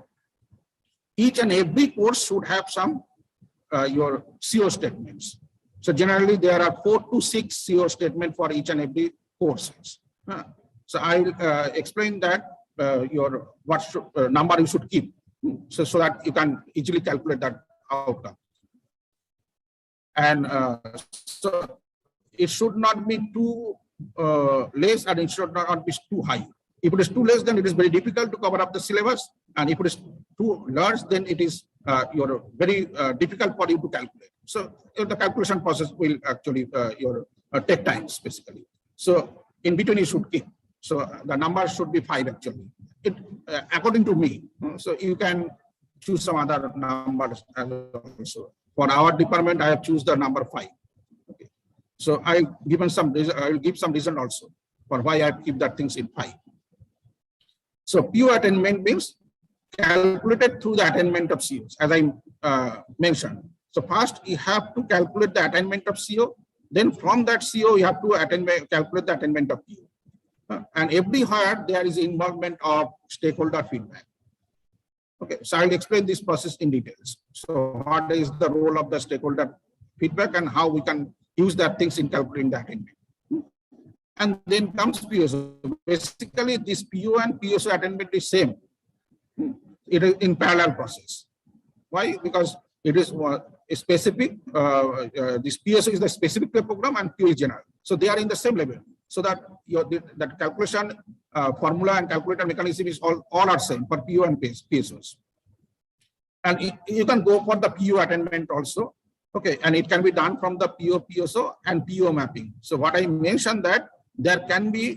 each and every course should have some your CO statements. So generally there are 4 to 6 CO statements for each and every courses. So I will explain that what number you should keep, so that you can easily calculate that outcome. And so it should not be too less, and it should not be too high. If it is too less, then it is very difficult to cover up the syllabus, and if it is too large, then it is very difficult for you to calculate. So the calculation process will actually take times basically. So in between you should keep. So the number should be 5 actually. It according to me. So you can choose some other numbers also. For our department, I have choose the number 5. Okay. So I will give some reason also for why I keep that things in 5. So PO attainment means calculated through the attainment of COs, as I mentioned. So first you have to calculate the attainment of CO. Then from that CO, you have to calculate the attainment of PO. And everywhere there is involvement of stakeholder feedback. Okay, so I'll explain this process in details. So what is the role of the stakeholder feedback and how we can use that things in calculating the attainment. And then comes PSO. Basically, this PO and PSO attainment is same. It is in parallel process. Why? Because it is a specific. This PSO is the specific program and PO is general. So they are in the same level. So that that calculation formula and calculator mechanism is all are same for PO and PSOs. And you can go for the PO attainment also. Okay, and it can be done from the PO, PSO and PO mapping. So what I mentioned that there can be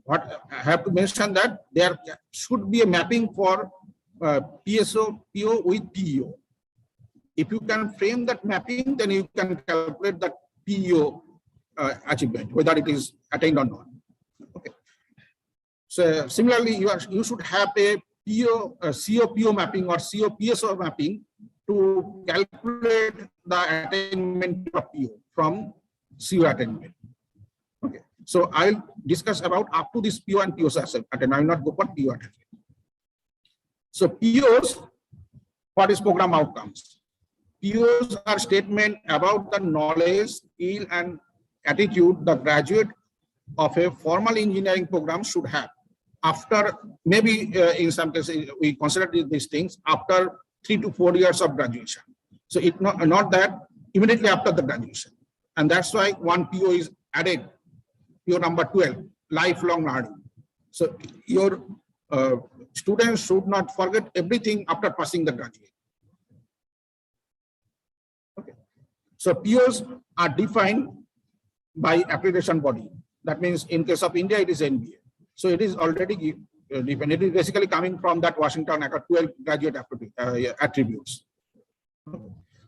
what I have to mention that there should be a mapping for PSO, PO with PO. If you can frame that mapping, then you can calculate the PO achievement, whether it is attained or not. Okay. So similarly, you should have a PO, CO-PO mapping or CO-PSO mapping to calculate the attainment of PO from CO attainment. Okay. So I'll discuss about up to this PO and POs attainment. I will not go for PO attainment. So POs, what is program outcomes? POs are statement about the knowledge, skill, and attitude the graduate of a formal engineering program should have after maybe in some cases we consider these things after 3 to 4 years of graduation. So it's not that immediately after the graduation, and that's why one PO is added, PO number 12, lifelong learning. So your students should not forget everything after passing the graduate. Okay. So POs are defined by accreditation body. That means in case of India, it is NBA. So it is already defined. It is basically coming from that Washington 12 graduate attributes.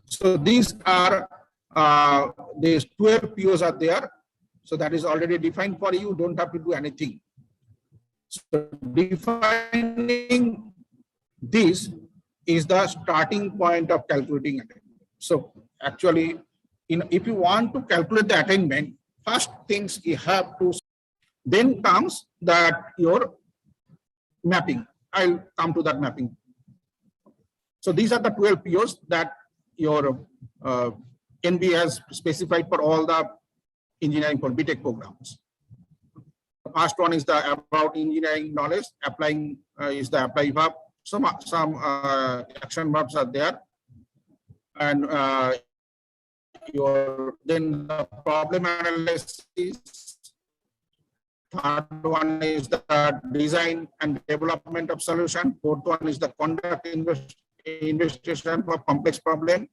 So these are these 12 POs are there. So that is already defined for you. Don't have to do anything. So defining this is the starting point of calculating attainment. So actually, if you want to calculate the attainment, first things you have to, then comes that your mapping. I'll come to that mapping. So these are the 12 POs that your NB has specified for all the engineering for BTech programs. The first one is the about engineering knowledge. Applying is the apply verb. Some action verbs are there, and then the problem analysis. Third one is the design and development of solution. Fourth one is the conduct investigation for complex problem.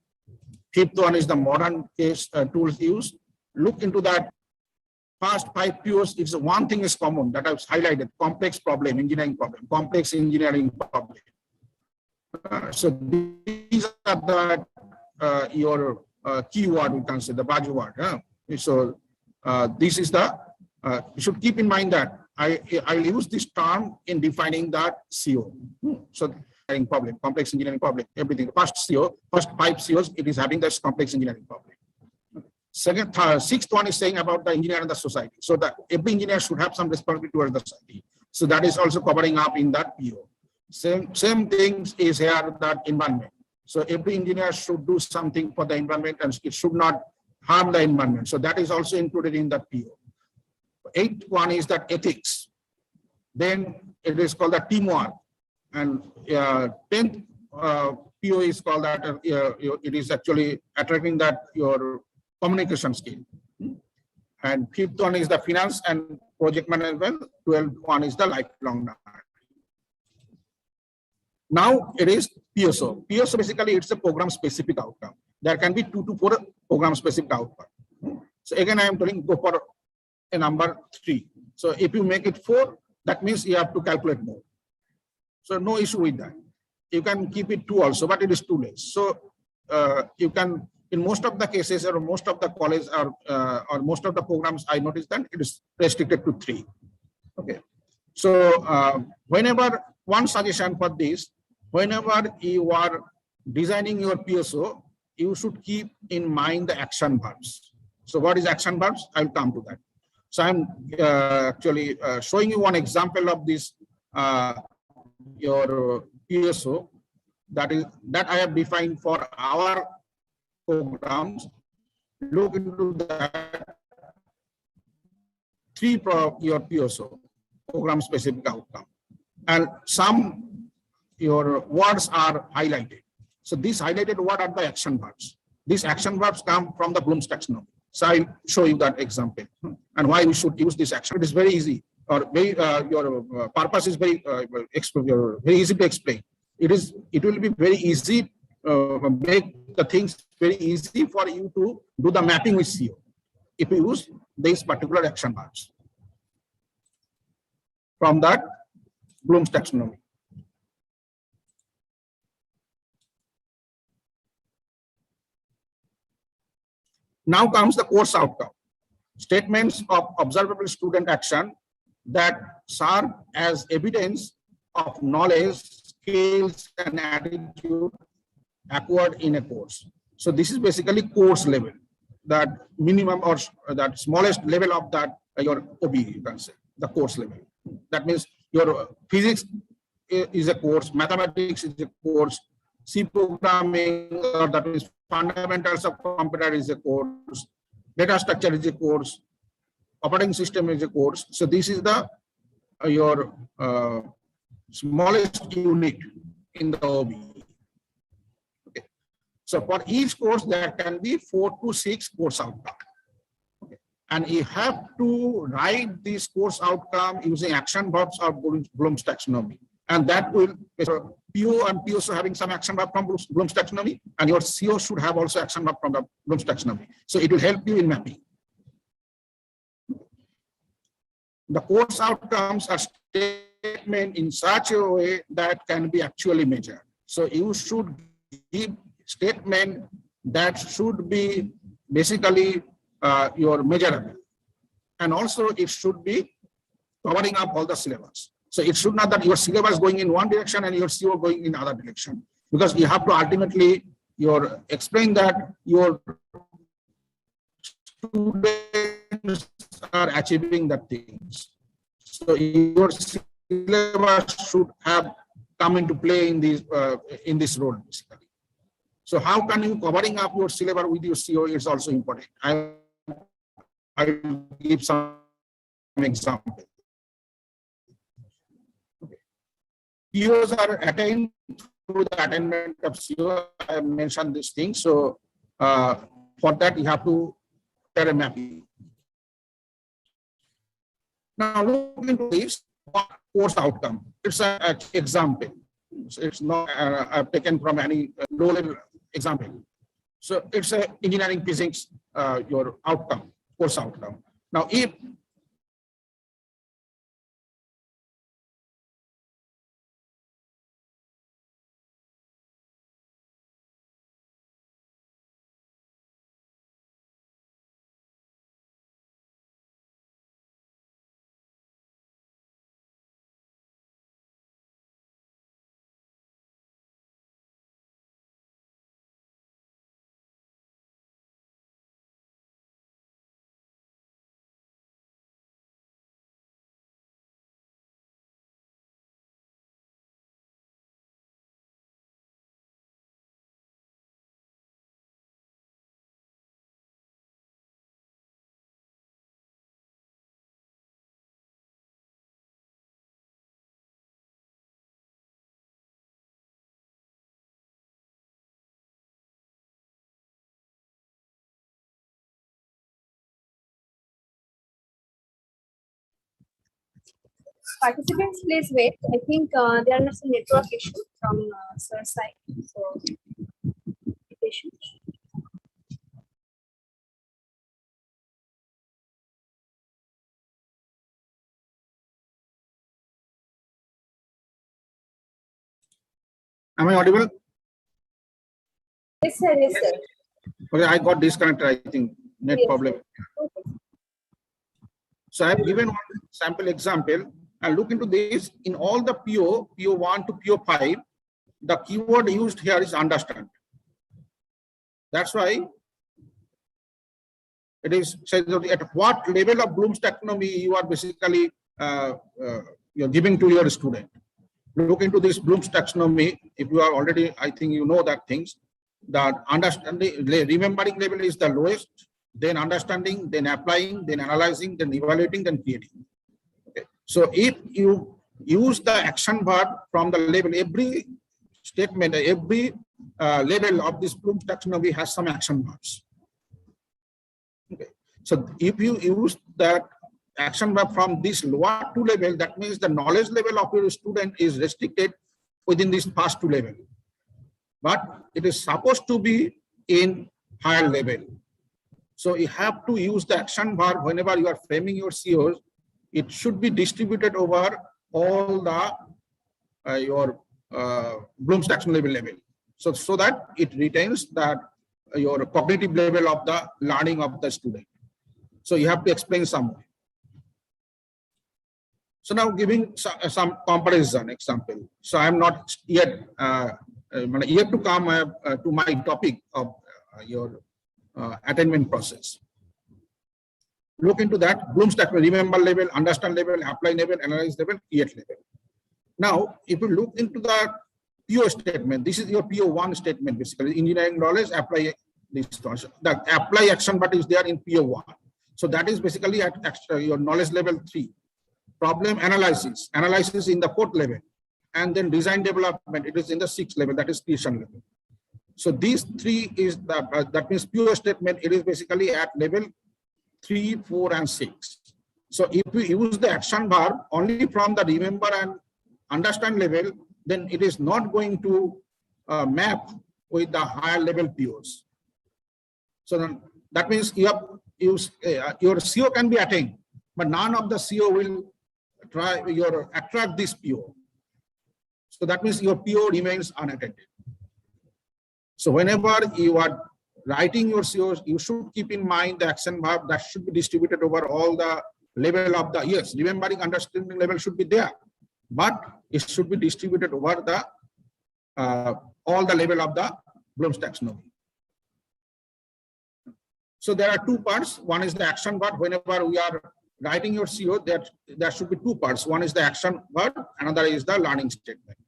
Fifth one is the modern case tools used. Look into that. First 5 POs, it's one thing is common that I've highlighted: complex problem, engineering problem, complex engineering problem. So these are the your keyword, we can say the buzzword. So this is the you should keep in mind that I'll use this term in defining that CO. So engineering problem, complex engineering problem, everything. First CO, first 5 COs, it is having this complex engineering problem. Second, sixth one is saying about the engineer and the society. So that every engineer should have some responsibility towards the society. So that is also covering up in that PO. Same things is here, that environment. So every engineer should do something for the environment and it should not harm the environment. So that is also included in that PO. 8th one is that ethics. Then it is called the teamwork. And 10th PO is called that it is actually attracting that your communication skill. And 5th one is the finance and project management. 12th one is the lifelong learning. Now it is PSO. PSO basically it's a program specific outcome. there can be 2 to 4 program specific output. So again, I am telling go for a number 3. So if you make it 4, that means you have to calculate more. So no issue with that. You can keep it 2 also, but it is too less. So you can, in most of the cases or most of the college or most of the programs, I noticed that it is restricted to 3. Okay. So whenever, one suggestion for this, whenever you are designing your PSO, you should keep in mind the action verbs. So what is action verbs? I'll come to that. So I'm actually showing you one example of this your PSO that I have defined for our programs. Look into that 3 your PSO, program specific outcome, and some your words are highlighted. So these highlighted word are the action verbs. These action verbs come from the Bloom's taxonomy. So I'll show you that example and why we should use this action. It is very easy, or very your purpose is very very easy to explain. It will be very easy, make the things very easy for you to do the mapping with CO if you use these particular action verbs from that Bloom's taxonomy. Now comes the course outcome. Statements of observable student action that serve as evidence of knowledge, skills, and attitude acquired in a course. So this is basically course level, that minimum or that smallest level of that your OB, you can say, the course level. That means your physics is a course, mathematics is a course, C programming, or that is fundamentals of computer is a course, data structure is a course, operating system is a course. So this is the your smallest unit in the OB. Okay. So for each course there can be 4 to 6 course outcome. Okay. And you have to write this course outcome using action verbs or Bloom's taxonomy, and that will PO and PSO having some action verb from Bloom's taxonomy, and your CO should have also action verb from the Bloom's taxonomy. So it will help you in mapping. The course outcomes are statement in such a way that can be actually measured. So you should give statement that should be basically your measurable, and also it should be covering up all the syllabus. So it should not that your syllabus going in one direction and your CO going in other direction, because you have to ultimately explain that your students are achieving the things. So your syllabus should have come into play in this role basically. So how can you covering up your syllabus with your CO is also important. I will give some examples. POs are attained through the attainment of CO. I have mentioned this thing. So for that, you have to pair a mapping. Now look into this course outcome. It's an example. So it's not I've taken from any low-level example. So it's a engineering physics your outcome, course outcome. Now if Participants, please wait. I think there are some network issues from sir side. So, be patient. Am I audible? Yes, sir. Yes, sir. Okay, I got disconnected, I think, net Yes. problem. So I have given one sample example, and look into this. In all the PO1 to PO5, the keyword used here is understand. That's why it is said that at what level of Bloom's taxonomy you are basically you're giving to your student. Look into this Bloom's taxonomy. If you are already, I think you know that things. That understanding, remembering level is the lowest, then understanding, then applying, then analyzing, then evaluating, then creating. Okay. So if you use the action verb from the level, every statement, every level of this Bloom's taxonomy has some action verbs. Okay. So if you use that action verb from this lower two level, that means the knowledge level of your student is restricted within this first two level. But it is supposed to be in higher level. So you have to use the action verb whenever you are framing your COs. It should be distributed over all the your Bloom's taxonomy level. So that it retains that your cognitive level of the learning of the student. So you have to explain somewhere. So now giving some comparison example. So I am not yet yet to come to my topic of your attainment process. Look into that Bloom's taxonomy: remember level, understand level, apply level, analyze level, create level. Now, if you look into the PO statement, this is your PO1 statement, basically engineering knowledge, apply this. The apply action but is there in PO1. So that is basically at your knowledge level 3. Problem analysis in the 4th level, and then design development, it is in the 6th level, that is creation level. So these 3 is the that means PO statement, it is basically at level 3, 4, and 6. So if we use the action verb only from the remember and understand level, then it is not going to map with the higher level POs. So then that means you have used your CO can be attained, but none of the CO will try your attract this PO. So that means your PO remains unattended. So whenever you are writing your COs, you should keep in mind the action verb that should be distributed over all the level of the, yes, remembering, understanding level should be there, but it should be distributed over the all the level of the Bloom's taxonomy. So there are 2 parts. One is the action verb. Whenever we are writing your CO, there should be 2 parts. One is the action verb, another is the learning statement.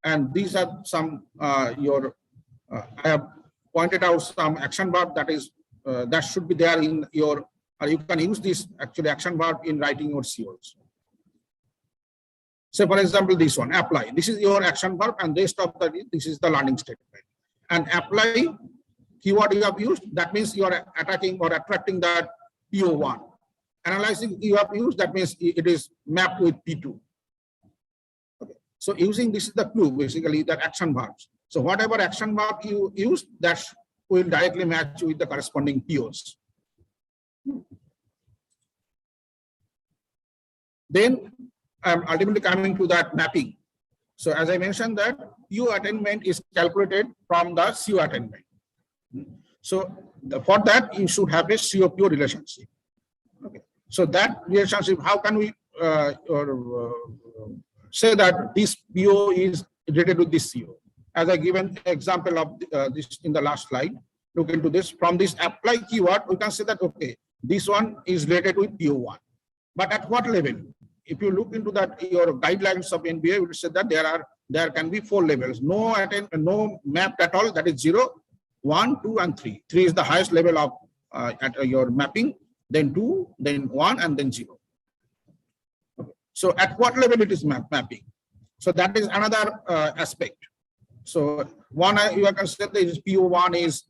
And these are some I have pointed out some action verb that is that should be there in your, or you can use this actually action verb in writing your COs. So for example, this one, apply. This is your action verb, and rest of the, this is the learning statement. And apply keyword you have used, that means you are attacking or attracting that PO1. Analyzing you have used, that means it is mapped with P2. Okay. So using this is the clue, basically, that action verbs. So whatever action verb you use, that will directly match with the corresponding POs. Then I'm ultimately coming to that mapping. So as I mentioned that PO attainment is calculated from the CO attainment. So for that, you should have a CO-PO relationship. Okay. So that relationship, how can we say that this PO is related with this CO? As I given example of this in the last slide, look into this. From this apply keyword, we can say that, okay, this one is related with PO1. But at what level? If you look into that, your guidelines of NBA will say that there can be 4 levels. No mapped at all, that is 0, 1, 2, and 3. 3 is the highest level of at your mapping, then 2, then 1, and then 0. Okay. So at what level it is mapping? So that is another aspect. So one you can say that is PO1 is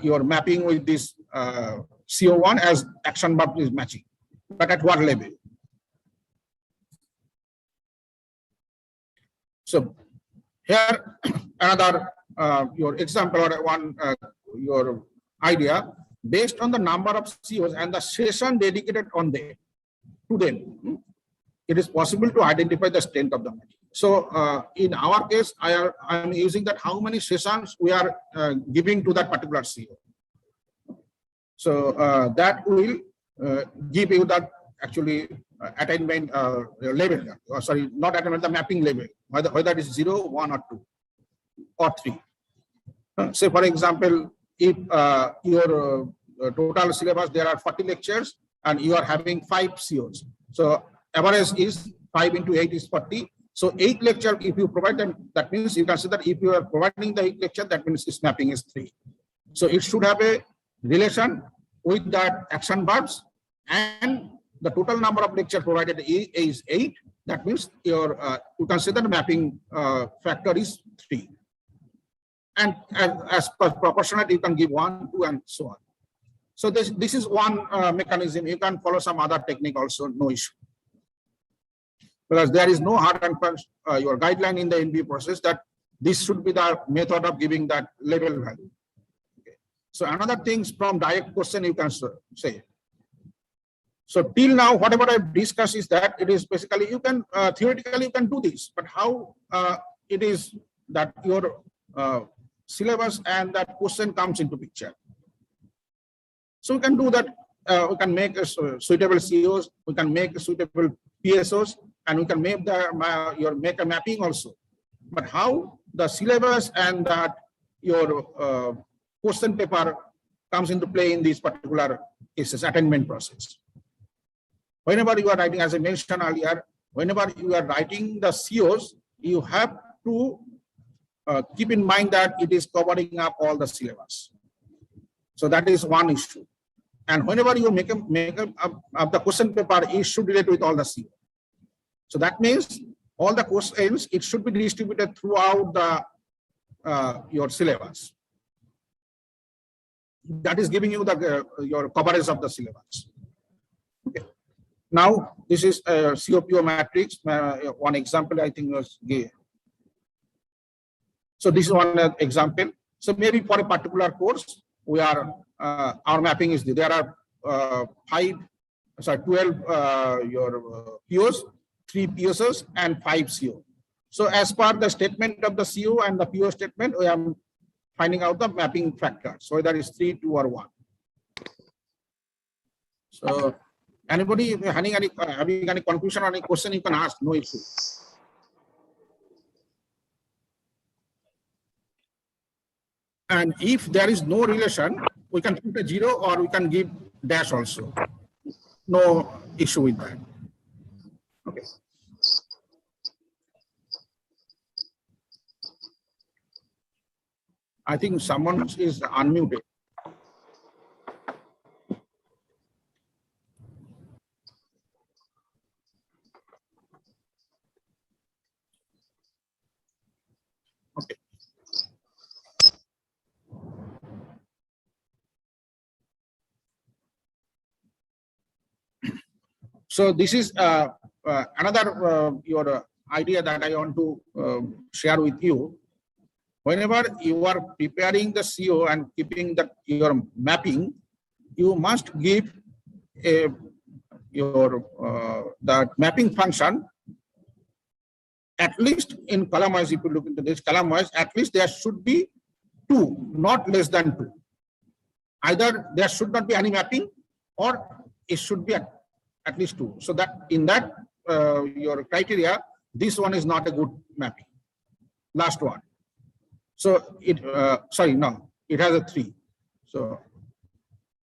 your mapping with this CO1 as action verb is matching. But at what level? So here another your example or one your idea based on the number of COs and the session dedicated on them to them. it is possible to identify the strength of the material. So in our case, I am using that how many sessions we are giving to that particular CO. So that will give you that actually attainment level, sorry, not attainment, the mapping level, whether it is 0, 1 or 2 or 3. Say for example, if your total syllabus, there are 40 lectures and you are having 5 COs. So average is 5 into 8 is 40. So 8 lecture, if you provide them, that means you can say that if you are providing the 8 lecture, that means its mapping is 3. So it should have a relation with that action verbs, and the total number of lecture provided is 8. That means your you consider the mapping factor is 3. And as per proportionate, you can give 1, 2, and so on. So this is one mechanism. You can follow some other technique also, no issue. Because there is no hard and fast your guideline in the NB process that this should be the method of giving that level value. Okay. So another things from direct question you can say. So till now, whatever I've discussed is that it is basically you can theoretically you can do this, but how it is that your syllabus and that question comes into picture. So we can do that. We can make a suitable COs. We can make suitable PSOs, and we can make make a mapping also. But how the syllabus and that your question paper comes into play in these particular cases, attainment process. Whenever you are writing, as I mentioned earlier, whenever you are writing the COs, you have to keep in mind that it is covering up all the syllabus. So that is one issue. And whenever you make the question paper, it should relate with all the CO. So that means all the questions, it should be distributed throughout the your syllabus. That is giving you the your coverage of the syllabus. Okay. Now this is a COPO matrix. One example I think was given. So this is one example. So maybe for a particular course, we are our mapping is there are 12 your POs, 3 PSOs, and 5 CO. So as per the statement of the CO and the PO statement, we are finding out the mapping factor. So whether it's 3, 2, or 1. So anybody having any conclusion or any question, you can ask. No issue. And if there is no relation, we can put a 0 or we can give dash also. No issue with that. Okay. I think someone is unmuted. Okay. So this is another your idea that I want to share with you. Whenever you are preparing the CO and keeping your mapping, you must give your that mapping function at least in column wise. If you look into this column wise, at least there should be 2, not less than 2. Either there should not be any mapping, or it should be at least 2. So that in that your criteria, this one is not a good mapping. Last one. So it sorry, no, it has a 3. So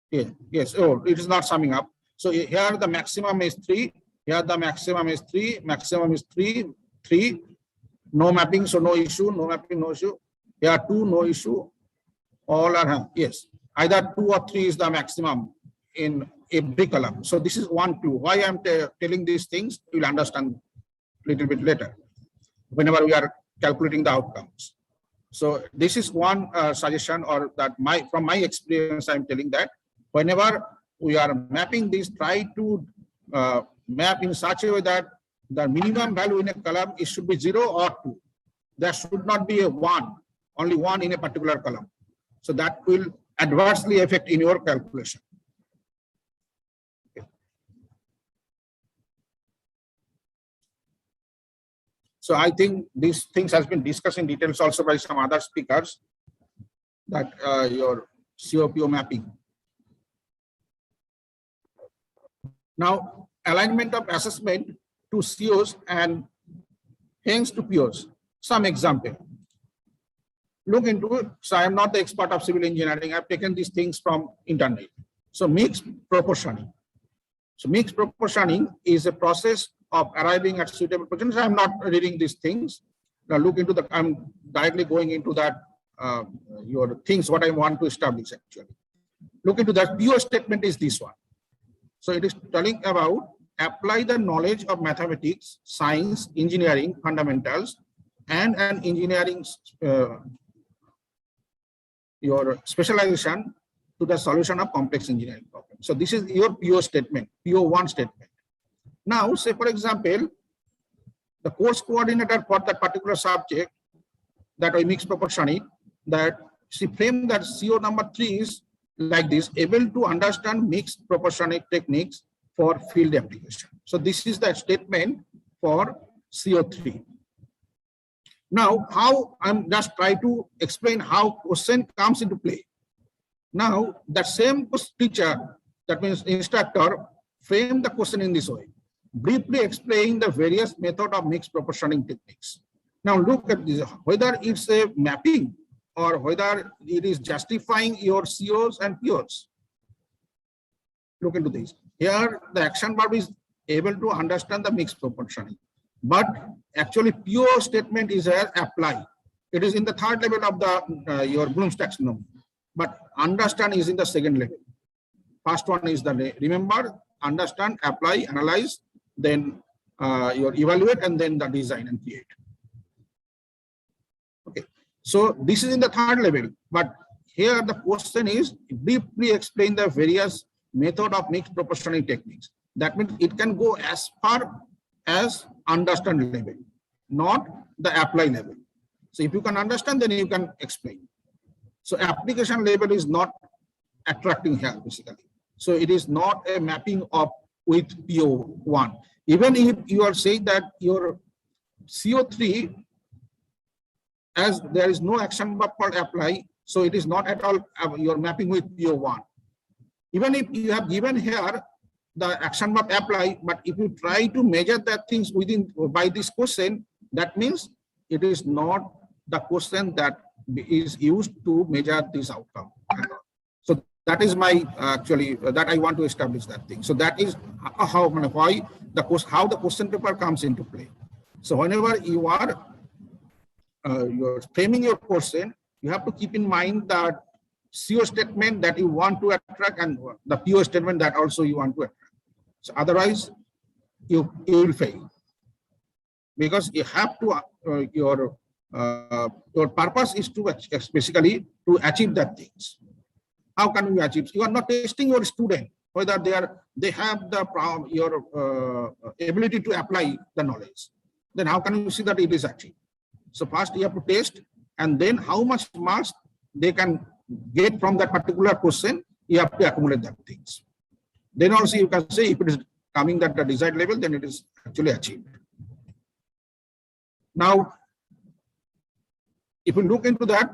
yeah, yes, oh, it is not summing up. So here the maximum is 3. Here the maximum is 3. Maximum is 3. 3. No mapping, so no issue. No mapping, no issue. Here 2, no issue. All are yes. Either 2 or 3 is the maximum in every column. So this is one clue. Why I'm telling these things, you'll understand a little bit later whenever we are calculating the outcomes. So this is one suggestion, or that from my experience, I'm telling that whenever we are mapping this, try to map in such a way that the minimum value in a column it should be 0 or 2. There should not be a 1, only 1 in a particular column. So that will adversely affect in your calculation. So I think these things has been discussed in details also by some other speakers, that your COPO mapping. Now, alignment of assessment to COs and hence to POs. Some example. Look into it. So I am not the expert of civil engineering. I've taken these things from internet. So mixed proportioning. So mixed proportioning is a process of arriving at suitable proportions. I'm not reading these things. Now look into the, I'm directly going into that, your things, what I want to establish actually. Look into that. PO statement is this one. So it is telling about apply the knowledge of mathematics, science, engineering, fundamentals, and an engineering your specialization to the solution of complex engineering problems. So this is your PO statement, PO1 statement. Now, say for example, the course coordinator for that particular subject that I mix proportioning, that she framed that CO number 3 is like this, able to understand mixed proportioning techniques for field application. So this is the statement for CO3. Now, how I'm just trying to explain how question comes into play. Now, that same teacher, that means instructor, framed the question in this way, briefly explain the various method of mixed proportioning techniques. Now, look at this, whether it's a mapping or whether it is justifying your COs and POs. Look into this. Here, the action verb is able to understand the mixed proportioning. But actually, PO statement is a apply. It is in the third level of the your Bloom's taxonomy. But understand is in the second level. First one is the remember, understand, apply, analyze, then your evaluate, and then the design and create. Okay. So this is in the third level. But here the question is briefly explain the various method of mixed proportioning techniques. That means it can go as far as understand level, not the apply level. So if you can understand, then you can explain. So application level is not attracting here basically. So it is not a mapping of with PO1. Even if you are saying that your CO3, as there is no action verb called apply, so it is not at all your mapping with PO1. Even if you have given here the action verb apply, but if you try to measure that things within by this question, that means it is not the question that is used to measure this outcome. So that is my actually that I want to establish that thing. So that is how why the how the question paper comes into play. So whenever you are you're framing your question, you have to keep in mind that CO statement that you want to attract and the PO statement that also you want to attract. So otherwise, you will fail because you have to your purpose is to basically to achieve that things. How can we achieve? You are not testing your student whether they have the your ability to apply the knowledge. Then how can you see that it is achieved? So first you have to test, and then how much marks they can get from that particular question. You have to accumulate that things. Then also you can say if it is coming at the desired level, then it is actually achieved. Now, if you look into that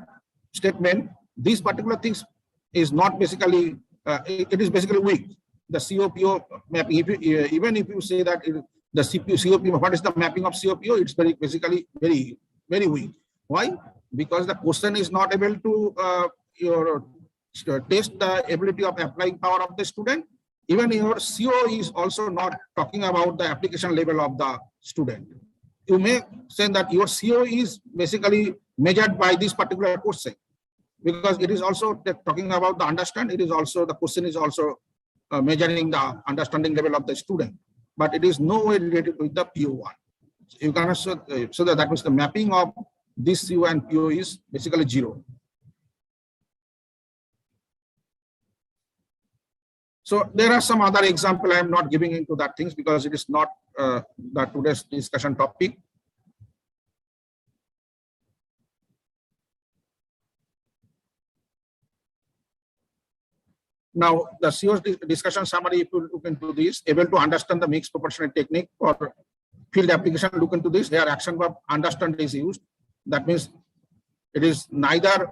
statement, these particular things is not basically, it is basically weak. The COPO mapping, even if you say that the COPO, what is the mapping of COPO? It's basically very weak. Why? Because the question is not able to test the ability of applying power of the student. Even your CO is also not talking about the application level of the student. You may say that your CO is basically measured by this particular question, because it is also talking about the understand. It is also the question is also measuring the understanding level of the student, but it is no way related with the PO1. So you can also so that means the mapping of this CO and PO is basically 0. So there are some other example. I am not giving into that things because it is not the today's discussion topic. Now the CO's discussion summary, if you look into this, able to understand the mixed proportional technique for field application, look into this. Here action verb understand is used. That means it is neither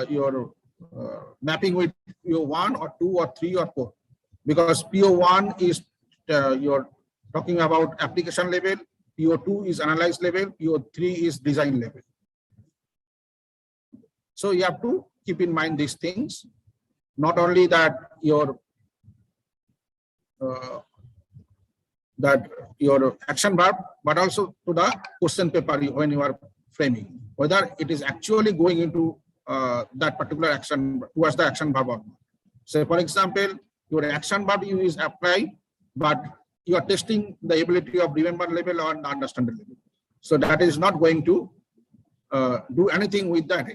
your mapping with PO1 or 2 or 3 or 4, because PO1 is you're talking about application level, PO2 is analyze level, PO3 is design level. So you have to keep in mind these things. Not only that your action verb, but also to the question paper when you are framing, whether it is actually going into that particular action towards the action verb or not. So for example, your action verb you is apply, but you are testing the ability of remember level or the understand level. So that is not going to do anything with that.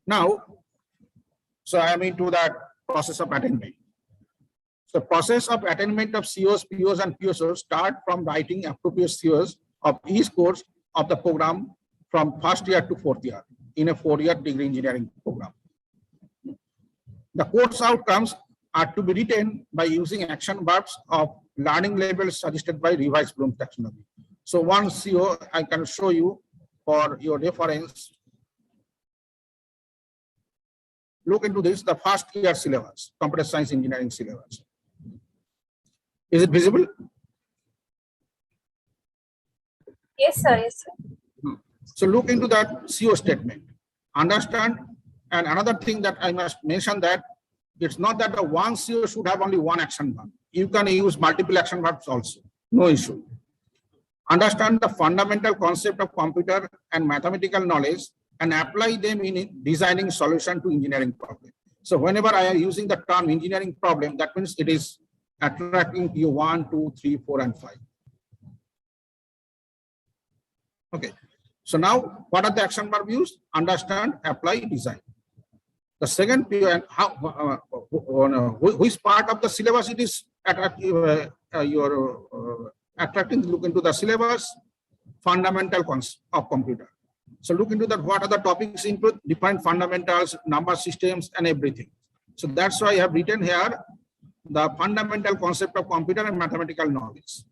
Now, so I am into that process of attainment. So process of attainment of COs, POs, and PSOs start from writing appropriate COs of each course of the program from first year to fourth year in a 4-year degree engineering program. The course outcomes are to be written by using action verbs of learning levels suggested by revised Bloom's taxonomy. So one CO I can show you for your reference. Look into this, the first year syllabus, computer science engineering syllabus. Is it visible? Yes, sir. Yes, sir. So look into that CO statement. Understand, and another thing that I must mention that it's not that the one CO should have only one action verb. You can use multiple action verbs also, no issue. Understand the fundamental concept of computer and mathematical knowledge and apply them in designing solution to engineering problem. So whenever I am using the term engineering problem, that means it is attracting you 1, 2, 3, 4, and 5. Okay. So now what are the action verb used? Understand, apply, design. The second, and how which part of the syllabus it is attractive, attracting, look into the syllabus, fundamental concept of computer. So look into that, what are the topics include, different fundamentals, number systems, and everything. So that's why I have written here the fundamental concept of computer and mathematical knowledge.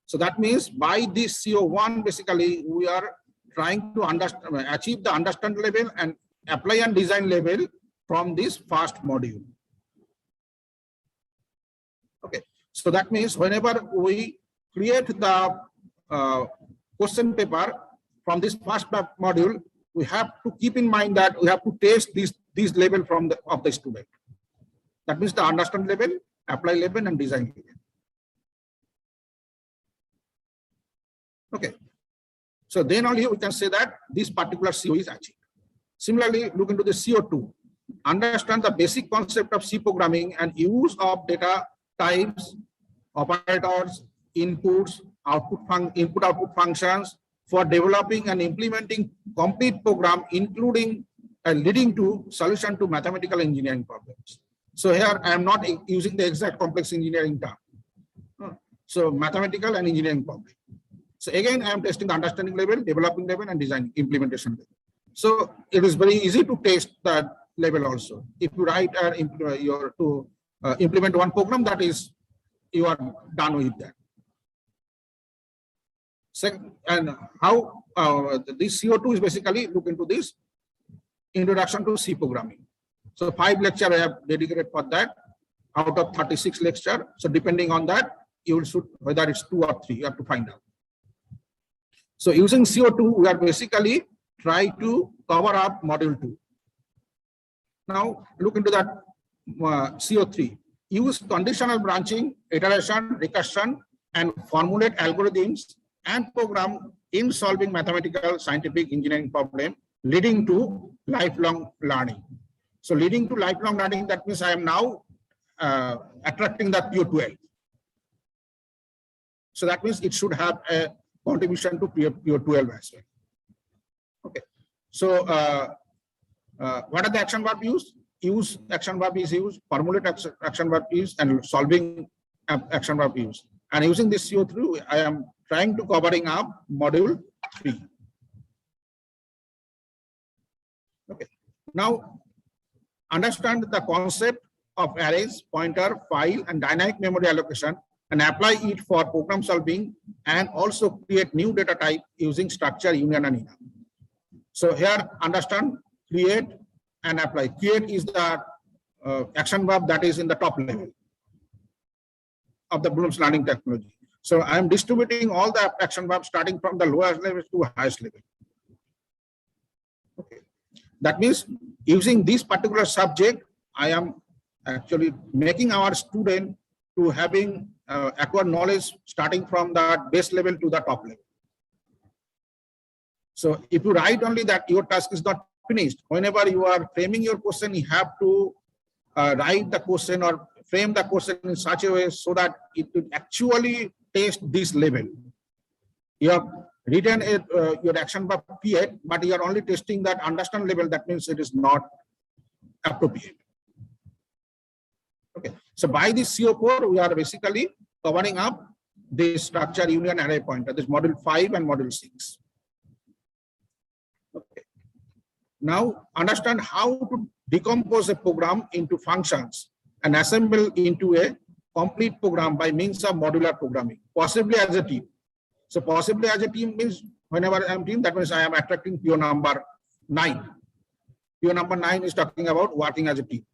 So that means by this CO1, basically, we are trying to understand, achieve the understand level and apply and design level from this first module. Okay, so that means whenever we create the question paper from this first module, we have to keep in mind that we have to test this level from of the student. That means the understand level, apply level, and design level. Okay, so then only we can say that this particular CO is achieved. Similarly, look into the CO2. Understand the basic concept of C programming and use of data types, operators, inputs, input-output functions for developing and implementing complete program, including leading to solution to mathematical engineering problems. So here I am not using the exact complex engineering term. So mathematical and engineering problem. So again, I am testing the understanding level, developing level, and design implementation level. So it is very easy to test that level also. If you write implement one program, that is, you are done with that. Second, and how this CO2 is basically, look into this introduction to C programming. So 5 lectures I have dedicated for that out of 36 lectures. So depending on that, you will shoot whether it's 2 or 3, you have to find out. So using CO2, we are basically try to cover up module 2. Now look into that CO3. Use conditional branching, iteration, recursion, and formulate algorithms and program in solving mathematical, scientific, engineering problem, leading to lifelong learning. So leading to lifelong learning, that means I am now attracting the PO12. So that means it should have a contribution to PO12 as well. Okay. So what are the action verb used? Use action verb is used, formulate action verb used, and solving action verb used. And using this CO3, I am trying to covering up module 3. Okay. Now, understand the concept of arrays, pointer, file, and dynamic memory allocation, and apply it for program solving, and also create new data type using structure, union, and enum. So here, understand, create, and apply. Create is the action verb that is in the top level of the Bloom's learning technology. So I am distributing all the action verbs starting from the lowest level to highest level. Okay. That means using this particular subject, I am actually making our student to having acquire knowledge starting from the base level to the top level. So if you write only that, your task is not finished. Whenever you are framing your question, you have to write the question or frame the question in such a way so that it will actually test this level. You have written your action verb create, but you are only testing that understand level. That means it is not appropriate. Okay. So by this CO4, we are basically covering up this structure, union, array, pointer. This module 5 and module 6. Okay. Now understand how to decompose a program into functions and assemble into a complete program by means of modular programming, possibly as a team. So possibly as a team means whenever I am team, that means I am attracting PO number 9. PO number 9 is talking about working as a team.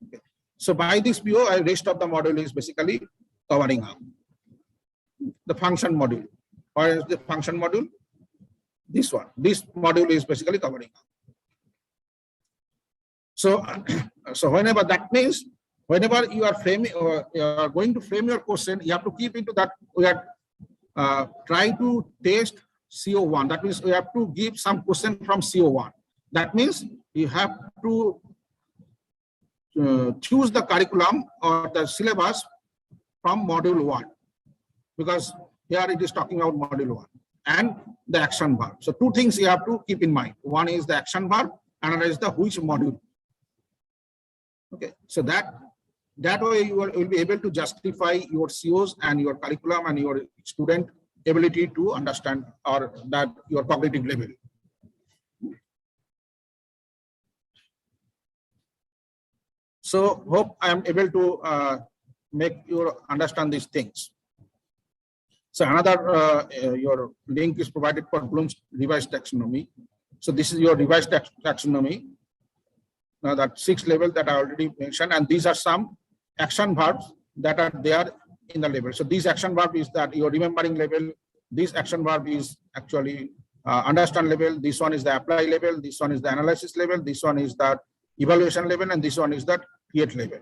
Okay. So by this PO, rest of the module is basically covering up. The function module. Or is the function module? This one. This module is basically covering up. So, whenever that means, whenever you are framing or you are going to frame your question, you have to keep into that. We are try to test CO1. That means we have to give some question from CO1. That means you have to choose the curriculum or the syllabus from module 1, because here it is talking about module 1 and the action verb. So two things you have to keep in mind. One is the action verb, another is the which module. Okay, so that way you will be able to justify your COs and your curriculum and your student ability to understand or that your cognitive level. So hope I am able to make you understand these things. So another your link is provided for Bloom's revised taxonomy. So this is your revised taxonomy. Now that 6th level that I already mentioned, and these are some action verbs that are there in the level. So this action verb is that your remembering level. This action verb is actually understand level. This one is the apply level. This one is the analysis level. This one is the evaluation level, and this one is the create level.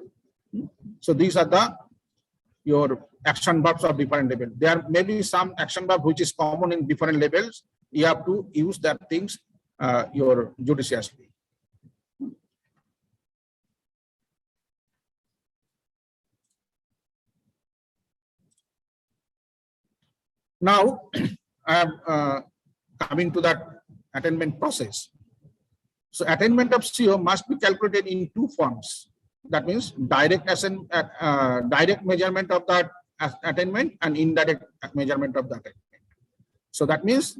So these are the your action verbs of different level. There may be some action verb which is common in different levels. You have to use that things your judiciously. Now, I am coming to that attainment process. So attainment of CO must be calculated in two forms. That means direct measurement of that attainment and indirect measurement of the attainment. So that means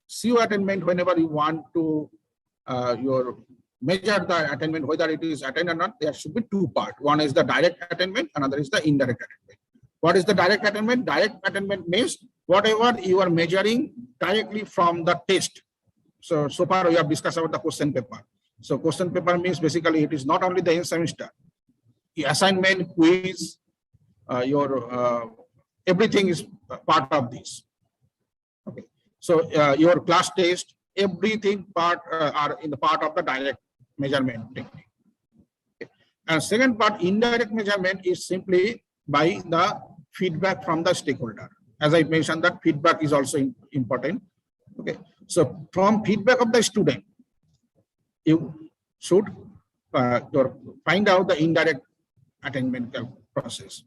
CO attainment, whenever you want to measure the attainment, whether it is attained or not, there should be two parts. One is the direct attainment, another is the indirect attainment. What is the direct attainment? Direct attainment means whatever you are measuring directly from the test. So far we have discussed about the question paper. So question paper means basically it is not only the end semester. The assignment, quiz, everything is part of this. Okay. So your class test, everything part are in the part of the direct measurement technique. Okay. And second part, indirect measurement, is simply by the feedback from the stakeholder. As I mentioned, that feedback is also important. Okay, so from feedback of the student, you should find out the indirect attainment process.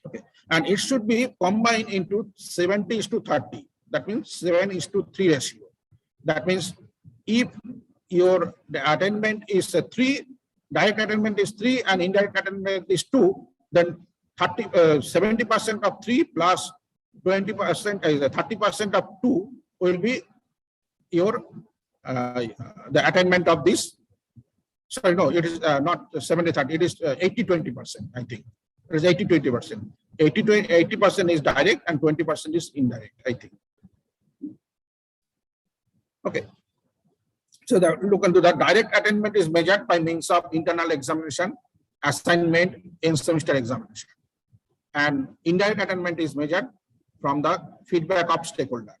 Okay, and it should be combined into 70:30. That means 7:3 ratio. That means if the attainment is 3, direct attainment is 3 and indirect attainment is 2, then 70% of 3 plus 20%, 30% of 2 will be your the attainment of this. Sorry, no, it is not 70-30, it is 80-20%, I think. It is 80-20%. 80% is direct and 20% is indirect, I think. Okay. So look into that. Direct attainment is measured by means of internal examination, assignment, end semester examination. And indirect attainment is measured from the feedback of stakeholder.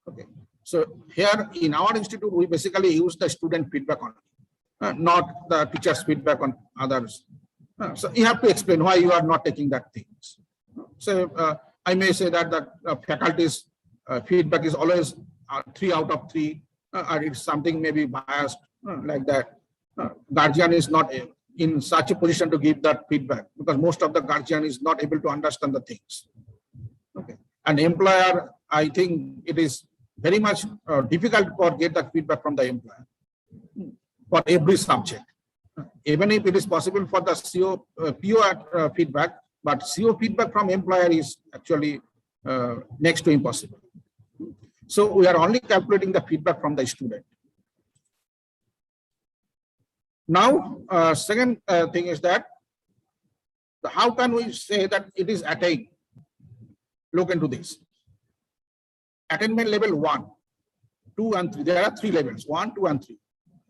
Okay. So here in our institute, we basically use the student feedback on, not the teacher's feedback on others. So you have to explain why you are not taking that things. So I may say that the faculty's feedback is always 3 out of 3, or it's something maybe biased like that. Guardian is not in such a position to give that feedback because most of the guardian is not able to understand the things. Okay, an employer, I think it is very much difficult to get that feedback from the employer for every subject. Even if it is possible for the PO feedback, but CO feedback from employer is actually next to impossible. So we are only calculating the feedback from the student. Now, second thing is that how can we say that it is attained? Look into this. Attainment level 1, 2, and 3. There are 3 levels, 1, 2, and 3.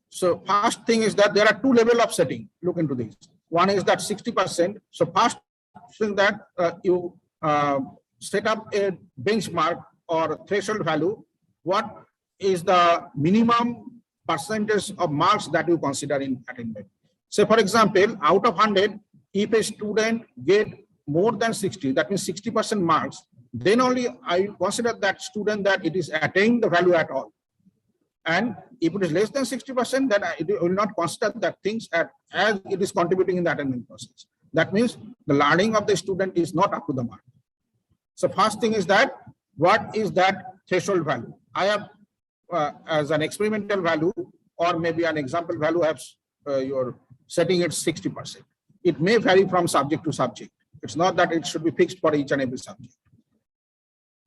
So first thing is that there are 2 levels of setting. Look into this. One is that 60%. So first thing that you set up a benchmark or threshold value. What is the minimum percentage of marks that you consider in attainment? So for example, out of 100, if a student get more than 60, that means 60% marks, then only I consider that student that it is attained the value at all. And if it is less than 60%, then it will not consider that things as it is contributing in the attainment process. That means the learning of the student is not up to the mark. So first thing is that, what is that threshold value? I have as an experimental value or maybe an example value, have your setting it 60%. It may vary from subject to subject. It's not that it should be fixed for each and every subject.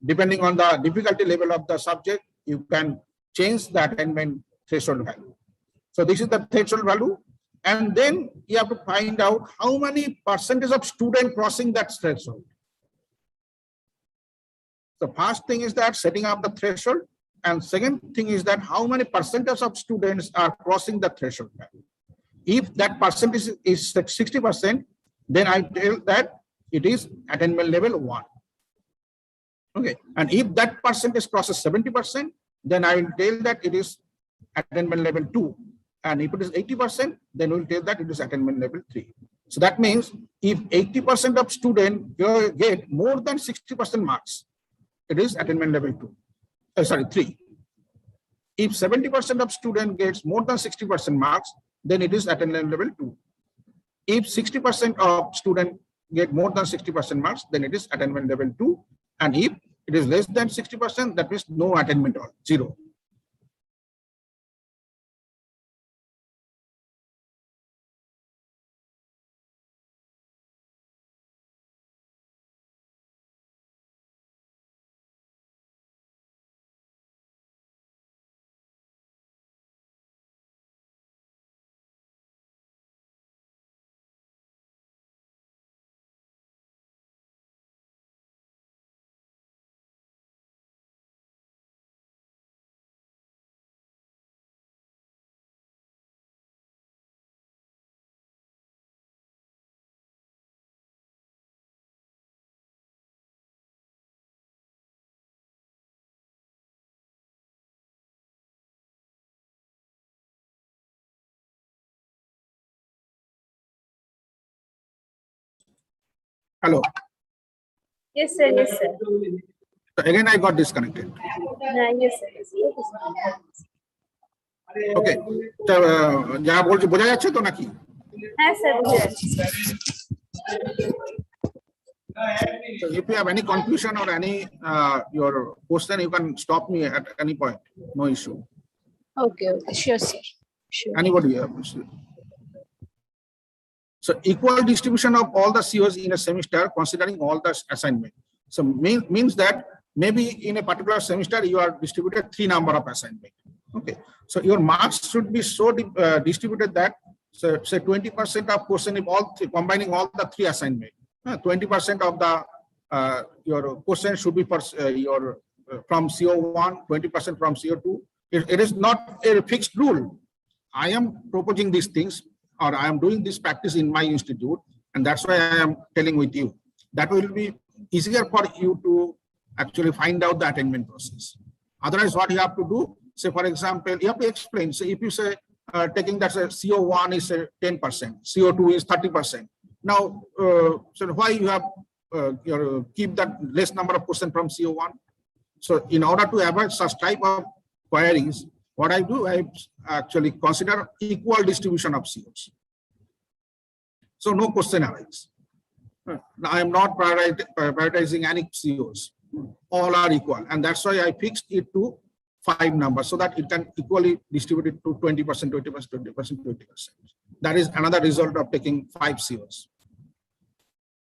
Depending on the difficulty level of the subject, you can change the attainment threshold value. So this is the threshold value. And then you have to find out how many percentage of student crossing that threshold. The first thing is that setting up the threshold. And second thing is that how many percentage of students are crossing the threshold value. If that percentage is 60%, then I tell that it is attainment level 1. Okay, and if that percentage crosses 70%, then I will tell that it is attainment level 2. And if it is 80%, then we will tell that it is attainment level 3. So that means if 80% of students get more than 60% marks, it is attainment level 3. If 70% of student gets more than 60% marks, then it is attainment level 2. If 60% of student get more than 60% marks, then it is attainment level 2. And if it is less than 60%, that means no attainment at all, 0. Hello. Yes, sir. Yes, sir. So again, I got disconnected. Yes, sir. Yes, sir. Okay. So, যা বলছি বোঝা যাচ্ছে তো নাকি? হ্যাঁ, sir বুঝে যাচ্ছি। So if you have any confusion or any your question, you can stop me at any point. No issue. Okay, okay, sure, sir. Sure. Anybody have? So equal distribution of all the COs in a semester, considering all the assignment. So means that maybe in a particular semester you are distributed 3 number of assignment. Okay, so your marks should be so distributed that, so say 20% of question if all three, combining all the three assignment, 20% of the your question should be for your from CO1, 20% from CO2. It is not a fixed rule. I am proposing these things, or I am doing this practice in my institute, and that's why I am telling with you. That will be easier for you to actually find out the attainment process. Otherwise, what you have to do, say for example, you have to explain. So if you say taking that CO1 is 10%, CO2 is 30%. Now, so why you have keep that less number of questions from CO1? So in order to avoid such type of queries, what I do, I actually consider equal distribution of COs. So no question arises. Now I am not prioritizing any COs. All are equal, and that's why I fixed it to 5 numbers so that it can equally distribute it to 20%, 20%, 20%, 20%. That is another result of taking 5 COs.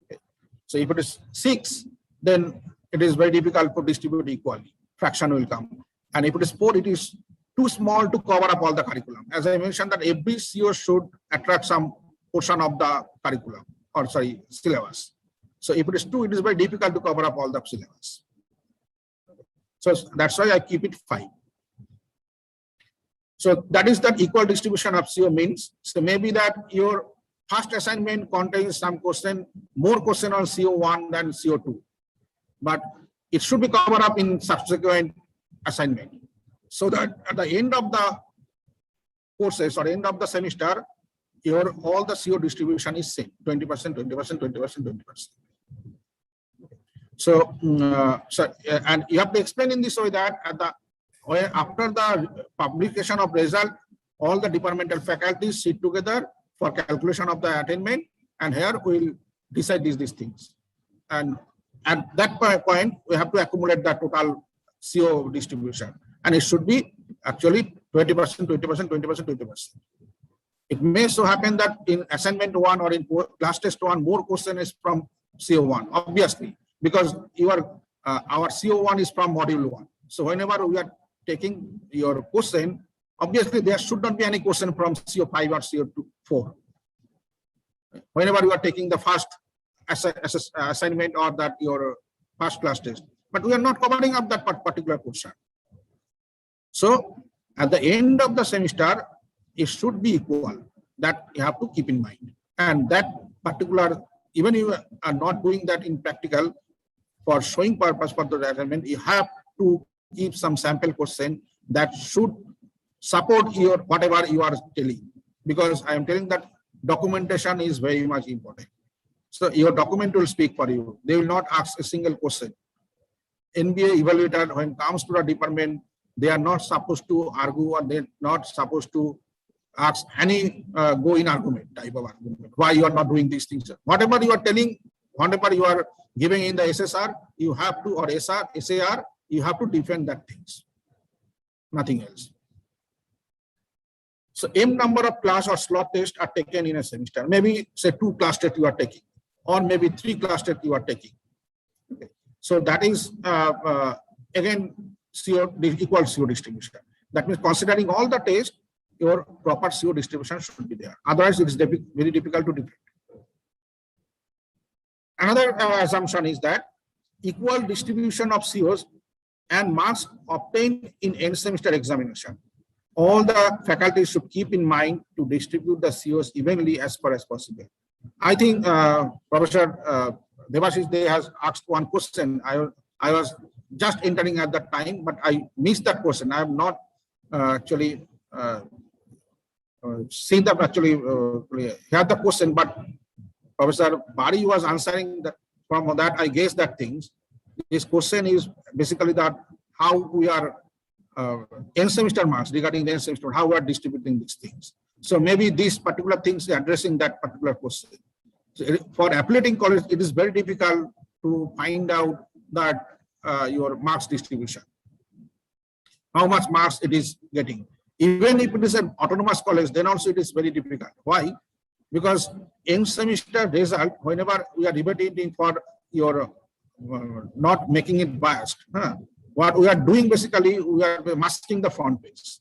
Okay. So if it is 6, then it is very difficult to distribute equally. Fraction will come. And if it is 4, it is too small to cover up all the curriculum. As I mentioned, that every CO should attract some portion of the curriculum, or sorry, syllabus. So if it is 2, it is very difficult to cover up all the syllabus. So that's why I keep it 5. So that is that equal distribution of CO means. So maybe that your first assignment contains some question, more question on CO1 than CO2, but it should be covered up in subsequent assignment, so that at the end of the courses or end of the semester, your all the CO distribution is same, 20%, 20%, 20%, 20%. So, and you have to explain in this way that at the after the publication of result, all the departmental faculties sit together for calculation of the attainment, and here we will decide these things. And at that point, we have to accumulate the total CO distribution, and it should be actually 20%, 20%, 20%, 20%. It may so happen that in assignment 1 or in class test 1, more question is from CO1, obviously, because our CO1 is from module 1. So whenever we are taking your question, obviously there should not be any question from CO5 or CO4. Whenever you are taking the first assignment or that your first class test, but we are not covering up that particular question. So at the end of the semester, it should be equal. That you have to keep in mind. And that particular, even if you are not doing that in practical, for showing purpose for the assignment, you have to keep some sample question that should support your whatever you are telling. Because I am telling that documentation is very much important. So your document will speak for you. They will not ask a single question. NBA evaluator, when it comes to the department, they are not supposed to argue, or they're not supposed to ask any go in argument type of argument. Why you are not doing these things? Whatever you are telling, whatever you are giving in the SSR, you have to, or SAR, you have to defend that things. Nothing else. So M number of class or slot tests are taken in a semester. Maybe say 2 class tests you are taking, or maybe 3 class tests you are taking. Okay. So that is again equal CO distribution. That means considering all the tests, your proper CO distribution should be there. Otherwise, it is very difficult to defend. Another assumption is that equal distribution of COs and marks obtained in end semester examination. All the faculties should keep in mind to distribute the COs evenly as far as possible. I think Professor Devashish Dey has asked one question. I was just entering at that time, but I missed that question. I have not actually seen that actually heard the question, but Professor Bari was answering that. From that, I guess that things. This question is basically that how we are end semester marks regarding the end semester, how we are distributing these things. So maybe these particular things addressing that particular question. So for affiliating college, it is very difficult to find out that your marks distribution, how much marks it is getting. Even if it is an autonomous college, then also it is very difficult. Why? Because end semester result, whenever we are debating for your not making it biased, what we are doing basically, we are masking the front page.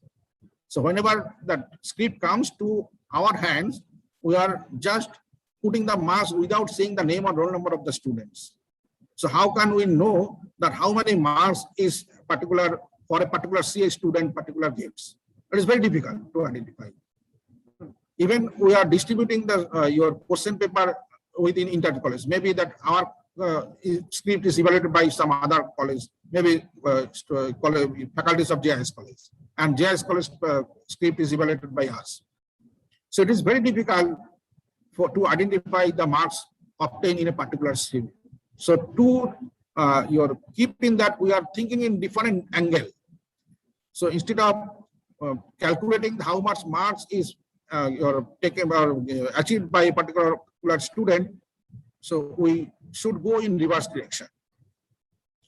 So whenever the script comes to our hands, we are just putting the marks without seeing the name or roll number of the students. So how can we know that how many marks is particular for a particular CA student particular gets? It is very difficult to identify. Even we are distributing the your question paper within inter-college. Maybe that our script is evaluated by some other college, maybe faculties of JIS college, and JIS college script is evaluated by us. So it is very difficult to identify the marks obtained in a particular stream. So to keeping that, we are thinking in different angle. So instead of calculating how much marks is taken or achieved by a particular student, so we should go in reverse direction.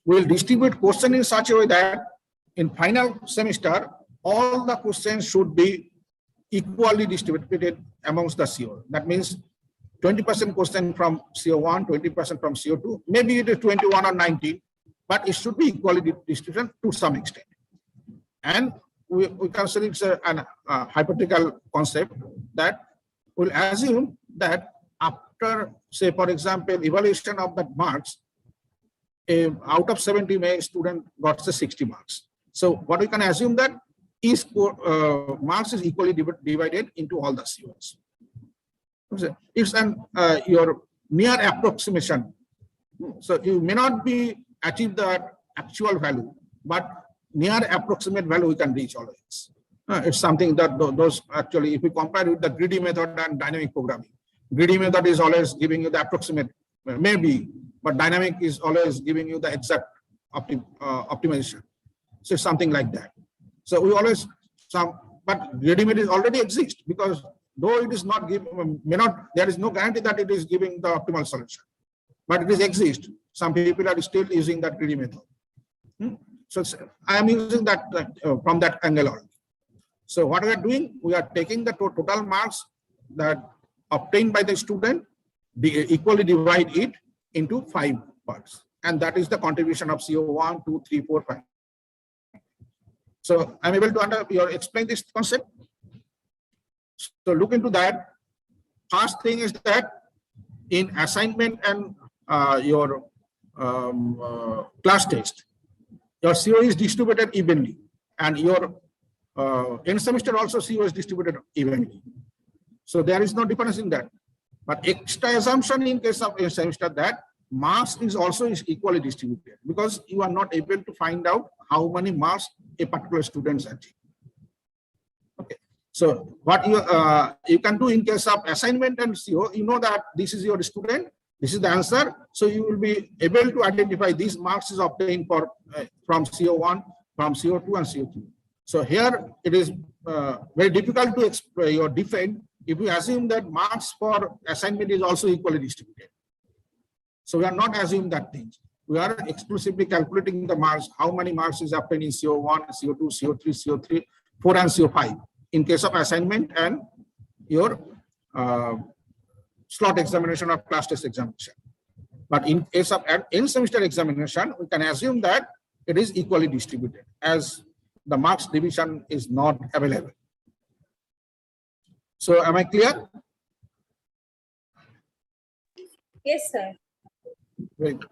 We will distribute question in such a way that in final semester, all the questions should be equally distributed amongst the CO. That means 20% question from CO1, 20% from CO2, maybe it is 21 or 19, but it should be equally distributed to some extent. And we consider it's a hypothetical concept that will assume that after, say, for example, evaluation of the marks, out of 70, a student got 60 marks. So what we can assume that each marks is equally divided into all the COs. It's your near approximation. So you may not be achieve the actual value, but near approximate value we can reach always. It's something that those actually, if we compare with the greedy method and dynamic programming, greedy method is always giving you the approximate, maybe, but dynamic is always giving you the exact optimization. So something like that. So we always but greedy method is already exist, because though it is not given, there is no guarantee that it is giving the optimal solution, but it is exist. Some people are still using that greedy method. So I am using that from that angle on. So what we are doing, we are taking the total marks that obtained by the student, equally divide it into 5 parts, and that is the contribution of CO1, 2, 3, 4, 5. So I'm able to explain this concept. So look into that. First thing is that in assignment and your class test, your CO is distributed evenly, and your end semester also CO is distributed evenly. So there is no difference in that. But extra assumption in case of end semester that marks is also equally distributed, because you are not able to find out how many marks a particular student achieve. Okay. So what you can do in case of assignment and CO, you know that this is your student, this is the answer. So you will be able to identify these marks is obtained from CO1, from CO2 and CO3. So here it is very difficult to defend if you assume that marks for assignment is also equally distributed. So we are not assuming that things. We are exclusively calculating the marks, how many marks is obtained in CO1, CO2, CO3, CO3, 4 and CO5 in case of assignment and your slot examination or class test examination. But in case of end semester examination, we can assume that it is equally distributed, as the marks division is not available. So am I clear? Yes, sir. Very good.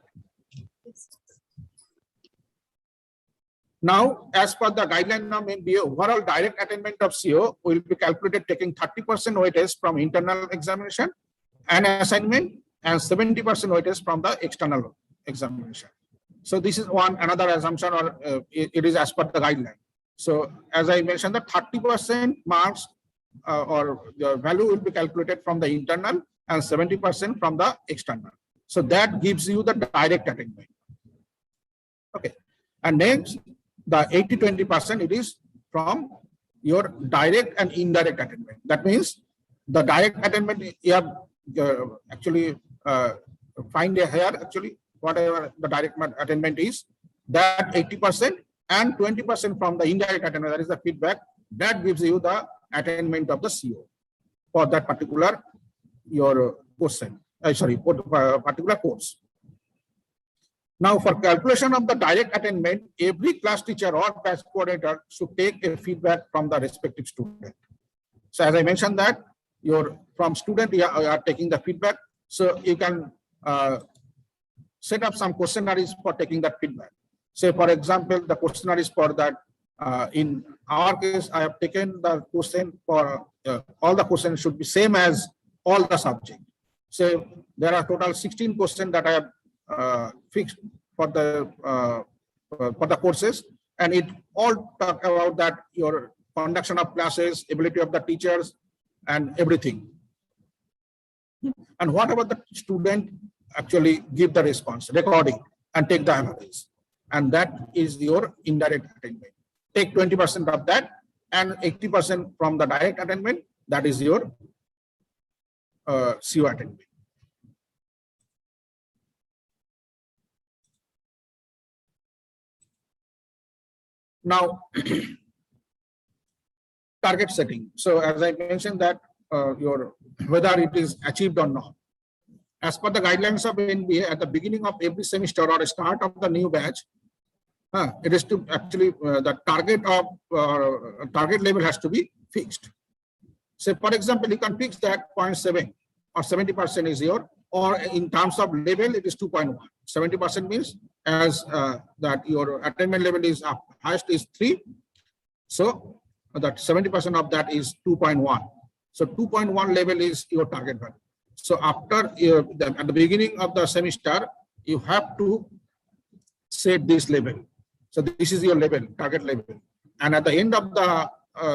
Now, as per the guideline of MBA, overall direct attainment of CO will be calculated taking 30% weightage from internal examination and assignment, and 70% weightage from the external examination. So this is another assumption, or it is as per the guideline. So as I mentioned, the 30% marks or the value will be calculated from the internal and 70% from the external. So that gives you the direct attainment. Okay. And next, the 80-20%, it is from your direct and indirect attainment. That means the direct attainment, you have actually find here, actually, whatever the direct attainment is, that 80% and 20% from the indirect attainment, that is the feedback, that gives you the attainment of the CO for that particular your question. Particular course. Now, for calculation of the direct attainment, every class teacher or class coordinator should take a feedback from the respective student. So as I mentioned that, from student, you are taking the feedback. So you can set up some questionnaires for taking that feedback. Say, for example, the questionnaires for that, in our case, I have taken the question for all the questions should be same as all the subject. So there are total 16 questions that I have fixed for the courses, and it all talk about that your conduction of classes, ability of the teachers, and everything. And what about the student actually give the response, recording, and take the average, and that is your indirect attainment. Take 20% of that, and 80% from the direct attainment. That is your CO attainment. Now, target setting. So as I mentioned that whether it is achieved or not. As per the guidelines of NBA, at the beginning of every semester or start of the new batch, it is to actually the target level has to be fixed. So for example, you can fix that 0.7 or 70% is your, or in terms of level, it is 2.1. 70% means as that your attainment level is up, highest is 3. So that 70% of that is 2.1. So 2.1 level is your target value. So after at the beginning of the semester, you have to set this level. So this is your level, target level. And at the end of the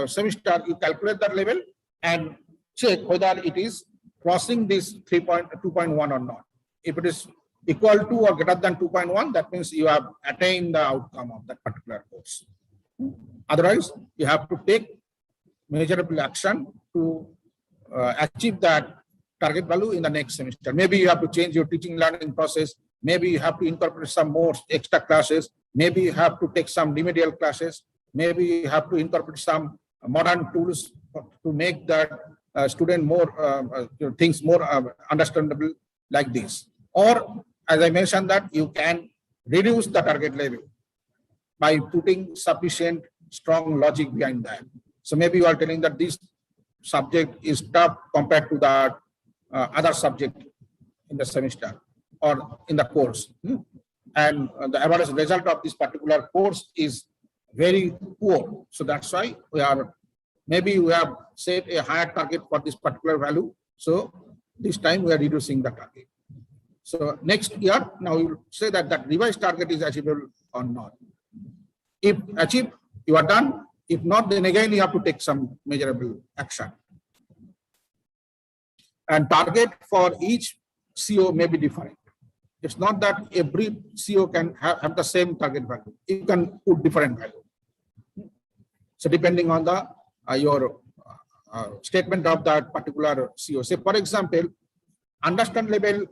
semester, you calculate that level and check whether it is crossing this 2.1 or not. If it is equal to or greater than 2.1, that means you have attained the outcome of that particular course. Otherwise, you have to take measurable action to achieve that target value in the next semester. Maybe you have to change your teaching learning process. Maybe you have to incorporate some more extra classes. Maybe you have to take some remedial classes. Maybe you have to incorporate some modern tools to make that student more things more understandable like this. Or as I mentioned that you can reduce the target level by putting sufficient strong logic behind that. So maybe you are telling that this subject is tough compared to the other subject in the semester or in the course. And the average result of this particular course is very poor. So that's why maybe we have set a higher target for this particular value. So this time we are reducing the target. So next year, now you say that that revised target is achievable or not. If achieved, you are done. If not, then again you have to take some measurable action. And target for each CO may be different. It's not that every CO can have the same target value. You can put different value. So depending on the your statement of that particular CO. Say for example, understand level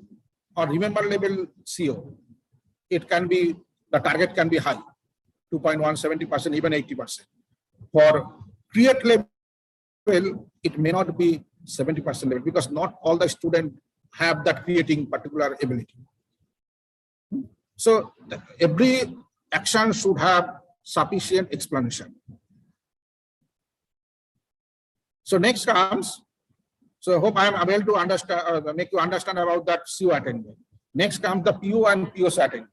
or remember level CO, it can be, the target can be high, 2.1, 70%, even 80%. For create level, it may not be 70% level because not all the students have that creating particular ability. So every action should have sufficient explanation. So next comes, so hope I am able to understand, make you understand about that CO attainment. Next comes the PO and POS attainment.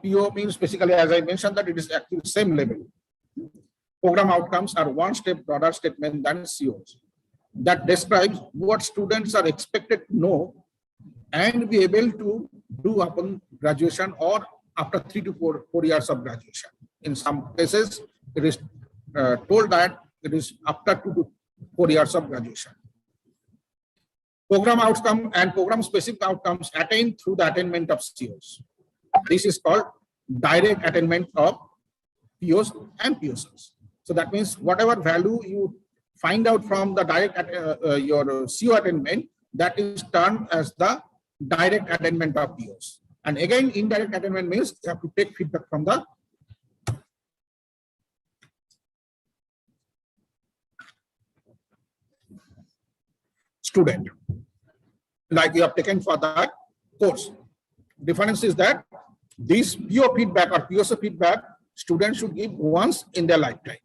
PO means basically, as I mentioned, that it is actually same level. Program outcomes are one step broader statement than COs. That describes what students are expected to know and be able to do upon graduation or after 3 to 4 years of graduation. In some cases, it is told that it is after 2 to 4 years of graduation. Program outcome and program specific outcomes attained through the attainment of COs. This is called direct attainment of POs and PSOs. So that means whatever value you find out from the direct your CO attainment, that is termed as the direct attainment of POs. And again, indirect attainment means you have to take feedback from the student, like you have taken for that course. Difference is that This PO feedback or PSO feedback, students should give once in their lifetime.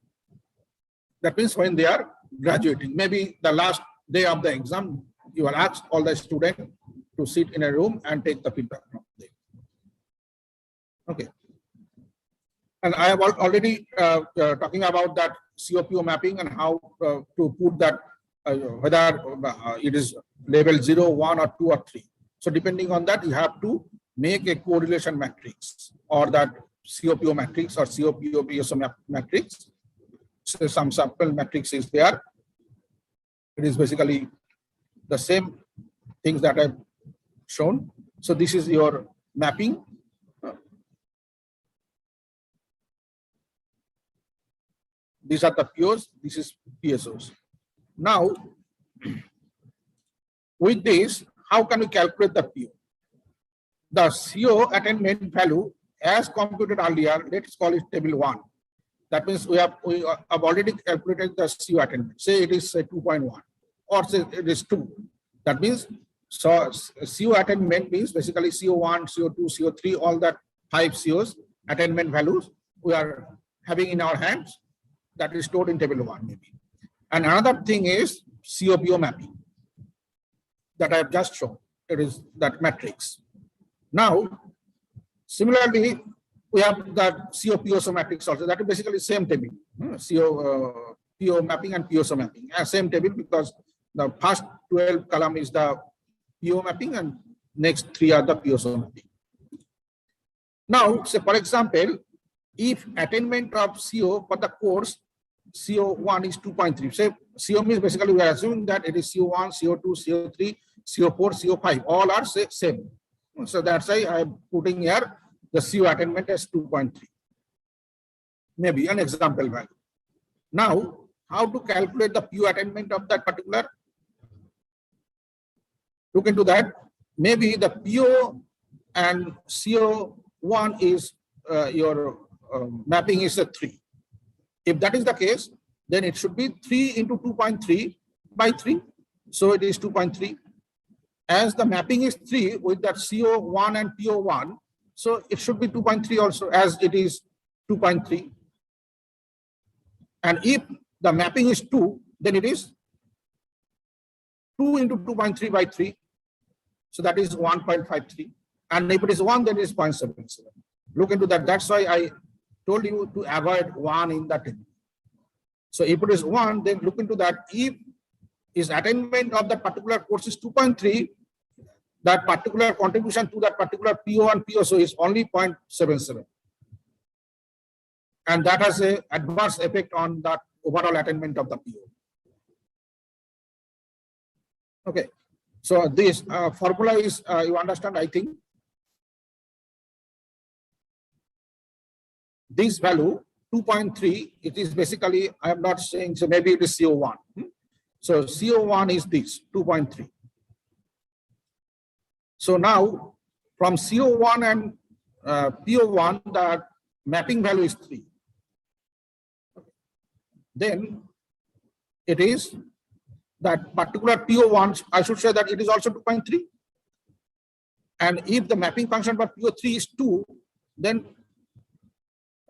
That means when they are graduating, maybe the last day of the exam, you will ask all the students to sit in a room and take the feedback from them. Okay. And I have already talking about that COPO mapping and how to put that, whether it is level 0, 1, or 2, or 3. So depending on that, you have to make a correlation matrix or that COPO matrix or COPO PSO matrix. So some sample matrix is there. It is basically the same things that I've shown. So this is your mapping. These are the POs, this is PSOs. Now, with this, how can we calculate the PO? The CO attainment value as computed earlier, let's call it table 1. That means we have already calculated the CO attainment. Say it is 2.1 or say it is 2. That means so CO attainment means basically CO1, CO2, CO3, all that 5 COs attainment values we are having in our hands. That is stored in table 1 maybe. And another thing is COPO mapping that I have just shown. It is that matrix. Now, similarly, we have that COPSO matrix also. That is basically same table. PO mapping and PSO mapping. Same table because the first 12 column is the PO mapping and next 3 are the PSO mapping. Now, say for example, if attainment of CO for the course CO1 is 2.3. Say CO means basically we are assuming that it is CO1, CO2, CO3, CO4, CO5. All are same. So that's why I am putting here the CO attainment as 2.3. Maybe an example value. Now, how to calculate the PO attainment of that particular? Look into that. Maybe the PO and CO1 is your mapping is a 3. If that is the case, then it should be 3 into 2.3 by 3. So it is 2.3. As the mapping is 3 with that CO1 and PO1, so it should be 2.3 also as it is 2.3. And if the mapping is 2, then it is 2 into 2.3 by 3. So that is 1.53. And if it is 1, then it is 0.77. Look into that. That's why I told you to avoid 1 in that table. So if it is 1, then look into that. If his attainment of that particular course is 2.3, that particular contribution to that particular PO and PSO is only 0.77. And that has an adverse effect on that overall attainment of the PO. Okay. So this formula is, you understand, I think. This value 2.3, it is basically, I am not saying, so maybe it is CO1. So CO1 is this 2.3. So now from CO1 and PO1, the mapping value is 3. Then it is that particular PO1, I should say that it is also 2.3. And if the mapping function for PO3 is 2, then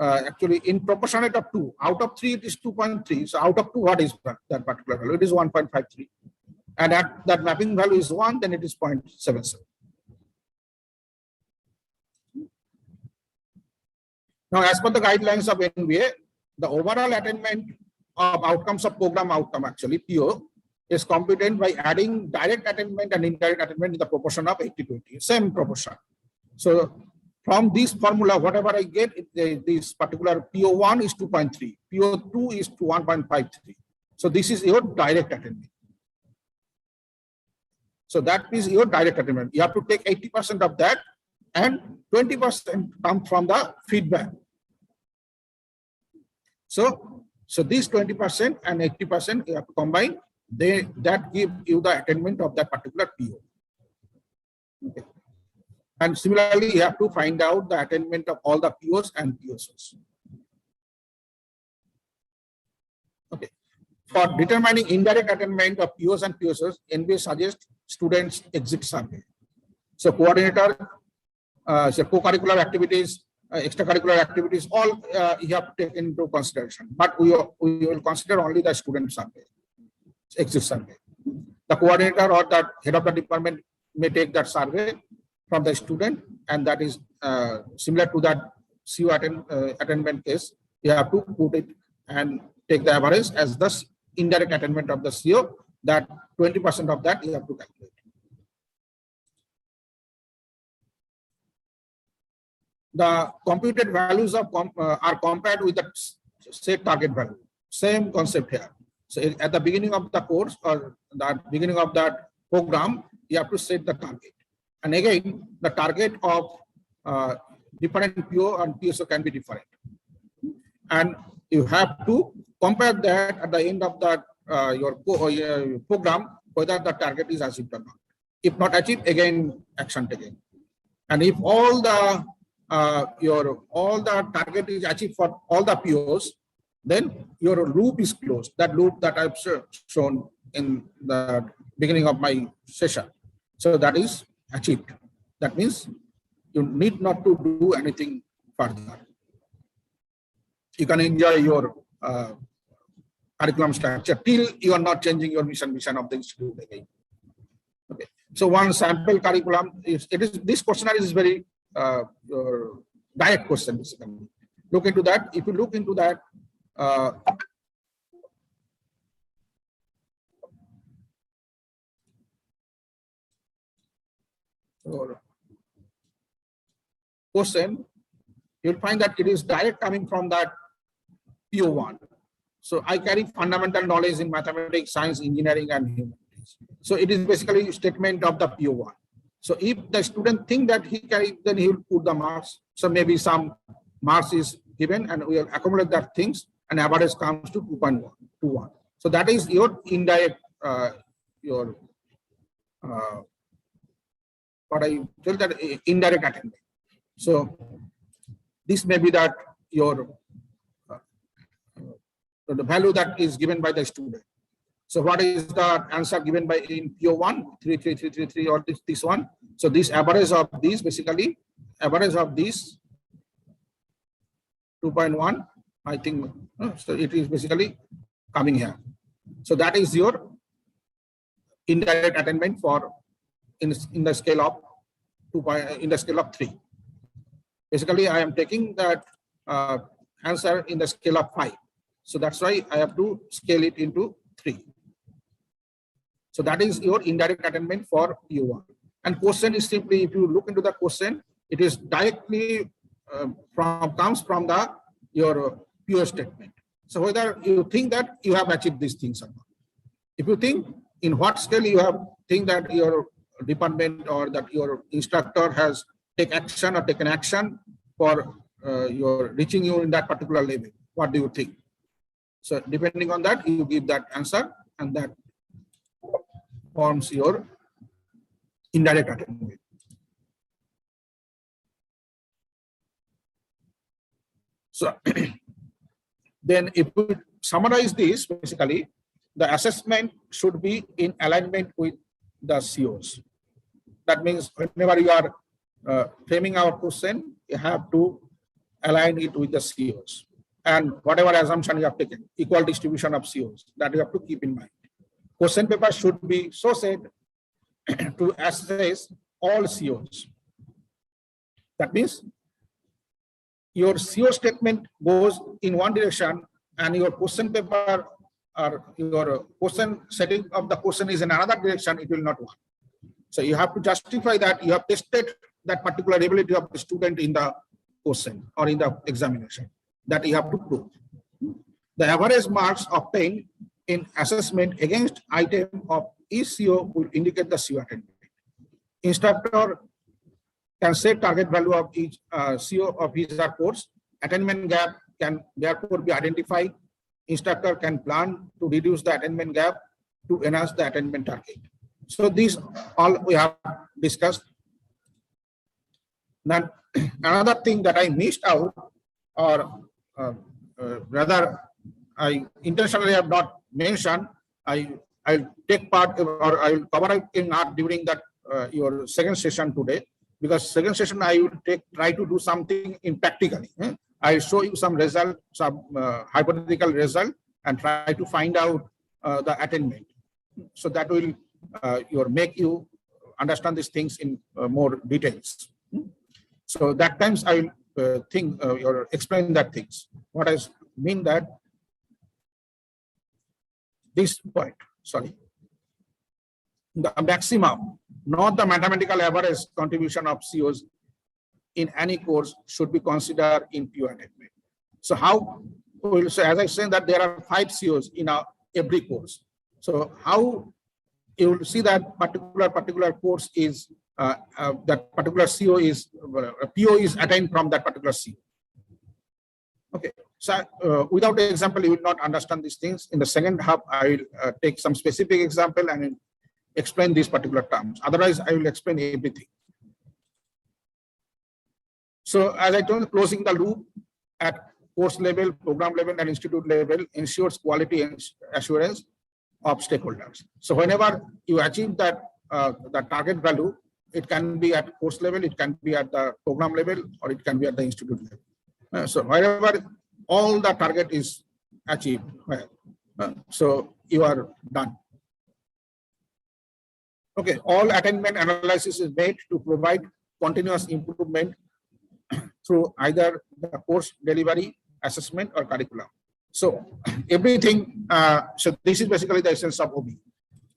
actually in proportionate of 2, out of 3 it is 2.3. So out of 2, what is that particular value? It is 1.53. And at that mapping value is 1, then it is 0.77. Now, as per the guidelines of NBA, the overall attainment of outcomes of program outcome, actually PO, is computed by adding direct attainment and indirect attainment in the proportion of 80-20, same proportion. So from this formula, whatever I get, this particular PO1 is 2.3, PO2 is 1.53. So this is your direct attainment. So that is your direct attainment. You have to take 80% of that and 20% come from the feedback. So these 20% and 80% you have to combine. That give you the attainment of that particular PO. Okay. And similarly, you have to find out the attainment of all the POs and PSOs. Okay. For determining indirect attainment of POs and PSOs, NBA suggests students exit survey. So coordinator say co-curricular activities, extracurricular activities, all you have to take into consideration. But we will consider only the student survey, exit survey. The coordinator or the head of the department may take that survey from the student, and that is similar to that CO attainment case. You have to put it and take the average as the indirect attainment of the CO. That 20% of that you have to calculate. The computed values of are compared with the set target value. Same concept here. So at the beginning of the course or the beginning of that program, you have to set the target. And again, the target of different PO and PSO can be different. And you have to compare that at the end of that your program, whether the target is achieved or not. If not achieved, again action taken. And if all the target is achieved for all the POs, then your loop is closed. That loop that I've shown in the beginning of my session. So that is achieved. That means you need not to do anything further. You can enjoy your curriculum structure till you are not changing your mission of the institute again. Okay. So one sample curriculum is this questionnaire is very direct question. Basically. Look into that. If you look into that, question, you'll find that it is direct coming from that PO1. So I carry fundamental knowledge in mathematics, science, engineering, and humanities. So it is basically a statement of the PO1. So if the student think that he carries, then he will put the marks. So maybe some marks is given, and we will accumulate that things, and average comes to 2.21. So that is your indirect what I tell that indirect attainment. So this may be that your the value that is given by the student. So what is the answer given by in PO1 33333 or this one? So this average of these basically average of these 2.1. I think so. It is basically coming here. So that is your indirect attainment for in the scale of 3. Basically, I am taking that answer in the scale of 5. So that's why I have to scale it into 3. So that is your indirect attainment for PO1. And question is simply, if you look into the question, it is directly comes from the your PO statement. So whether you think that you have achieved these things or not. If you think in what scale you have think that your department or that your instructor has taken action for your reaching you in that particular level, what do you think? So depending on that, you give that answer, and that forms your indirect attainment. So then if we summarize this, basically, the assessment should be in alignment with the COs. That means whenever you are framing our question, you have to align it with the COs. And whatever assumption you have taken, equal distribution of COs, that you have to keep in mind. Question paper should be so set to assess all COs. That means your CO statement goes in one direction and your question paper or your question setting of the question is in another direction, it will not work. So you have to justify that you have tested that particular ability of the student in the question or in the examination, that you have to prove. The average marks obtained in assessment against item of each CO will indicate the CO attainment. Instructor can set target value of each CO of his course. Attainment gap can therefore be identified. Instructor can plan to reduce the attainment gap to enhance the attainment target. So these all we have discussed. Then another thing that I missed out, or rather I intentionally have not mentioned, I'll take part or I'll cover it in during that your second session today. because second session I will try to do something in practically. I show you some result, some hypothetical result, and try to find out the attainment. So that will make you understand these things in more details. So that times I will think or explain that things. What I mean that this point, sorry, the maximum, not the mathematical average contribution of COs in any course should be considered in pure attainment. So how, so as I said that there are 5 COs in every course. So how you will see that particular course is that particular CO is PO is attained from that particular CO. Okay, so without the example, you will not understand these things. In the second half, I will take some specific example and explain these particular terms. Otherwise, I will explain everything. So as I told, closing the loop at course level, program level, and institute level ensures quality and assurance of stakeholders. So whenever you achieve that the target value, it can be at course level, it can be at the program level, or it can be at the institute level. So wherever all the target is achieved, so you are done. Okay, all attainment analysis is made to provide continuous improvement through either the course delivery, assessment, or curriculum. So everything, so this is basically the essence of OB.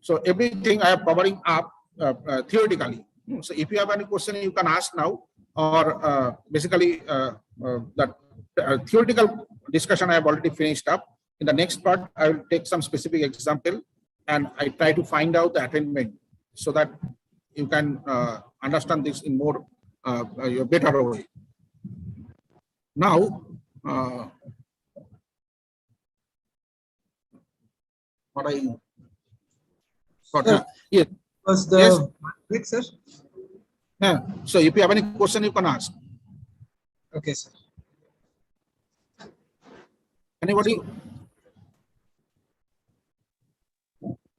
So everything I am covering up theoretically. So if you have any question, you can ask now, or basically that theoretical discussion I have already finished up. In the next part, I will take some specific example and I try to find out the attainment so that you can understand this in more better way. Now, what I yes. Was the Yes. quick, sir? Yeah. So if you have any question, you can ask. Okay, sir. Anybody?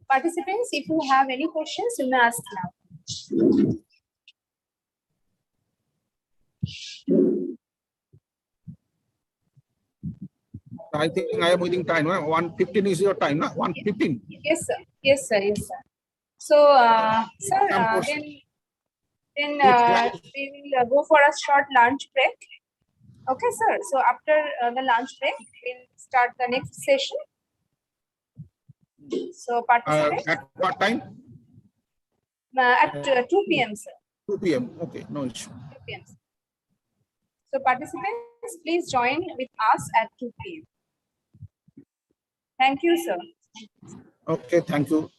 Participants, if you have any questions, you may ask now. I think I am within time. 1:15 is your time, no? 1:15. Yes, sir. Yes, sir. Yes, sir. So, sir, then we will go for a short lunch break. Okay, sir. So after the lunch break, we'll start the next session. So participate At what time? at 2 p.m., sir. 2 p.m. Okay, no issue. 2 p.m. So participants, please join with us at 2 p.m. Thank you, sir. Okay, thank you.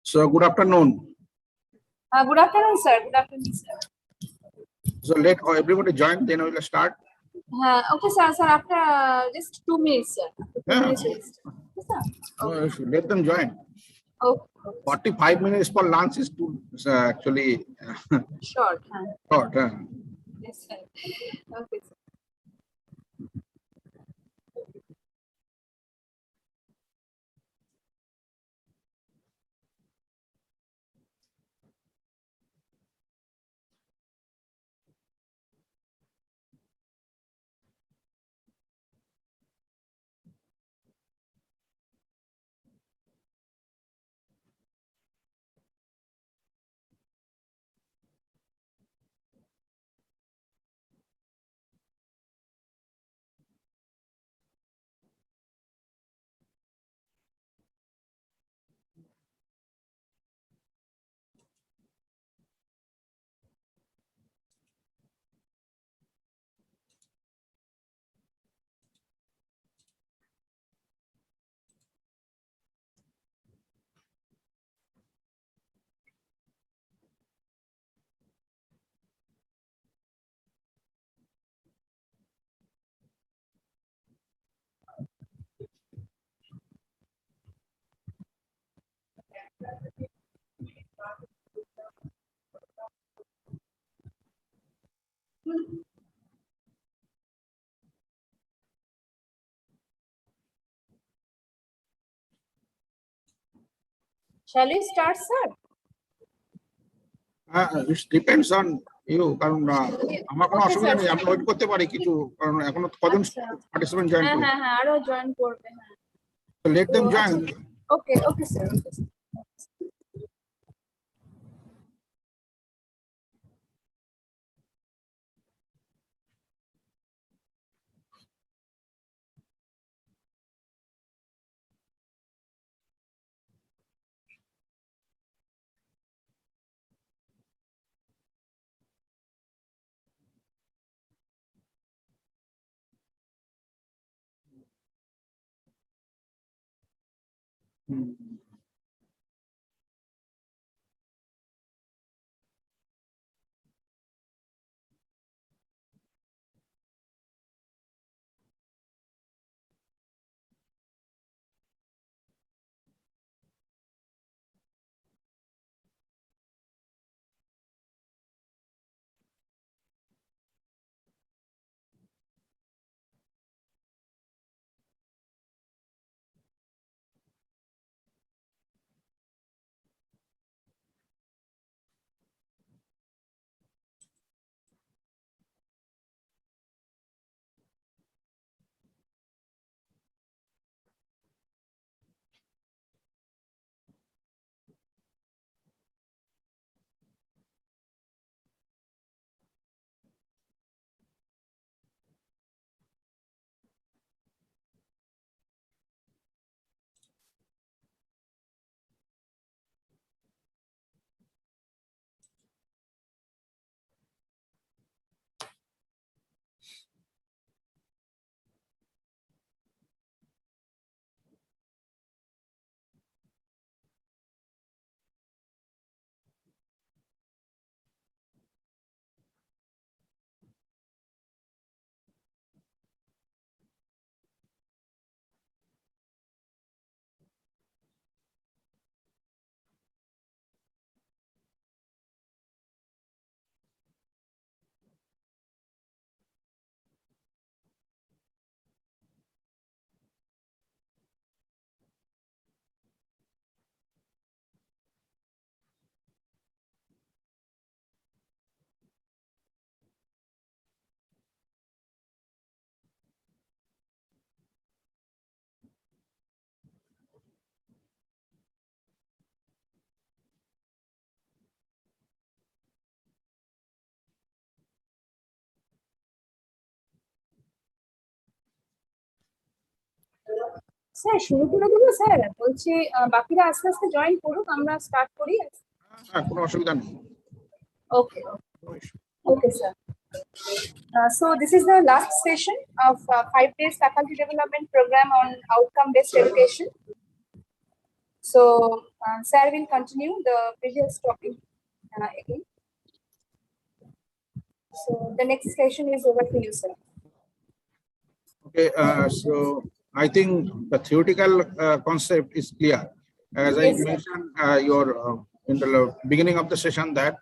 So good afternoon. Good afternoon, sir. Good afternoon, sir. So let everybody join, then we will start. Okay, sir. Sir, after just 2 minutes, sir. After 2 Yeah. minutes, yes, sir. So let them join. Okay. 45 minutes for lunch is too actually Short. short. Yes, sir. Okay, sir. Shall we start, sir? It depends on you. কারণ আমার কোনো অসুবিধা নেই, আমি wait করতে পারি কিছু, কারণ এখনো কজন পার্টিসিপেন্ট জয়েন করবে। হ্যাঁ, আরো জয়েন করবে। So let them join. Okay, sir. Okay, sir. Sir শুরু করে দেবো স্যার, বলছি বাকিরা আস্তে আস্তে জয়েন করুক, আমরা স্টার্ট করি। হ্যাঁ, কোনো অসুবিধা নেই। Okay, sir. So this is the last session of 5 days faculty development program on outcome-based education. So, sir will continue the previous topic again. So, the next session is over to you, sir. Okay, so I think the theoretical concept is clear. As I Yes, sir. mentioned in the beginning of the session, that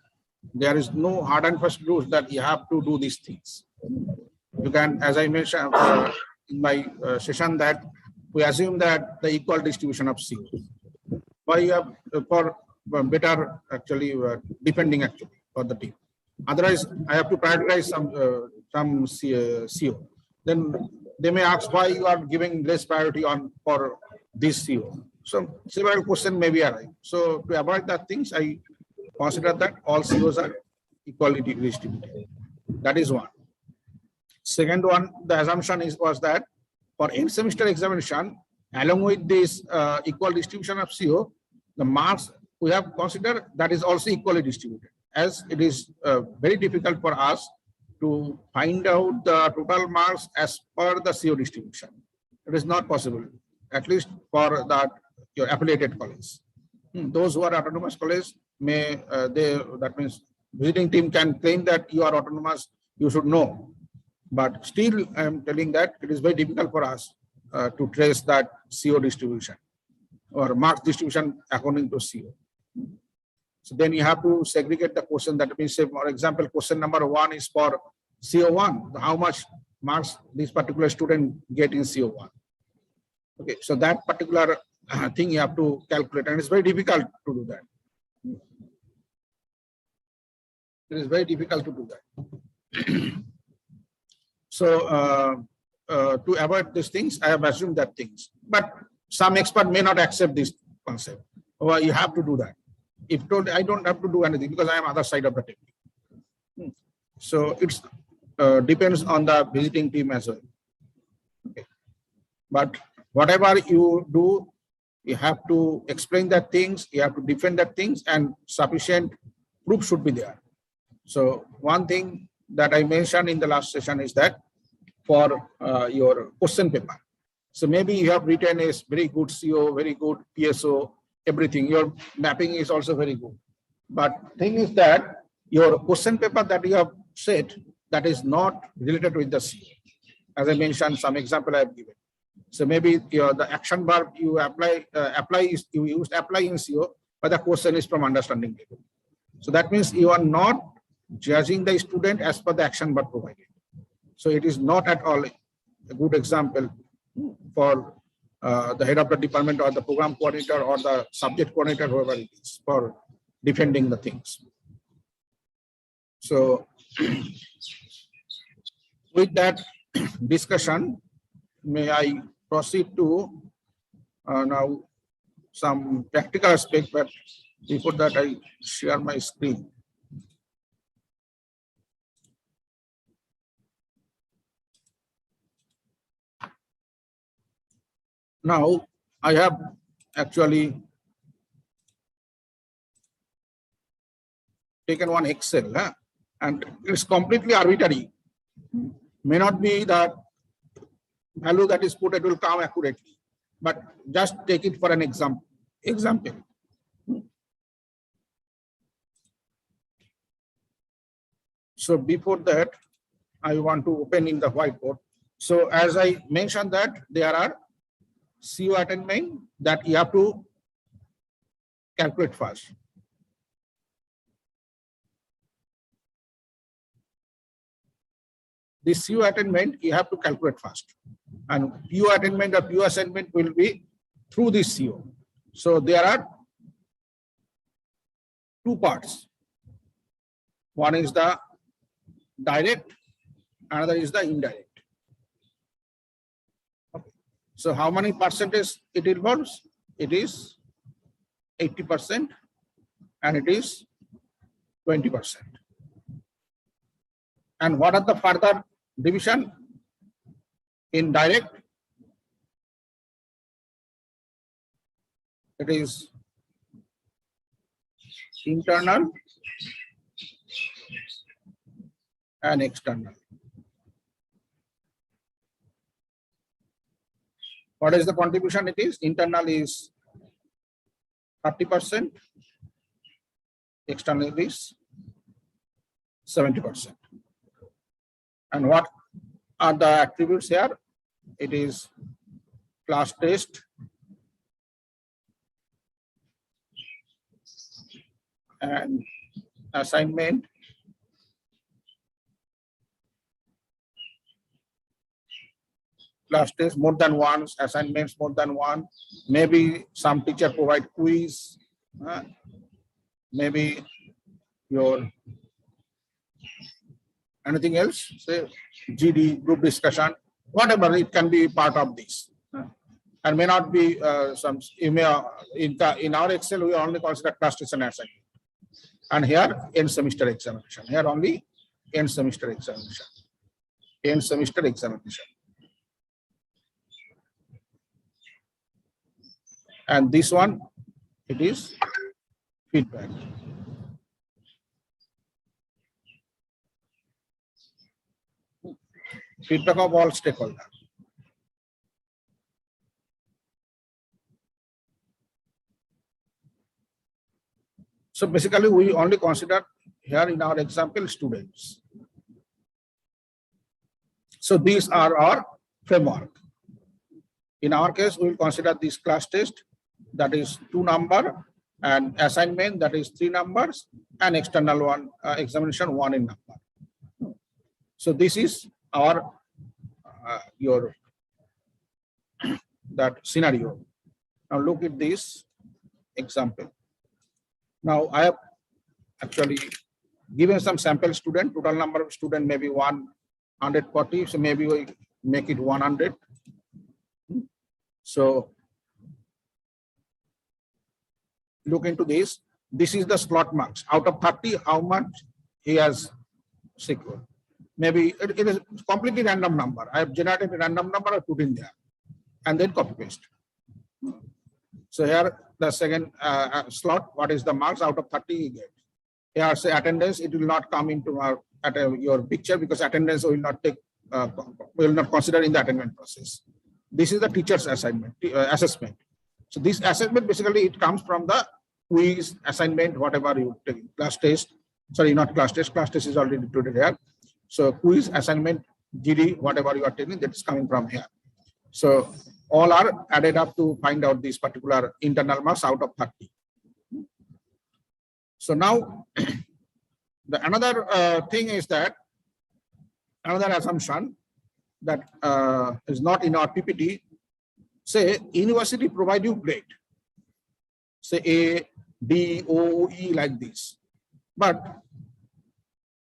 there is no hard and fast rules that you have to do these things. You can, as I mentioned in my session, that we assume that the equal distribution of CO. Why you have for better actually depending actually for the team. Otherwise, I have to prioritize some CO. Then they may ask why you are giving less priority on for this CO. So several questions may be arise. So to avoid that things, I consider that all COs are equally distributed. That is one. Second one, the assumption was that for end semester examination, along with this equal distribution of CO, the marks we have considered that is also equally distributed, as it is very difficult for us to find out the total marks as per the CO distribution. It is not possible, at least for that your affiliated college. Those who are autonomous college may that means visiting team can claim that you are autonomous, you should know. But still, I am telling that it is very difficult for us to trace that CO distribution or marks distribution according to CO. So then you have to segregate the question. That means, say, for example, question number 1 is for CO1. How much marks this particular student get in CO1? Okay, so that particular thing you have to calculate, and it's very difficult to do that. It is very difficult to do that. So to avoid these things, I have assumed that things. But some expert may not accept this concept. Well, you have to do that. If told, I don't have to do anything because I am other side of the technique. So it's depends on the visiting team as well. Okay. But whatever you do, you have to explain that things, you have to defend that things, and sufficient proof should be there. So one thing that I mentioned in the last session is that for your question paper. So maybe you have written a very good CO, very good PSO, everything. Your mapping is also very good. But thing is that your question paper that you have set, that is not related with the CO. As I mentioned, some example I have given. So maybe the action verb you you used apply in CO, but the question is from understanding level. So that means you are not judging the student as per the action verb provided. So it is not at all a good example for the head of the department or the program coordinator or the subject coordinator, whoever it is, for defending the things. So with that discussion, may I proceed to now some practical aspect, but before that I share my screen. Now I have actually taken one Excel and it's completely arbitrary. May not be that value that is put, it will come accurately, but just take it for an example. So before that, I want to open in the whiteboard. So as I mentioned that there are CO attainment that you have to calculate first. This CO attainment you have to calculate first, and PO attainment or PO assignment will be through this CO. So there are two parts. One is the direct, another is the indirect. Okay. So how many percentage it involves? It is 80% and it is 20%. And what are the further division? Indirect, it is internal and external. What is the contribution? It is internal is 30%, external is 70%. And what are the attributes here? It is class test and assignment, class test more than once, assignments more than one, maybe some teacher provide quiz, maybe your anything else, say GD, group discussion, whatever, it can be part of this. And may not be some, you may, in our Excel, we only consider class test and assignment. And here, end semester examination. Here only end semester examination. End semester examination. And this one, it is feedback. Feedback of all stakeholders. So basically, we only consider here in our example students. So these are our framework. In our case, we will consider this class test, that is 2 numbers, and assignment, that is 3 numbers, and external one, examination 1 in number. So this is our your that scenario. Now look at this example. Now I have actually given some sample student, total number of student maybe 140, so maybe we make it 100. So look into this. This is the slot marks. Out of 30, how much he has secured? Maybe it is completely random number. I have generated a random number, I put in there and then copy paste. So here the second slot, what is the marks out of 30 you get? Here say attendance, it will not come into our your picture because attendance will not take will not consider in the attendance process. This is the teacher's assignment assessment. So this assessment basically it comes from the quiz, assignment, whatever you take, class test. Sorry, not class test. Class test is already included here. So quiz, assignment, GD, whatever you are taking, that is coming from here. So all are added up to find out this particular internal marks out of 30. So now the another thing is that another assumption that is not in our PPT. Say university provide you grade, say A, D, O, E like this, but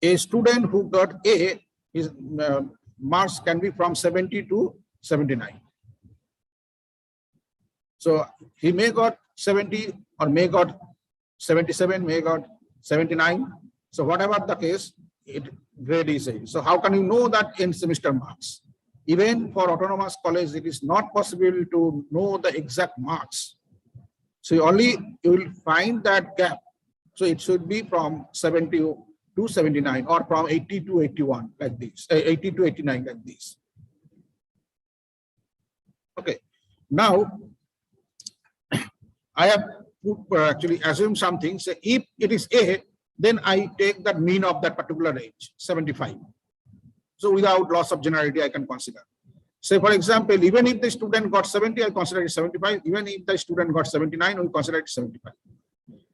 a student who got A, his marks can be from 70 to 79. So he may got 70 or may got 77, may got 79. So whatever the case, it grade is A. So how can you know that in semester marks? Even for autonomous college, it is not possible to know the exact marks. So you will find that gap. So it should be from 70 to 79 or from 80 to 81 like this, 80 to 89 like this. Okay, now I have actually assumed something. So if it is A, then I take the mean of that particular range, 75. So without loss of generality, I can consider. Say for example, even if the student got 70, I consider it 75. Even if the student got 79, we consider it 75.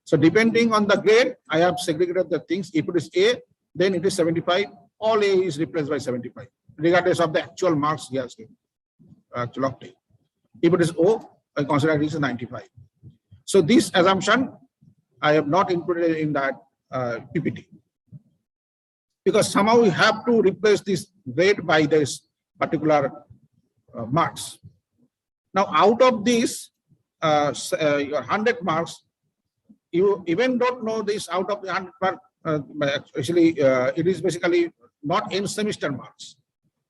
So depending on the grade, I have segregated the things. If it is A, then it is 75. All A is replaced by 75, regardless of the actual marks he has given, actual octave. If it is O, I consider it is 95. So this assumption, I have not included in that PPT. Because somehow we have to replace this grade by this particular marks. Now out of this, your 100 marks, you even don't know this out of the 100 marks. Actually, it is basically not end semester marks.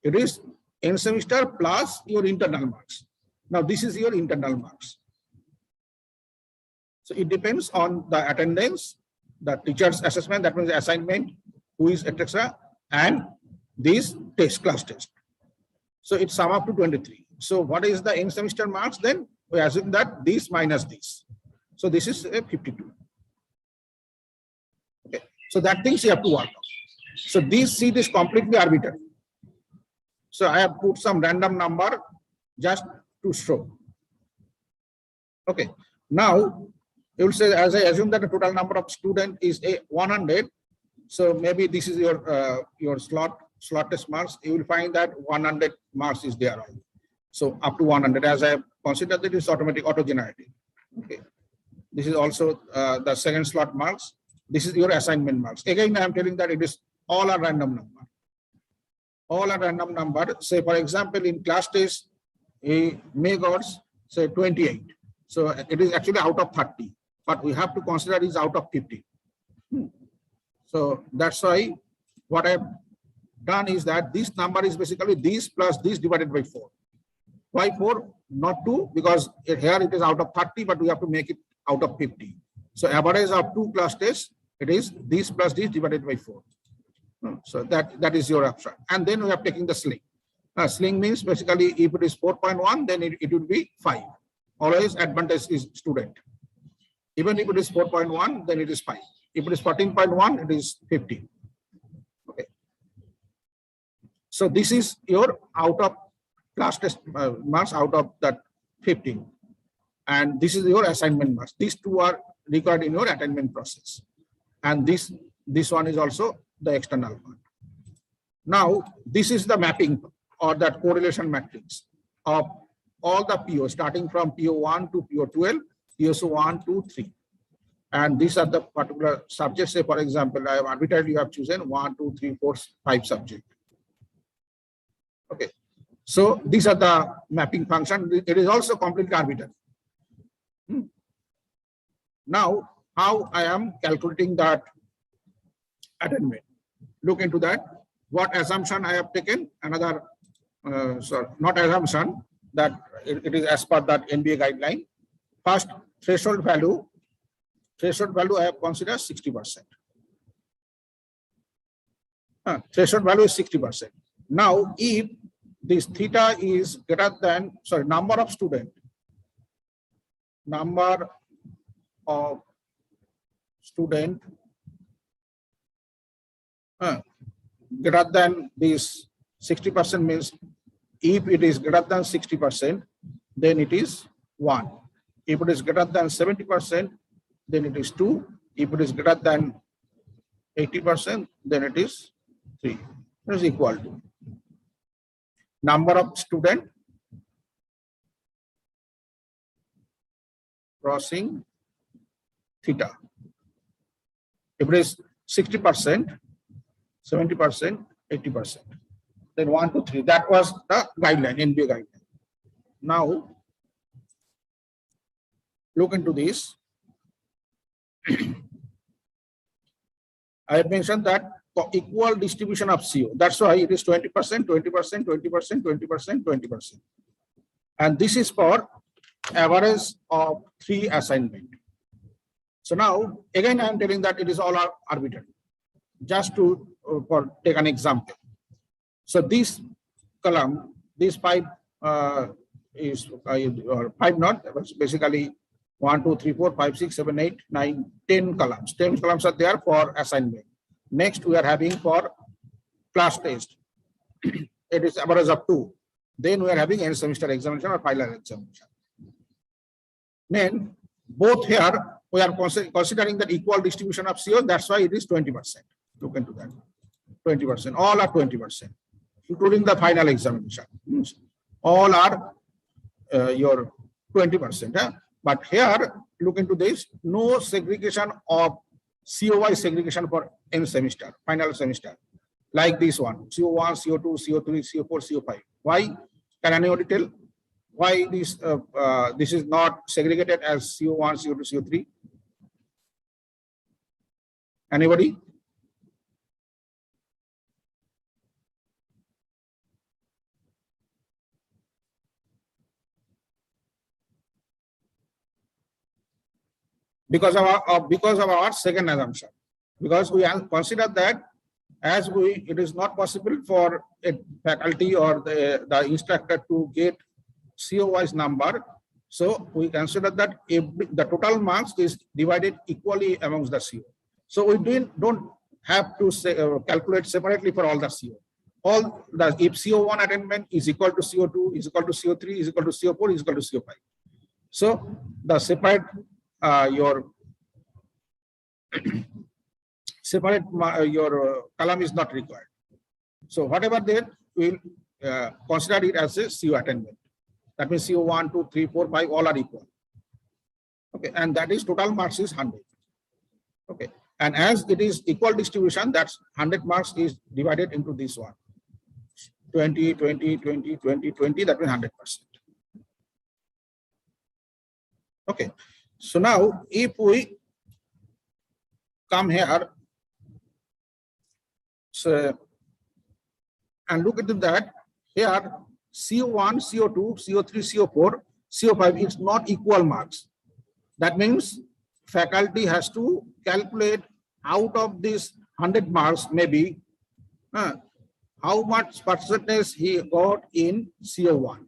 It is end semester plus your internal marks. Now this is your internal marks. So it depends on the attendance, the teacher's assessment, that means the assignment, quiz, etc., and these test, class test. So it sum up to 23. So what is the end semester marks? Then we assume that this minus this. So this is a 52. Okay, so that things you have to work out. So this seat is completely arbitrary. So I have put some random number just to show. Okay, now you will say, as I assume that the total number of student is 100. So maybe this is your slot test marks. You will find that 100 marks is there. So up to 100, as I have considered that it's automatic auto-generated. Okay, this is also the second slot marks. This is your assignment marks. Again, I am telling that it is all a random number. All a random number. Say, for example, in class test, a May gods say 28. So it is actually out of 30, but we have to consider it is out of 50. So that's why what I've done is that this number is basically this plus this divided by 4. Why 4? Not 2, because here it is out of 30, but we have to make it out of 50. So average of 2 class tests, it is this plus this divided by 4. So that is your option. And then we are taking the sling. Sling means basically if it is 4.1, then it would be 5. Always advantage is student. Even if it is 4.1, then it is 5. If it is 14.1, it is 50. Okay. So this is your out of class test marks out of that 15. And this is your assignment marks. These two are required in your attainment process. And this one is also the external one. Now, this is the mapping or that correlation matrix of all the PO starting from PO1 to PO12, PSO1, 2, 3. And these are the particular subjects. Say, for example, I have arbitrarily have chosen 1, 2, 3, 4, 5 subjects. Okay. So these are the mapping function. It is also completely arbitrary. Now, how I am calculating that attainment? Look into that. What assumption I have taken? Another, sorry, not assumption, that it is as per that NBA guideline. First, threshold value I have considered 60%. Threshold value is 60%. Now, if this theta is greater than, sorry, number of student greater than this 60% means if it is greater than 60%, then it is 1. If it is greater than 70%, then it is 2. If it is greater than 80%, then it is 3. It is equal to number of student crossing theta. If it is 60%, 70%, 80%, then 1 to 3. That was the guideline, NBA guideline. Now, look into this. I have mentioned that equal distribution of CO. That's why it is 20%, 20%, 20%, 20%, 20%. And this is for average of 3 assignment. So now, again, I am telling that it is all arbitrary. Just to take an example. So this column, this 5 is or 5 not, basically 1, 2, 3, 4, 5, 6, 7, 8, 9, 10 columns. 10 columns are there for assignment. Next, we are having for class test. It is average of 2. Then we are having end semester examination or final examination. Then both here we are considering the equal distribution of CO. That's why it is 20%. Look into that. 20%. All are 20%, including the final examination. All are your 20%. But here, look into this. No segregation of COY segregation for end semester, final semester, like this one, CO1, CO2, CO3, CO4, CO5. Why? Can anybody tell why this is not segregated as CO1, CO2, CO3? Anybody? Because of our second assumption, because we consider that as it is not possible for a faculty or the instructor to get CO-wise number. So we consider that the total marks is divided equally amongst the CO. So we don't have to say, calculate separately for all the CO. If CO1 attainment is equal to CO2, is equal to CO3, is equal to CO4, is equal to CO5. So the separate your column is not required. So whatever there, we'll consider it as a CO attainment. That means CO1, 2, 3, 4, 5, all are equal. Okay, and that is total marks is 100. Okay, and as it is equal distribution, that's 100 marks is divided into this one. 20, 20, 20, 20, 20, that means 100%. Okay, so now if we come here, so and look into that, here CO1, CO2, CO3, CO4, CO5 is not equal marks. That means faculty has to calculate out of this 100 marks, maybe how much percentage he got in CO1.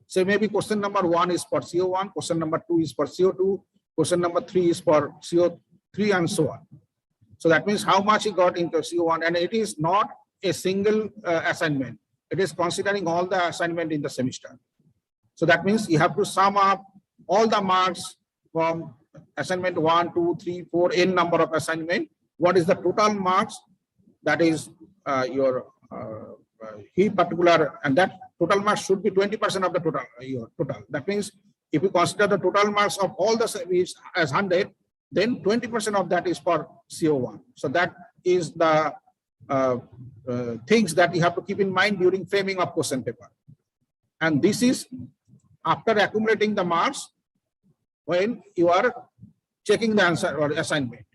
So maybe question number 1 is for CO1, question number 2 is for CO2, question number 3 is for CO3, and so on. So that means how much he got into CO1, and it is not a single assignment. It is considering all the assignment in the semester. So that means you have to sum up all the marks from assignment 1, 2, 3, 4, n number of assignment. What is the total marks? That is he particular, and that total marks should be 20% of the total. Total. That means if you consider the total marks of all the service as 100, then 20% of that is for CO1. So that is the things that you have to keep in mind during framing of question paper. And this is after accumulating the marks when you are checking the answer or assignment.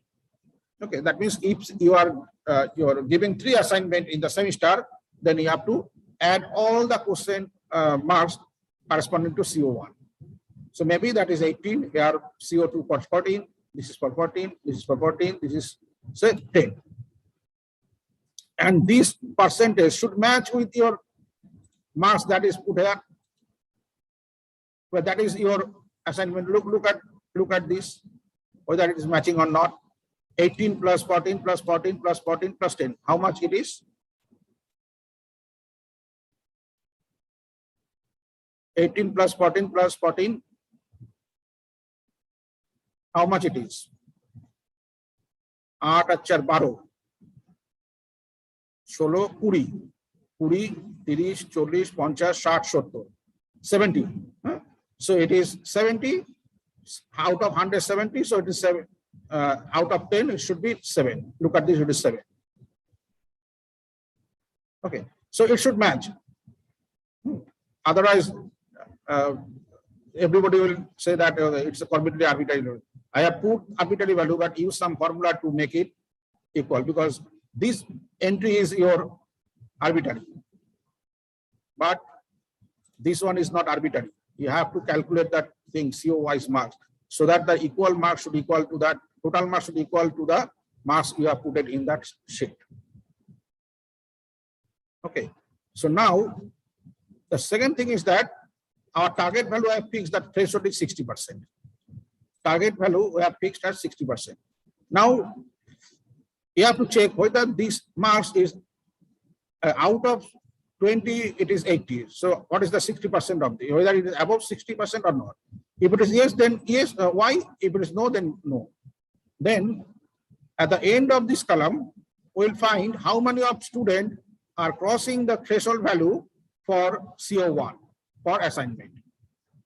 Okay, that means if you are giving 3 assignment in the semester, then you have to add all the question marks corresponding to CO1. So maybe that is 18, here CO2 for 14, this is for 14, this is for 14, this is say 10. And this percentage should match with your marks that is put here. But that is your assignment. Look at this, whether it is matching or not. 18 plus 14 plus 14 plus 14 plus 10. How much it is? 18 plus 14 plus 14. How much it is? 8 achar 12. 16, 20, 20, 30, 40, 50, 60, 70. 70. So it is 70 out of 170. So it is 7. Out of 10, it should be 7. Look at this, it is 7. Okay, so it should match. Otherwise, everybody will say that it's a completely arbitrary. I have put arbitrary value, but use some formula to make it equal, because this entry is your arbitrary. But this one is not arbitrary. You have to calculate that thing CO-wise marks, so that the equal marks should equal to that, total marks should equal to the marks you have put it in that sheet. Okay, so now the second thing is that our target value I have fixed that threshold is 60%. Target value we have fixed at 60%. Now you have to check whether this marks is out of 20, it is 80. So what is the 60% of the, whether it is above 60% or not? If it is yes, then yes. Why? If it is no, then no. Then at the end of this column, we'll find how many of students are crossing the threshold value for CO1 for assignment.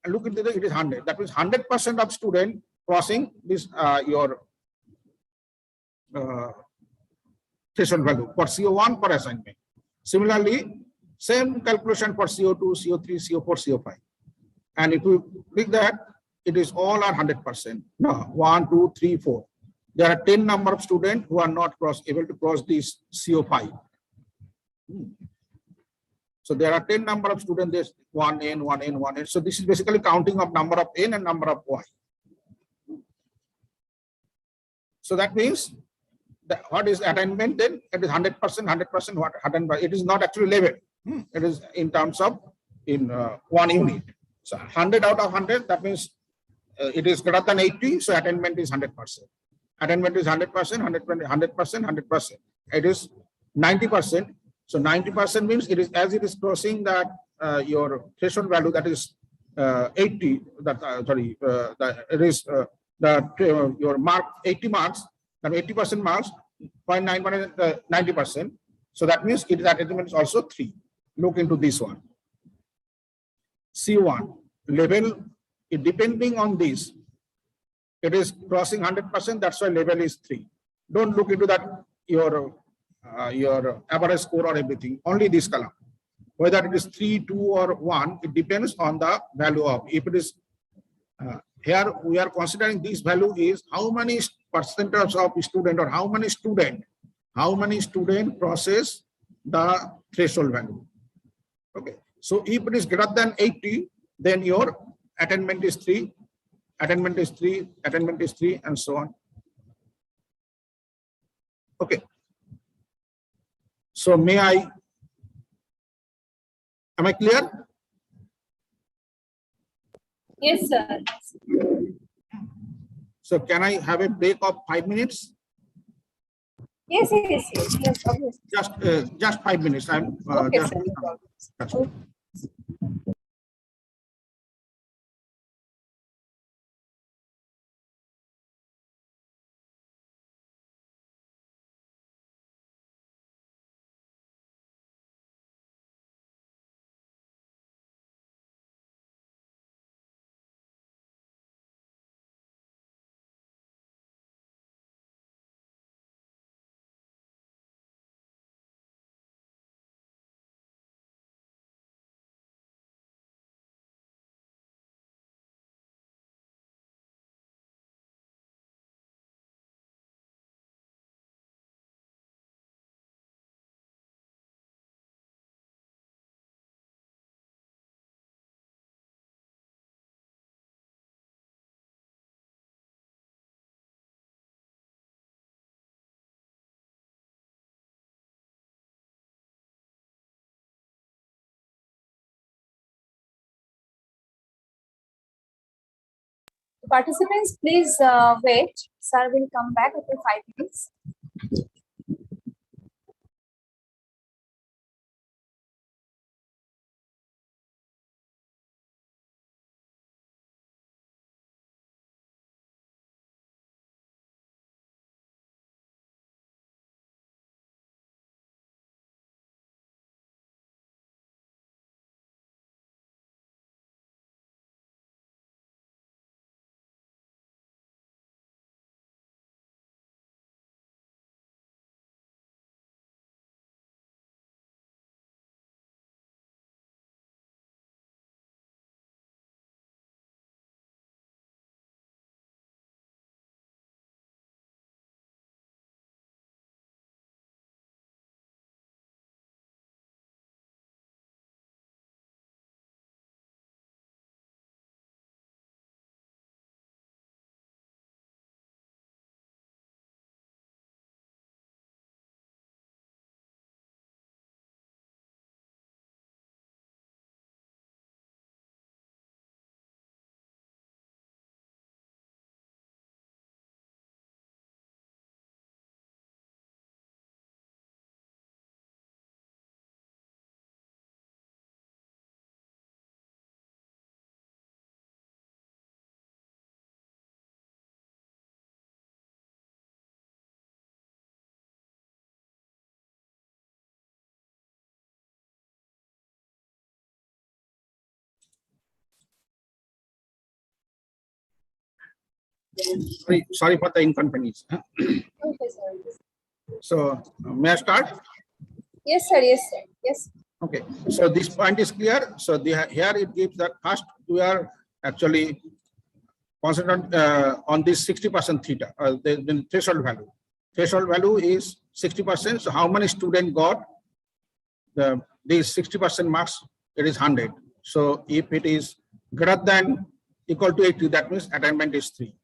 And look at it, it is 100. That means 100% of students crossing this your threshold value for CO1 for assignment. Similarly, same calculation for CO2, CO3, CO4, CO5. And if you click that, it is all are 100%. No, 1, 2, 3, 4. There are 10 number of students who are not able to cross this CO5. So there are 10 number of students, there's 1n, 1n, 1n. So this is basically counting of number of n and number of y. So that means that what is attainment then? It is 100%, 100% what attained by. It is not actually level. It is in terms of in 1 unit. So 100 out of 100, that means it is greater than 80, so attainment is 100%. Attainment is 100%, 120, 100%, 100%. It is 90%. So 90% means it is as it is crossing that your threshold value, that is 80. It is your mark 80 marks, and 80% marks, 0.9 90%. So that means it is attainment is also 3. Look into this one. C1 level, depending on this, it is crossing 100%. That's why level is 3. Don't look into that your average score or everything. Only this column. Whether it is 3, 2, or 1, it depends on the value of. If it is here, we are considering this value is how many percentage of student or how many student process the threshold value. Okay. So if it is greater than 80, then your attainment is 3, attainment is 3, attainment is 3, and so on. Okay. So am I clear? Yes, sir. So can I have a break of 5 minutes? Yes, obviously. Just 5 minutes. I'm Okay, just. sir, no problem. That's Okay. Participants, please wait. Sir will come back after 5 minutes. Sorry for the inconvenience. Okay, sir. So may I start? Yes, sir. Yes, sir. Yes. Okay. So this point is clear. So here it gives that first we are actually concentrated on this 60% theta, the threshold value. Threshold value is 60%. So how many students got these 60% marks? It is 100. So if it is greater than equal to 80, that means attainment is 3.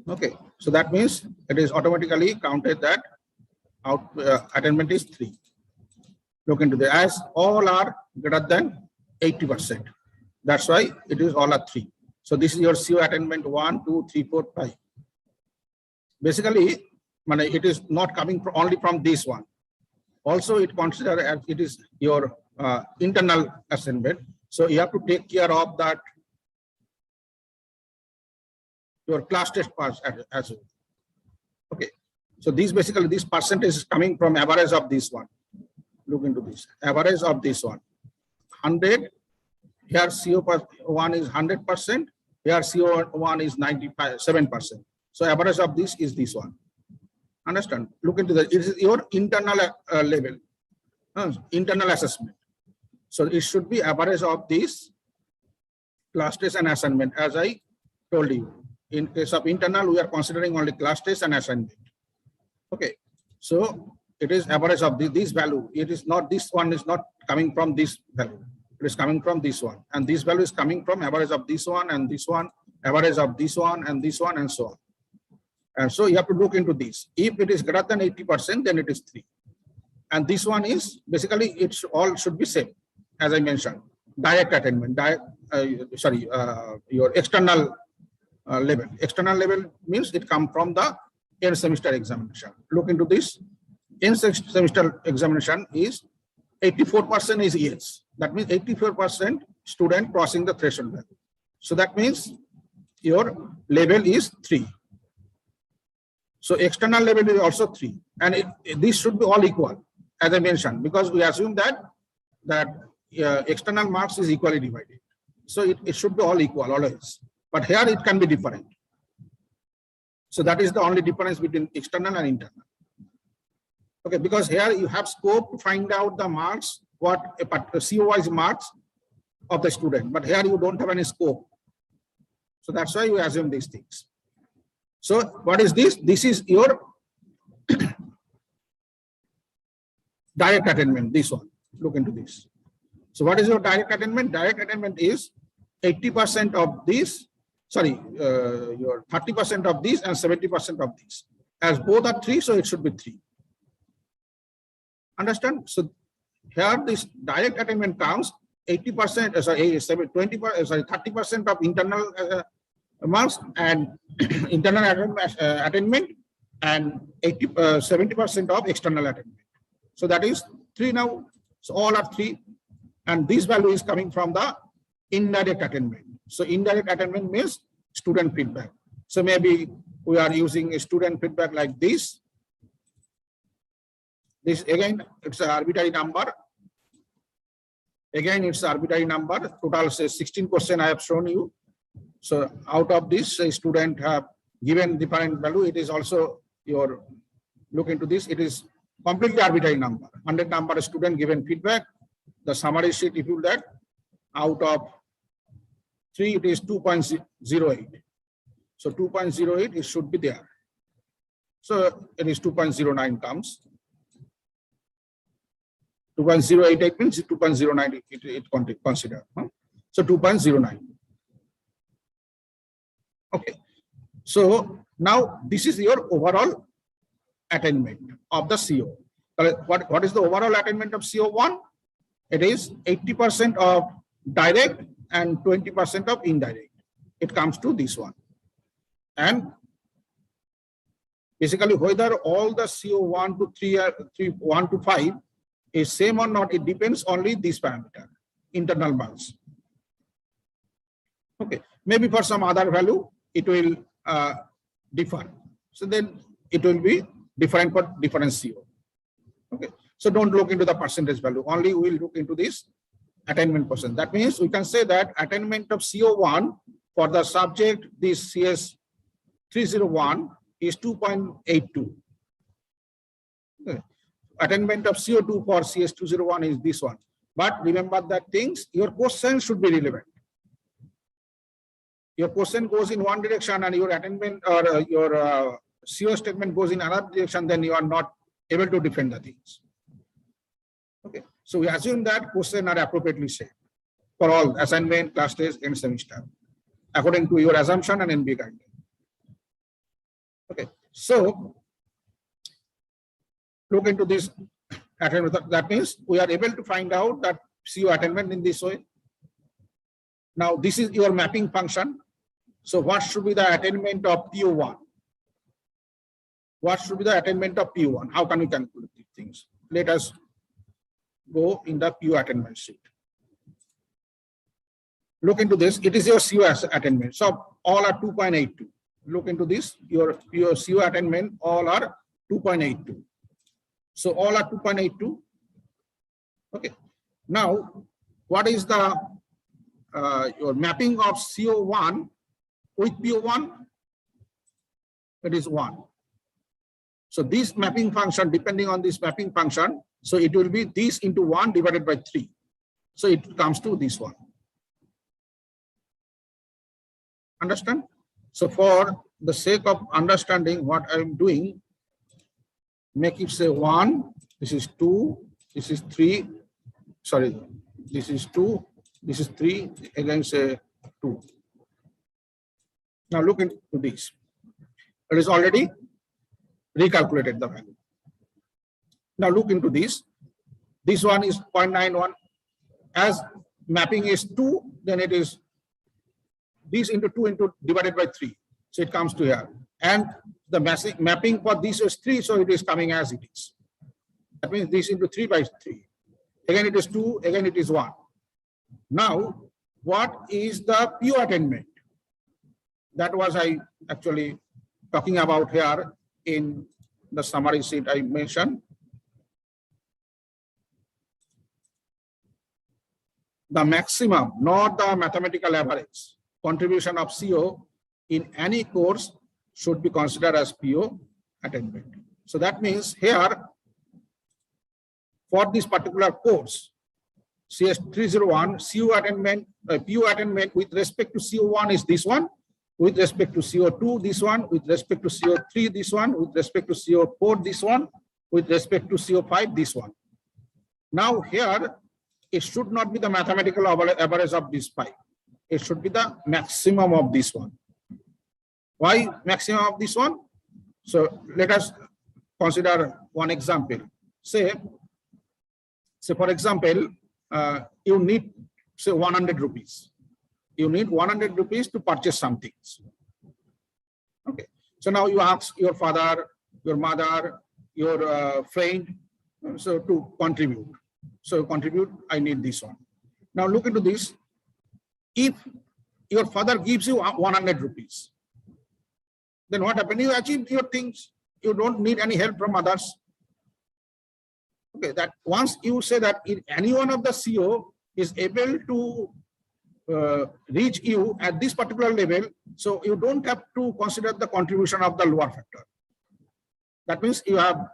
Okay. So that means it is automatically counted that attainment is 3. Look into the as all are greater than 80%. That's why it is all are 3. So this is your CO attainment 1, 2, 3, 4, 5. Basically, it is not coming only from this one. Also, it consider as it is your internal assignment. So you have to take care of that your class test pass as well. Okay. So this basically this percentage is coming from average of this one. Look into this average of this one. 100. Here CO1 is 100%. Here CO1 is 97%. So average of this is this one. Understand? Look into that. It is your internal level, internal assessment. So it should be average of this class test and assignment, as I told you. In case of internal, we are considering only class test and assignment. Okay. So it is average of this value. It is not, this one is not coming from this value. It is coming from this one. And this value is coming from average of this one and this one, average of this one and this one, and so on. And so you have to look into this. If it is greater than 80%, then it is 3. And this one is basically it's all should be same, as I mentioned. Direct attainment, your external level. External level means it comes from the end semester examination. Look into this. End semester examination is 84% is yes. That means 84% student crossing the threshold level. So that means your level is 3. So external level is also 3, and this should be all equal, as I mentioned, because we assume that external marks is equally divided. So it should be all equal always, but here it can be different. So that is the only difference between external and internal. Okay, because here you have scope to find out the marks, what a CO-wise marks of the student, but here you don't have any scope. So that's why we assume these things. So what is this? This is your direct attainment, this one. Look into this. So what is your direct attainment? Direct attainment is 80% of this, your 30% of this and 70% of this. As both are 3, so it should be 3. Understand? So here this direct attainment counts 80%, 30% of internal marks and internal attainment, and 70% of external attainment. So that is 3 now. So all are 3, and this value is coming from the indirect attainment. So indirect attainment means student feedback. So maybe we are using a student feedback like this. This again, it's an arbitrary number. Again, it's an arbitrary number. Total says 16 questions I have shown you. So out of this, a student have given different value. It is also your, look into this. It is completely arbitrary number. 100 number student given feedback. The summary sheet, if you do that, out of 3, it is 2.08. So 2.08, it should be there. So it is 2.09 comes. 2.088 means 2.09 it consider. So 2.09. Okay. So now this is your overall attainment of the CO. What is the overall attainment of CO1? It is 80% of direct and 20% of indirect. It comes to this one. And basically whether all the CO1 to 3, 1 to 5 is same or not, it depends only this parameter, internal marks. Okay, maybe for some other value, it will differ. So then it will be different for different CO. Okay, so don't look into the percentage value, only we will look into this attainment percent. That means we can say that attainment of CO1 for the subject, this CS 301 is 2.82. Okay. Attainment of CO2 for CS201 is this one. But remember that things, your question should be relevant. Your question goes in one direction and your attainment or your CO statement goes in another direction, then you are not able to defend the things. Okay, so we assume that questions are appropriately set for all assignment, class test, and semester, according to your assumption and NBA guideline. Okay, so look into this attainment. That means we are able to find out that CO attainment in this way. Now this is your mapping function. So what should be the attainment of PO1? What should be the attainment of PO1? How can we calculate these things? Let us go in the PO attainment sheet. Look into this. It is your CO attainment. So all are 2.82. Look into this. Your CO attainment all are 2.82. So all are 2.82. Okay. Now, what is the your mapping of CO1 with PO1? It is 1. So this mapping function, depending on this mapping function, so it will be this into 1 divided by 3. So it comes to this one. Understand? So for the sake of understanding what I'm doing, make it say 1, this is 2, this is 3, sorry, this is 2, this is 3, again say 2. Now look into this. It is already recalculated the value. Now look into this. This one is 0.91. As mapping is 2, then it is this into 2 into divided by 3. So it comes to here. And the mapping for this is 3, so it is coming as it is. That means this into 3 by 3. Again it is 2, again it is 1. Now, what is the PO attainment? That was I actually talking about here in the summary sheet I mentioned. The maximum, not the mathematical average, contribution of CO in any course should be considered as PO attainment. So that means here, for this particular course, CS301, CO attainment, PO attainment with respect to CO1 is this one, with respect to CO2, this one, with respect to CO3, this one, with respect to CO4, this one, with respect to CO5, this one. Now here, it should not be the mathematical average of this 5. It should be the maximum of this one. Why maximum of this one? So let us consider one example. Say for example, you need say 100 rupees. You need 100 rupees to purchase some things. Okay. So now you ask your father, your mother, your friend, so to contribute. So contribute, I need this one. Now look into this. If your father gives you 100 rupees, then what happens? You achieve your things. You don't need any help from others. Okay, that once you say that if any one of the CO is able to reach you at this particular level, so you don't have to consider the contribution of the lower factor. That means you have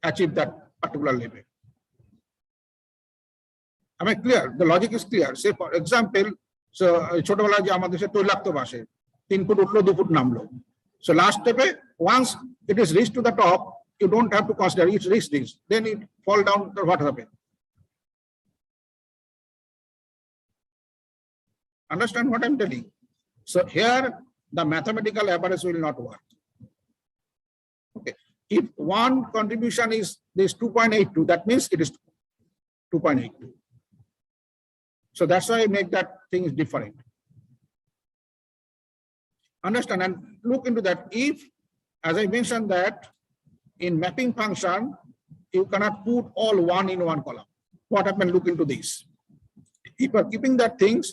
achieved that particular level. Am I clear? The logic is clear. Say for example, so ছোটবেলায় যে আমাদের সে তৈলাক্ত বাসে 3 foot উঠলো 2 foot নামলো. So last step, once it is reached to the top, you don't have to consider it's reached this. Then it fall down. What happened? Understand what I'm telling? So here the mathematical average will not work. Okay. If one contribution is this 2.82, that means it is 2.82. So that's why I make that thing is different. Understand and look into that. If, as I mentioned that in mapping function, you cannot put all 1 in 1 column. What happened? Look into this. If you are keeping that things,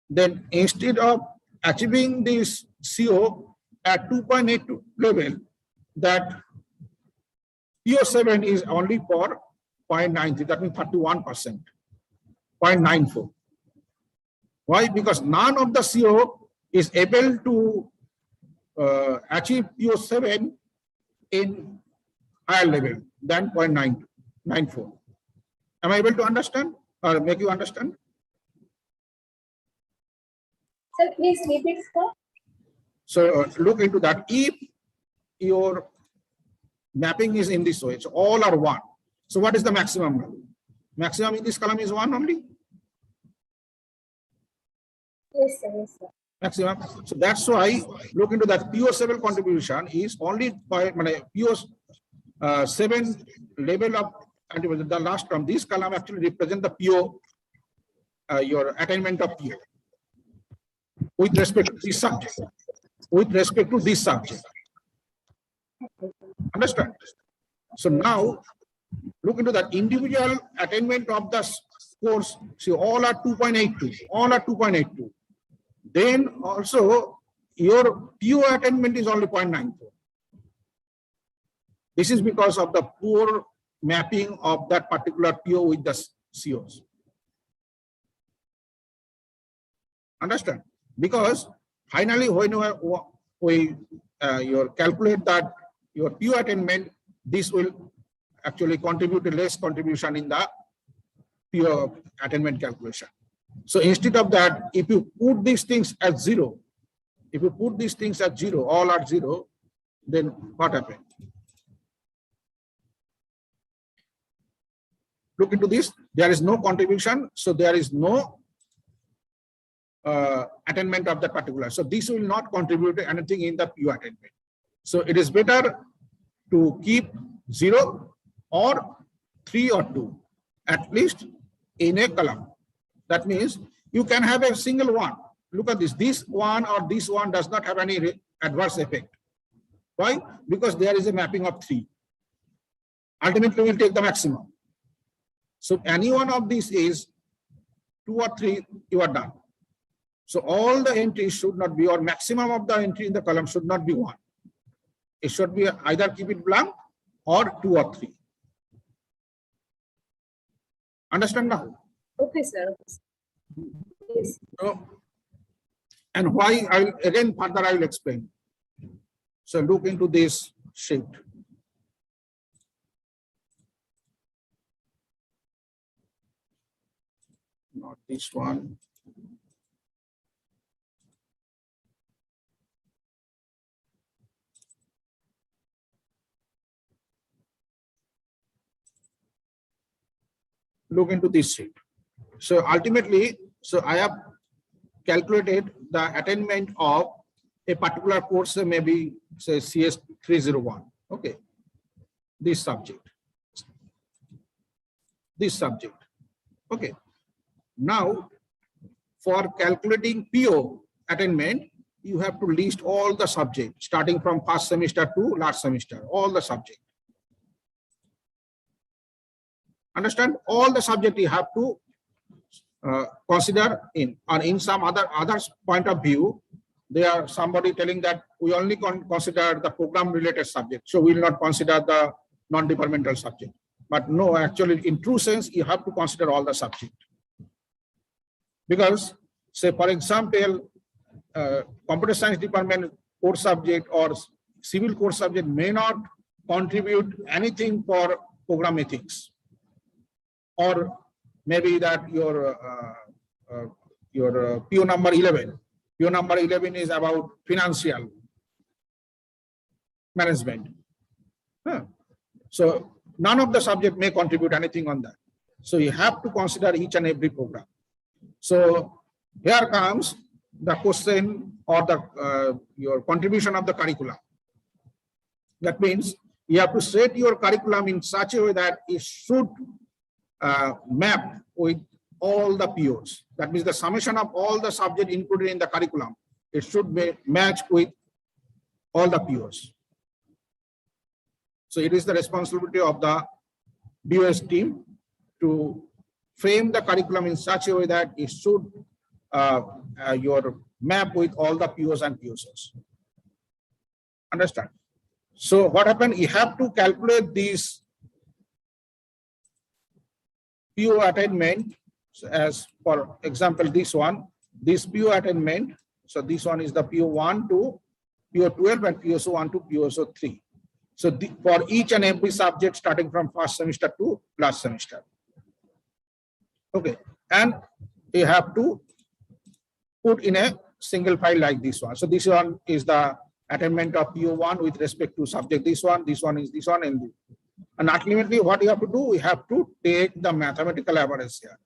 then instead of achieving this CO at 2.82 level, that PO7 is only for 0.93, that means 31%, 0.94. Why? Because none of the CO is able to achieve PO7 in higher level than 0.94. Am I able to understand or make you understand? Sir, please repeat, sir. So look into that. If your mapping is in this way, so all are 1. So what is the maximum value? Maximum in this column is 1 only? Yes, sir. Yes, sir. Maximum. So that's why look into that PO7 contribution is only by PO7 level of the last term. This column actually represent the PO, your attainment of PO. with respect to this subject. With respect to this subject. Understand? So now look into that individual attainment of the course. See, all are 2.82. All are 2.82. Then also your PO attainment is only 0.94. This is because of the poor mapping of that particular PO with the COs. Understand? Because finally, when we calculate that your PO attainment, this will actually contribute to less contribution in the PO attainment calculation. So instead of that, if you put these things at 0, if you put these things at 0, all are 0, then what happened? Look into this. There is no contribution, so there is no attainment of that particular. So this will not contribute to anything in the PO attainment. So it is better to keep 0 or 3 or 2, at least in a column. That means you can have a single one. Look at this. This one or this one does not have any adverse effect. Why? Because there is a mapping of 3. Ultimately, we'll take the maximum. So any one of these is 2 or 3, you are done. So all the entries should not be, or maximum of the entry in the column should not be 1. It should be either keep it blank or 2 or 3. Understand now? Okay, sir. Yes. So, and why I will again further I will explain. So look into this sheet. Not this one. Look into this sheet. So ultimately, so I have calculated the attainment of a particular course, maybe say CS 301. Okay, this subject. Okay. Now, for calculating PO attainment, you have to list all the subjects starting from first semester to last semester, all the subjects. Understand? All the subject you have to consider in, or in some others point of view, there are somebody telling that we only consider the program related subject, so we will not consider the non-departmental subject. But no, actually, in true sense, you have to consider all the subject. Because, say, for example, computer science department course subject or civil course subject may not contribute anything for program ethics. Or maybe that your PO number 11. PO number 11 is about financial management. So none of the subject may contribute anything on that. So you have to consider each and every program. So here comes the question or the your contribution of the curriculum. That means you have to set your curriculum in such a way that it should map with all the POs. That means the summation of all the subjects included in the curriculum, it should be matched with all the POs. So it is the responsibility of the DOS team to frame the curriculum in such a way that it should your map with all the POs and POCs. Understand? So what happened? You have to calculate these PO attainment. So as for example, this PO attainment. So this one is the PO1 to PO12 and PO1 to PO3. So for each and every subject starting from first semester to last semester. Okay, and you have to put in a single file like this one. So this one is the attainment of PO1 with respect to subject. This one is this one, and ultimately what you have to do, we have to take the mathematical average here.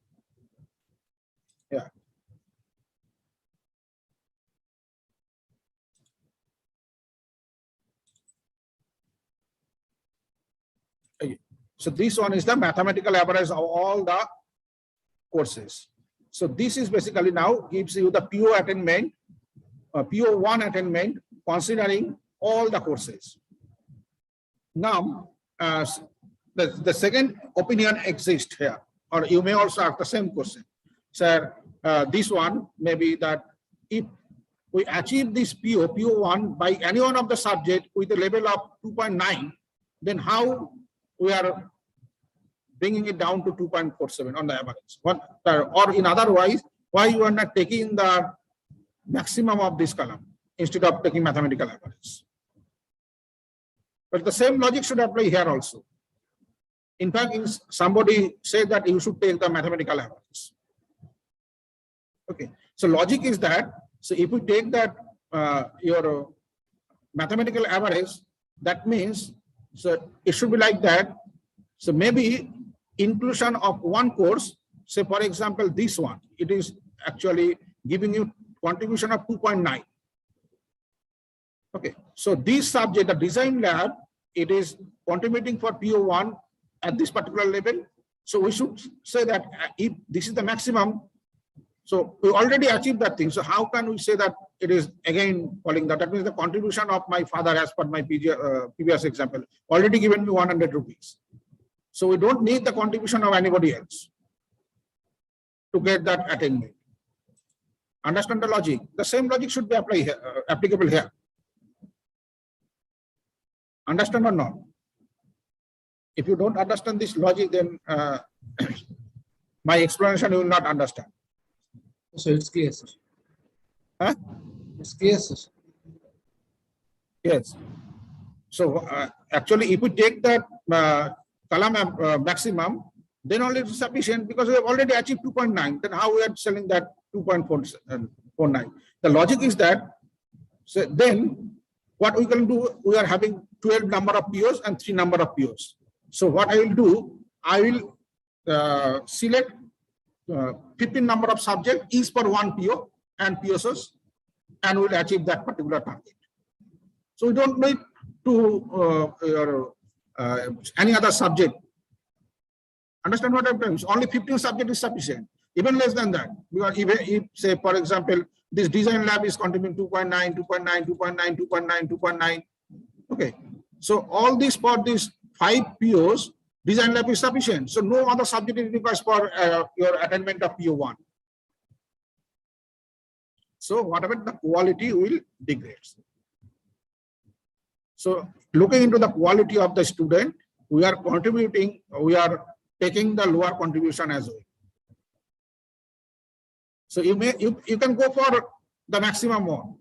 Yeah. So this one is the mathematical average of all the courses. So this is basically now gives you the PO attainment PO1 attainment considering all the courses. Now, the second opinion exists here, or you may also ask the same question. Sir, this one may be that if we achieve this PO1 by any one of the subject with a level of 2.9, then how we are bringing it down to 2.47 on the average? Or in other words, why you are not taking the maximum of this column instead of taking mathematical average? But the same logic should apply here also. In fact, somebody said that you should take the mathematical average. Okay, so logic is that, so if we take that your mathematical average, that means, so it should be like that. So maybe inclusion of one course, say for example, this one, it is actually giving you contribution of 2.9. Okay, so this subject, the design lab, it is contributing for PO1 at this particular level. So we should say that if this is the maximum, so we already achieved that thing. So how can we say that it is again falling that? That means the contribution of my father, as per my previous example, already given me 100 rupees. So we don't need the contribution of anybody else to get that attainment. Understand the logic? The same logic should be applicable here. Understand or not? If you don't understand this logic, then my explanation you will not understand. So it's clear, sir. Huh? It's clear, sir. Yes. So actually, if we take that column maximum, then only it is sufficient because we have already achieved 2.9. Then how we are selling that 2.49? The logic is that, so then what we can do, we are having 12 number of POs and 3 number of POs. So what I will do, I will select 15 number of subject each for one PO and PSS, and will achieve that particular target. So we don't need to any other subject. Understand what I'm saying? Only 15 subject is sufficient. Even less than that, because if say for example this design lab is contributing 2.9, 2.9, 2.9, 2.9, 2.9. Okay, so all this for these 5 POs, design lab is sufficient. So no other subject is required for your attainment of PO1. So whatever the quality will degrade. So looking into the quality of the student, we are contributing, we are taking the lower contribution as well. So you can go for the maximum one,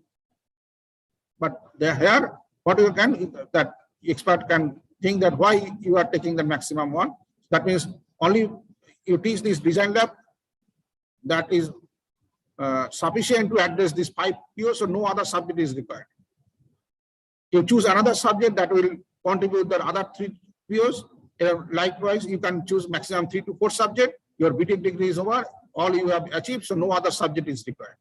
but here what you can, that expert can think that why you are taking the maximum one. That means only you teach this design lab, that is sufficient to address this 5 POs, so no other subject is required. You choose another subject that will contribute the other 3 POs. Likewise, you can choose maximum 3 to 4 subject. Your BTech degree is over. All you have achieved, so no other subject is required.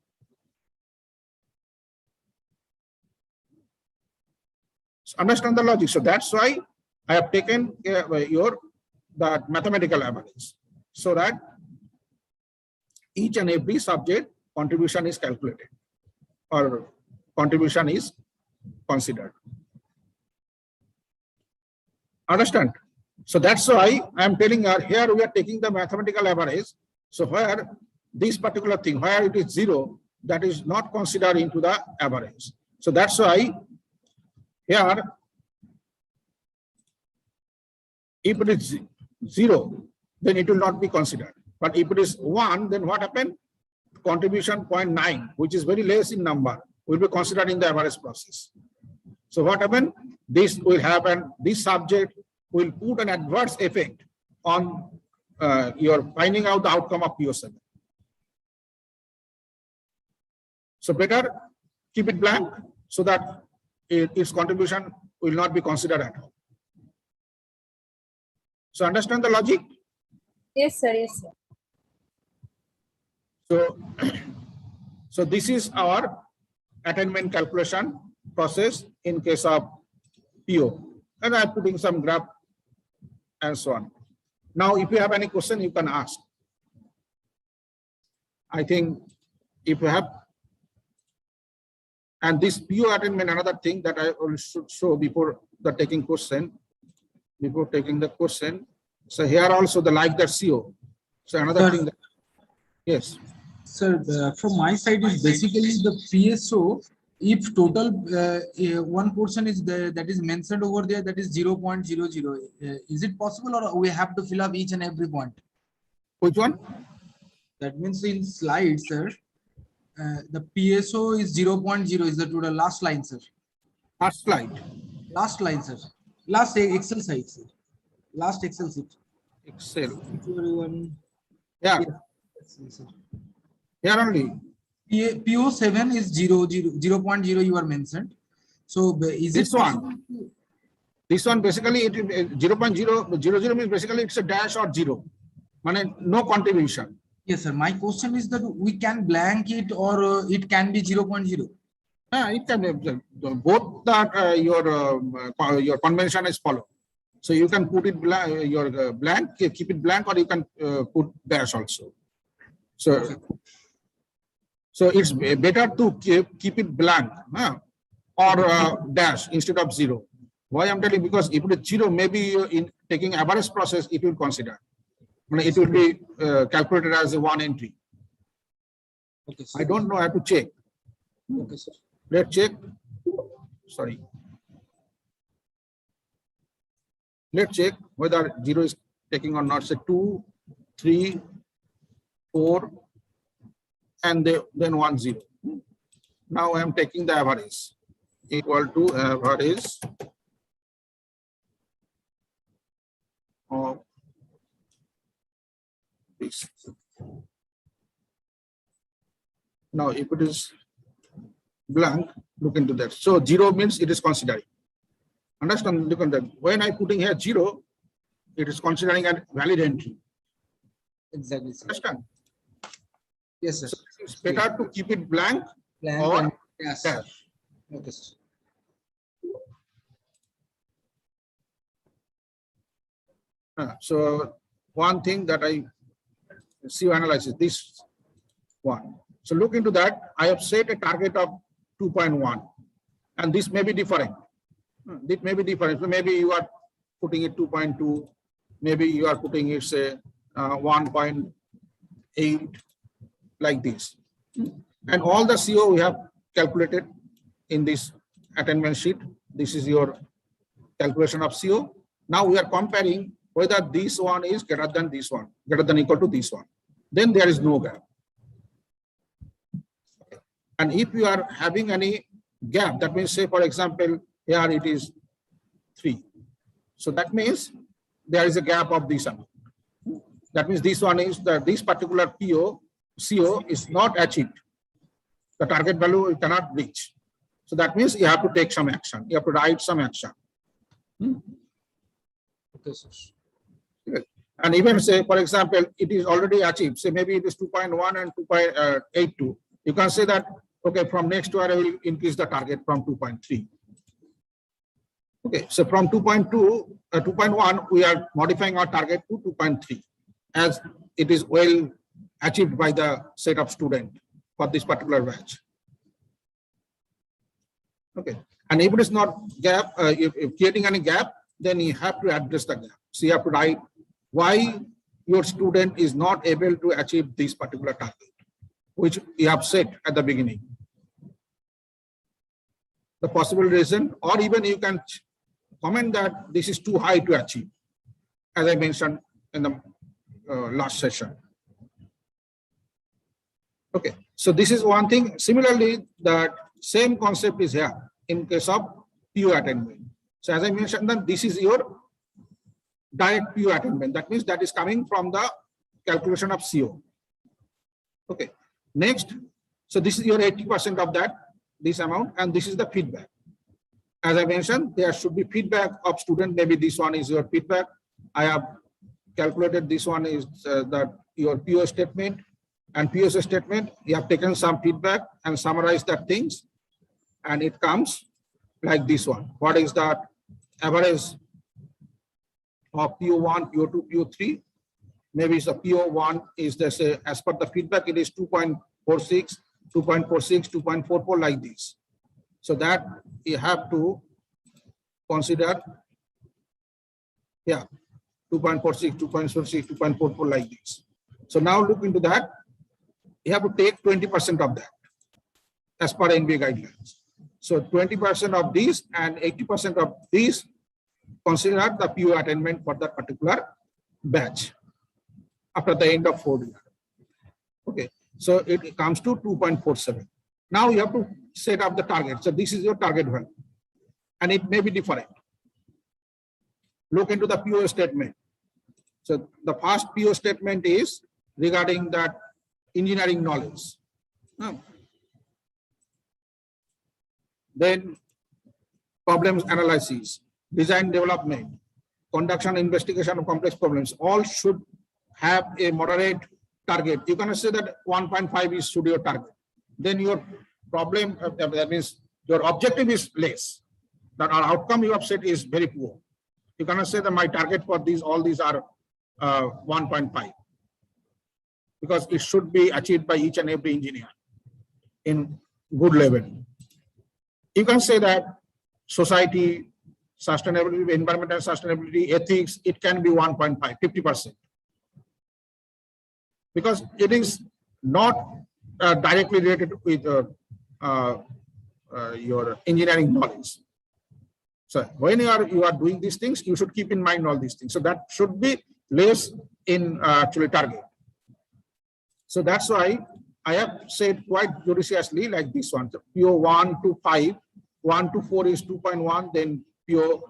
So understand the logic. So that's why I have taken the mathematical average, so that each and every subject contribution is calculated or contribution is considered. Understand? So that's why I am telling her here we are taking the mathematical average. So where this particular thing, where it is 0, that is not considered into the average. So that's why here, if it is 0, then it will not be considered. But if it is 1, then what happened? Contribution 0.9, which is very less in number, will be considered in the average process. So what happened? This will happen, this subject will put an adverse effect on your finding out the outcome of PO7. So better keep it blank so that its contribution will not be considered at all. So understand the logic? Yes, sir. Yes, sir. So this is our attainment calculation process in case of PO. And I'm putting some graph and so on. Now, if you have any question, you can ask. I think if you have And this PO attainment, another thing that I should show before the taking question. Before taking the question. So here also the like that CO. So another thing that, yes. Sir, from my side is basically the PSO. If total one portion is there that is mentioned over there, that is 0.00. Is it possible, or we have to fill up each and every point? Which one? That means in slides, sir, the PSO is 0.0 is the total last line, sir. Last slide. Last line, sir. Last Excel site, sir. Last Excel sheet. Excel. Everyone. Yeah. Yes, sir. Here only. PO7 is 0.0 you are mentioned. So is This it one? This one basically it 0.000 means basically it's a dash or zero. No contribution. Yes, sir. My question is that we can blank it, or it can be 0.0. It can be both that your convention is followed. So you can put it blank, keep it blank, or you can put dash also. So. Okay. So it's better to keep it blank or dash instead of zero. Why I'm telling? Because if it is zero, maybe in taking average process, it will consider. It will be calculated as a one entry. Okay, I don't know. I have to check. Okay, sir. Let's check. Sorry. Let's check whether zero is taking or not. Say 2, 3, 4. And then 1, 0. Now I am taking the average equal to average of this. Now if it is blank, look into that. So 0 means it is considering. Understand? Look at that. When I putting here 0, it is considering a valid entry. Exactly. Sir. Understand? Yes, sir. So it's better to keep it blank or dash. Okay, sir. So one thing that I see analysis this one. So look into that. I have set a target of 2.1, and this may be different. This may be different. So maybe you are putting it 2.2. Maybe you are putting it say 1.8. Like this, and all the CO we have calculated in this attainment sheet. This is your calculation of CO. Now we are comparing whether this one is greater than this one, greater than equal to this one. Then there is no gap. And if you are having any gap, that means say for example here it is 3. So that means there is a gap of this amount. That means this one is this particular CO is not achieved. The target value you cannot reach. So that means you have to take some action. You have to write some action. Okay, sir. And even say, for example, it is already achieved. Say maybe it is 2.1 and 2.82. You can say that, okay, from next year I will increase the target from 2.3. Okay, so from 2.1, we are modifying our target to 2.3 as it is well achieved by the set of students for this particular batch. Okay, and if it is not gap, if creating any gap, then you have to address the gap. So you have to write why your student is not able to achieve this particular target, which you have set at the beginning. The possible reason, or even you can comment that this is too high to achieve, as I mentioned in the last session. Okay, so this is one thing. Similarly, that same concept is here in case of PO attainment. So as I mentioned, then this is your direct PO attainment. That means that is coming from the calculation of CO. Okay, next, so this is your 80% of that, this amount, and this is the feedback. As I mentioned, there should be feedback of student. Maybe this one is your feedback. I have calculated this one is your PO statement. And PSO statement, you have taken some feedback and summarized that things, and it comes like this one. What is that average of PO1, PO2, PO3? Maybe the PO1 is the say, as per the feedback, it is 2.46, 2.46, 2.44 like this. So that you have to consider, yeah, 2.46, 2.46, 2.44 like this. So now look into that. You have to take 20% of that as per NBA guidelines. So 20% of these and 80% of these consider the PO attainment for that particular batch after the end of 4 years. Okay, so it comes to 2.47. Now you have to set up the target. So this is your target value, and it may be different. Look into the PO statement. So the first PO statement is regarding that engineering knowledge. Then problems analysis, design development, conduction investigation of complex problems, all should have a moderate target. You cannot say that 1.5 is should your target. Then your problem, that means your objective is less. That our outcome you have set is very poor. You cannot say that my target for these, all these are 1.5, because it should be achieved by each and every engineer in good level. You can say that society, sustainability, environmental sustainability, ethics, it can be 1.5, 50%. Because it is not directly related with your engineering knowledge. So when you are doing these things, you should keep in mind all these things. So that should be less in actually target. So that's why I have said quite judiciously like this one. So PO 1 to 5, 1 to 4 is 2.1. Then PO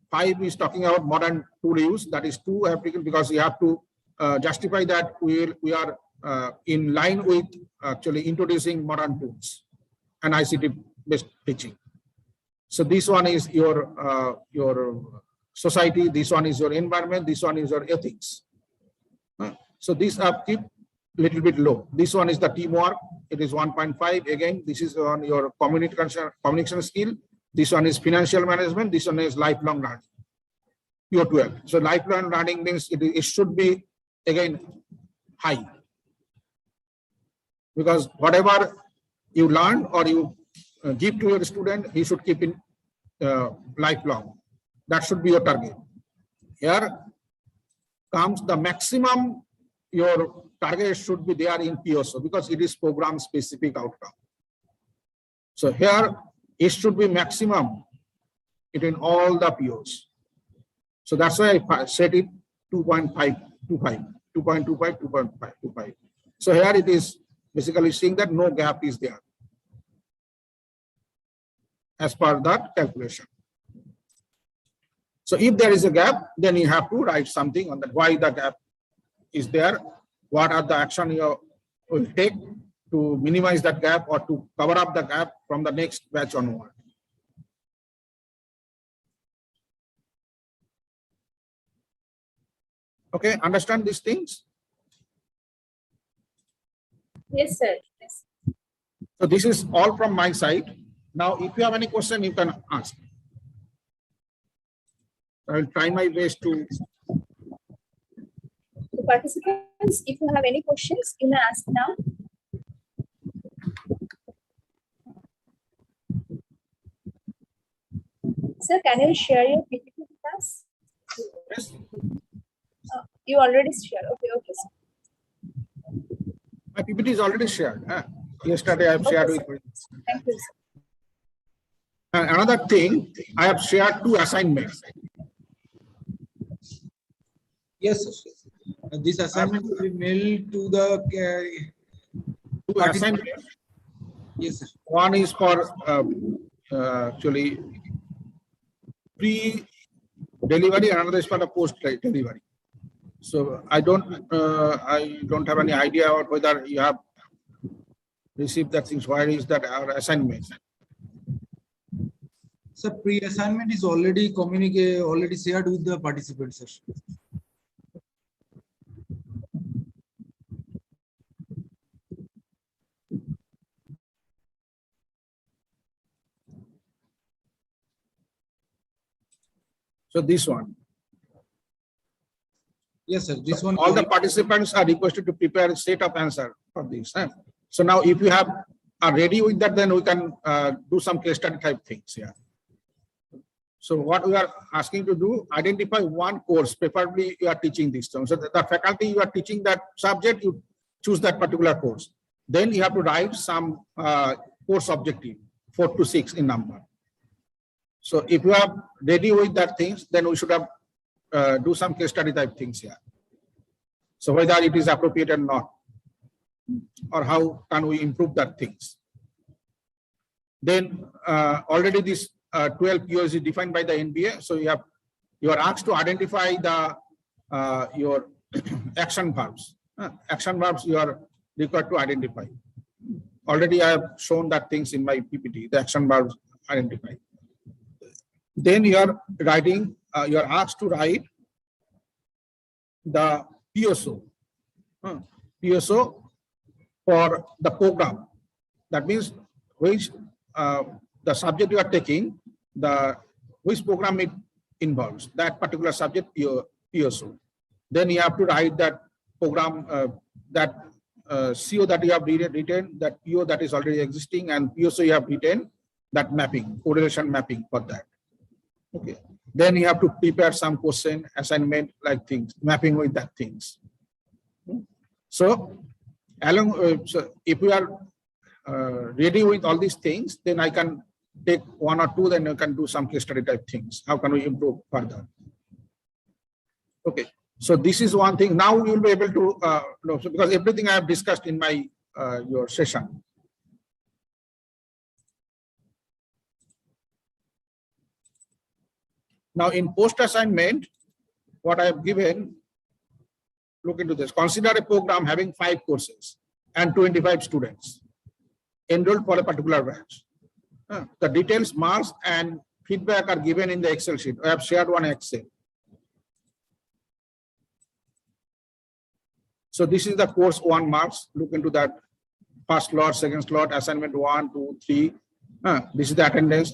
5 is talking about modern tool use. That is 2 applicable, because you have to justify that we are in line with actually introducing modern tools and ICT based teaching. So this one is your society, this one is your environment, this one is your ethics. So these are keep little bit low. This one is the teamwork, it is 1.5. Again, this is on your communication skill. This one is financial management. This one is lifelong learning, PO 12. So lifelong learning means it should be again high, because whatever you learn or you give to your student, he should keep in lifelong. That should be your target. Here comes the maximum. Your target should be there in PSO, because it is program specific outcome. So here it should be maximum in all the POs. So that's why I set it 2.525, 2.25, 2.525. So here it is basically saying that no gap is there as per that calculation. So if there is a gap, then you have to write something on that, why the gap is there, what are the action you will take to minimize that gap or to cover up the gap from the next batch onward. Okay, understand these things? Yes, sir. Yes. So this is all from my side. Now, if you have any question, you can ask. I will try my best to. So participants, if you have any questions, you may ask now. Sir, can you share your PPT with us? Yes. You already shared. Okay, okay, sir. My PPT is already shared. Yesterday I have shared with you. Thank you, sir. And another thing, I have shared 2 assignments. Yes, sir. This assignment will be mailed to the 2 assignments. Yes, sir. One is for actually pre-delivery, another is for the post-delivery. So I don't have any idea about whether you have received that things. Where is that our assignment? So pre-assignment is already already shared with the participants, sir. So this one. Yes, sir. This one. All the participants are requested to prepare a set of answer for this. So now if you have are ready with that, then we can do some case study type things here. So what we are asking to do, identify one course, preferably you are teaching this term. So the faculty you are teaching that subject, you choose that particular course. Then you have to write some course objective, 4 to 6 in number. So if you are ready with that things, then we should have do some case study type things here. So whether it is appropriate or not, or how can we improve that things. Then already this 12 POs is defined by the NBA. So you are asked to identify the your action verbs. Action verbs you are required to identify. Already I have shown that things in my PPT, the action verbs identify. Then you are writing, you are asked to write the PSO. PSO for the program. That means which the subject you are taking, which program it involves, that particular subject PSO. Then you have to write that program, that CO that you have written, that PO that is already existing, and PSO you have written, that mapping, correlation mapping for that. Okay. Then you have to prepare some question, assignment like things, mapping with that things. So, so if we are ready with all these things, then I can take 1 or 2, then you can do some case study type things. How can we improve further? Okay. So this is one thing. Now you will be able to know, so because everything I have discussed in my your session. Now in post assignment, what I have given, look into this. Consider a program having 5 courses and 25 students enrolled for a particular batch. The details, marks, and feedback are given in the Excel sheet. I have shared one Excel. So this is the course 1 marks. Look into that. First slot, second slot, assignment 1, 2, 3. This is the attendance.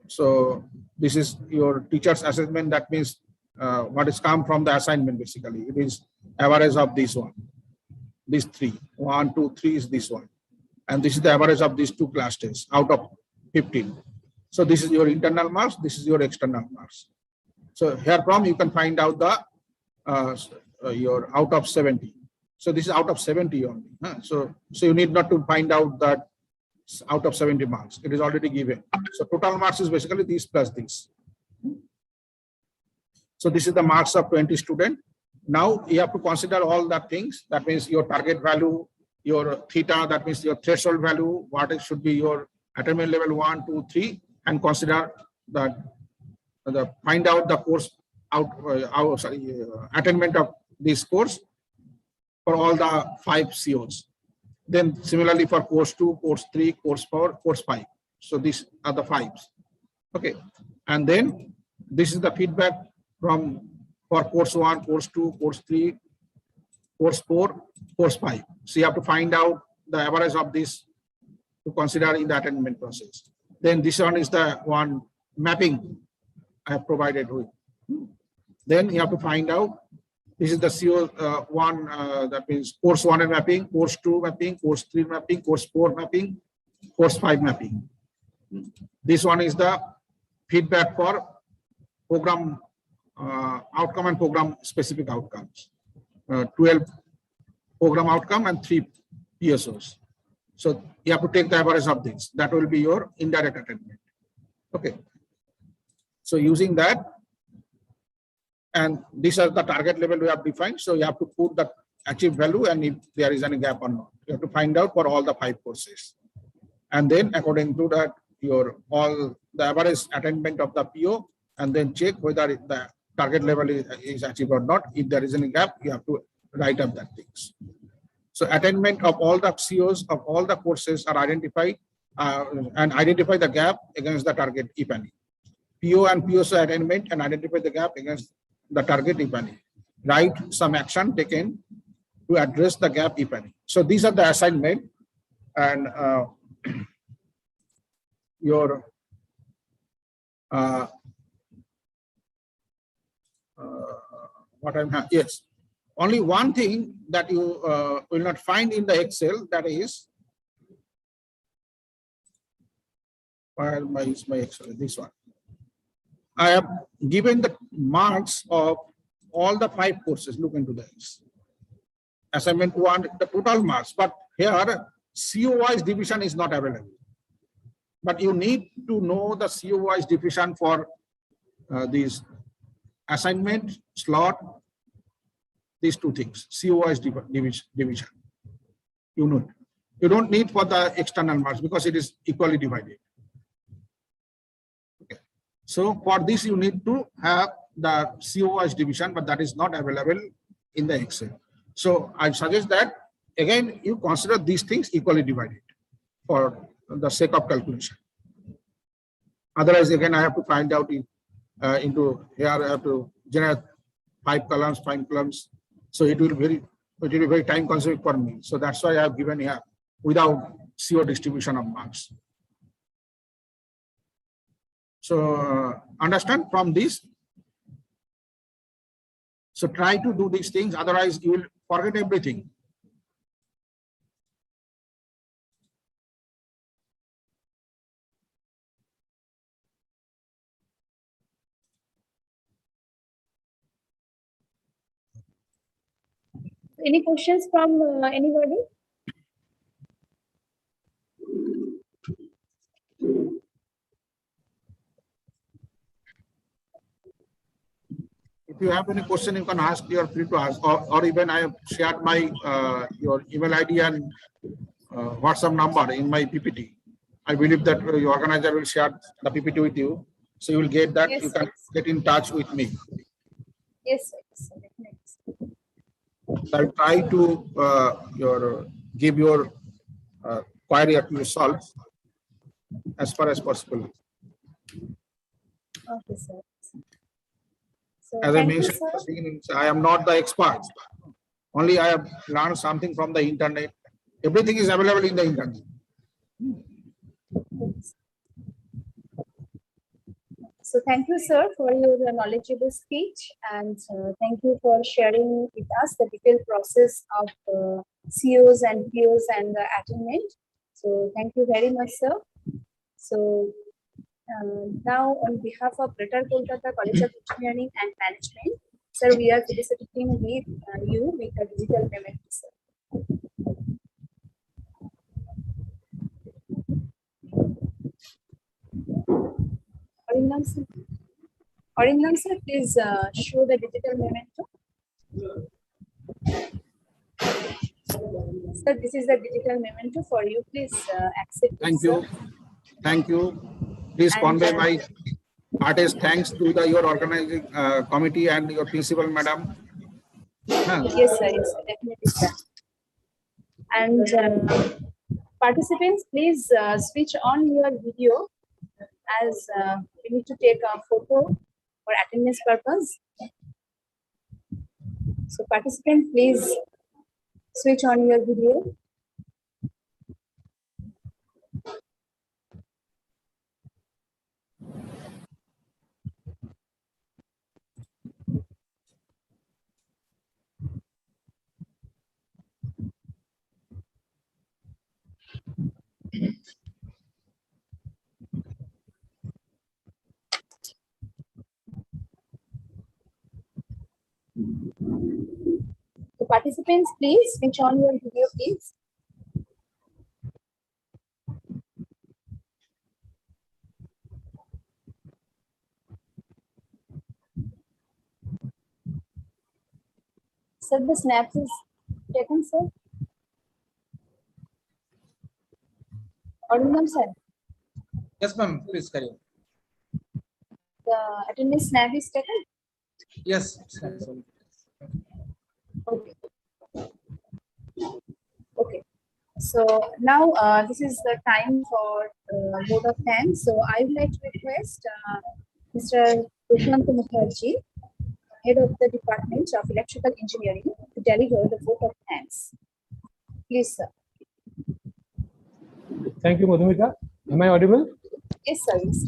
So this is your teacher's assessment. That means what is come from the assignment basically. It is average of this one. These 3. 1, 2, 3 is this one. And this is the average of these 2 class tests out of 15. So this is your internal marks. This is your external marks. So here from you can find out the your out of 70. So this is out of 70 only. So you need not to find out that out of 70 marks. It is already given. So total marks is basically this plus this. So this is the marks of 20 students. Now you have to consider all the things. That means your target value, your theta, that means your threshold value, what it should be your attainment level 1, 2, 3, and consider that find out the course attainment of this course for all the 5 COs. Then similarly for course 2, course 3, course 4, course 5. So these are the 5s. Okay. And then this is the feedback for course 1, course 2, course 3, course 4, course 5. So you have to find out the average of this to consider in the attainment process. Then this one is the one mapping I have provided with. Then you have to find out, this is the CO1, that means course 1 mapping, course 2 mapping, course 3 mapping, course 4 mapping, course 5 mapping. This one is the feedback for program outcome and program specific outcomes. 12 program outcome and 3 PSOs. So you have to take the average of this. That will be your indirect attainment. Okay. So using that, and these are the target level we have defined. So you have to put the achieved value and if there is any gap or not. You have to find out for all the 5 courses. And then according to that, all the average attainment of the PO, and then check whether the target level is achieved or not. If there is any gap, you have to write up that things. So attainment of all the COs of all the courses are identified and identify the gap against the target if any. PO and PSO attainment and identify the gap against the target if any. Write some action taken to address the gap if any. So these are the assignment, and your what I'm yes. Only one thing that you will not find in the Excel, that is Where is my Excel? This one. I have given the marks of all the 5 courses. Look into this. Assignment 1, the total marks, but here CO-wise division is not available. But you need to know the CO-wise division for these assignment, slot, these 2 things, CO-wise division. You know, you don't need for the external marks because it is equally divided. Okay. So for this, you need to have the CO-wise division, but that is not available in the Excel. So I suggest that again, you consider these things equally divided for the sake of calculation. Otherwise, again, I have to find out into here. I have to generate 5 columns, 5 columns. So it will be very time consuming for me. So that's why I have given here without CO distribution of marks. So understand from this. So try to do these things. Otherwise, you will forget everything. Any questions from anybody? If you have any question, you can ask. You are free to ask, or even I have shared my your email ID and WhatsApp number in my PPT. I believe that your organizer will share the PPT with you, so you will get that. Yes, you can get in touch with me. Yes, definitely. I'll try to give your query to solve as far as possible. Okay, sir. So As I thank you, mentioned, sir. at the beginning, I am not the expert. Only I have learned something from the internet. Everything is available in the internet. So thank you, sir, for your knowledgeable speech, and thank you for sharing with us the detailed process of COs and POs and the attainment. So thank you very much, sir. So now, on behalf of Greater Kolkata College of Engineering and Management, sir, we are feliciting with you with a digital payment, sir. Arindam sir, please show the digital memento. Sir, this is the digital memento for you. Please accept it. Thank you. Sir. Thank you. Please convey my heartiest thanks to your organizing committee and your principal, madam. Yes, sir. Yes, sir. Definitely, sir. And participants, please switch on your video as we need to take a photo for attendance purpose. So participant, please switch on your video. So participants, please switch on your video, please. Sir, the snaps is taken, sir. Arundam, sir. Yes, ma'am. Please carry on. The attendance snap is taken. Yes. Okay. Okay. So now this is the time for vote of thanks. So I would like to request Mr. Prashant Mukherjee, Head of the Department of Electrical Engineering, to deliver the vote of thanks. Please, sir. Thank you, Madhumita. Am I audible? Yes, sir. Yes.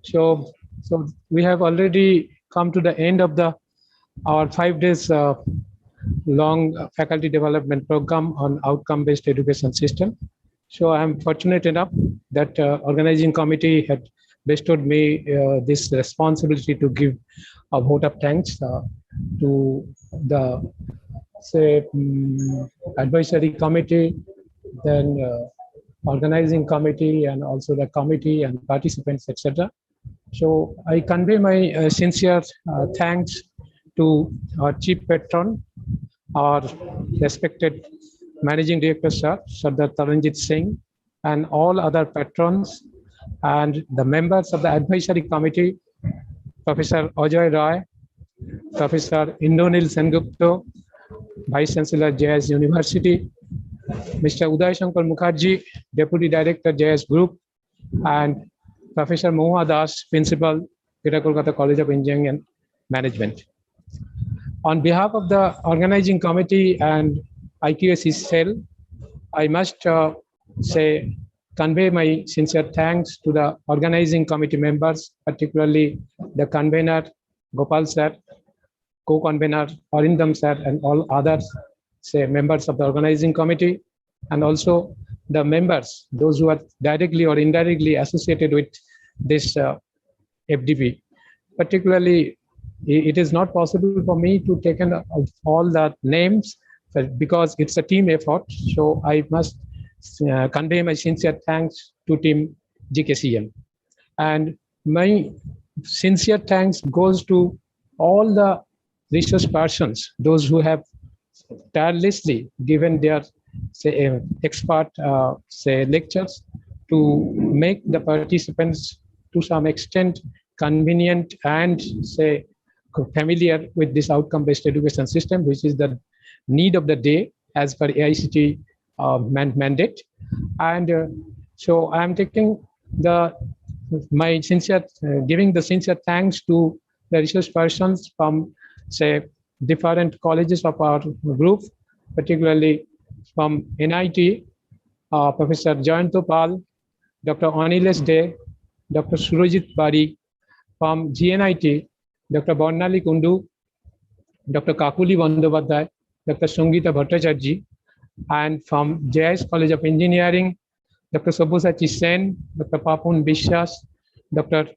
So we have already come to the end of our 5 days long faculty development program on outcome-based education system. So I'm fortunate enough that organizing committee had bestowed me this responsibility to give a vote of thanks to the advisory committee, then organizing committee, and also the committee and participants, etc. So I convey my sincere thanks to our chief patron, our respected Managing Director, Sir Sardar Taranjit Singh, and all other patrons, and the members of the advisory committee, Professor Ajay Rai, Professor Indonil Sengupta, Vice Chancellor, JS University, Mr. Uday Shankar Mukherjee, Deputy Director, JS Group, and Professor Moha Das, Principal, Greater Kolkata College of Engineering and Management. On behalf of the organizing committee and IQAC cell, I must convey my sincere thanks to the organizing committee members, particularly the convener, Gopal sir, co-convener, Arindam sir, and all others, members of the organizing committee, and also the members, those who are directly or indirectly associated with this FDP. Particularly, it is not possible for me to take in all the names because it's a team effort. So I must convey my sincere thanks to team GKCM. And my sincere thanks goes to all the research persons, those who have tirelessly given their expert lectures to make the participants to some extent convenient and familiar with this outcome-based education system, which is the need of the day as per AICT mandate. And so I'm taking my sincere, giving the sincere thanks to the research persons from different colleges of our group, particularly from NIT, Professor Jayanto Pal, Dr. Anilesh Dey, Dr. Surajit Bari, from GNIT, Dr. Barnali Kundu, Dr. Kakuli Bandyopadhyay, Dr. Sangita Bhattacharjee, and from JS College of Engineering, Dr. Sabyasachi Sen, Dr. Papun Bishwas, Dr.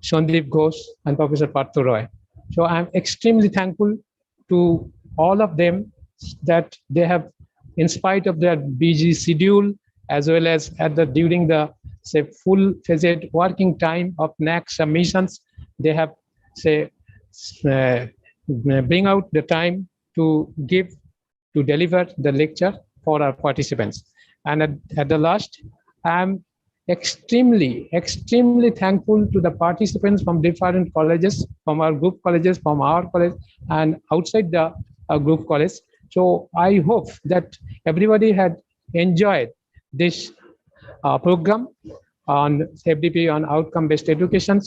Sandeep Ghosh, and Professor Partho Roy. So I'm extremely thankful to all of them that they have, in spite of their busy schedule, as well as during the full-fledged working time of NAC submissions, they have bring out the time to deliver the lecture for our participants. And at the last, I'm extremely thankful to the participants from different colleges, from our group colleges, from our college, and outside the group college. So I hope that everybody had enjoyed this program on FDP on outcome-based education.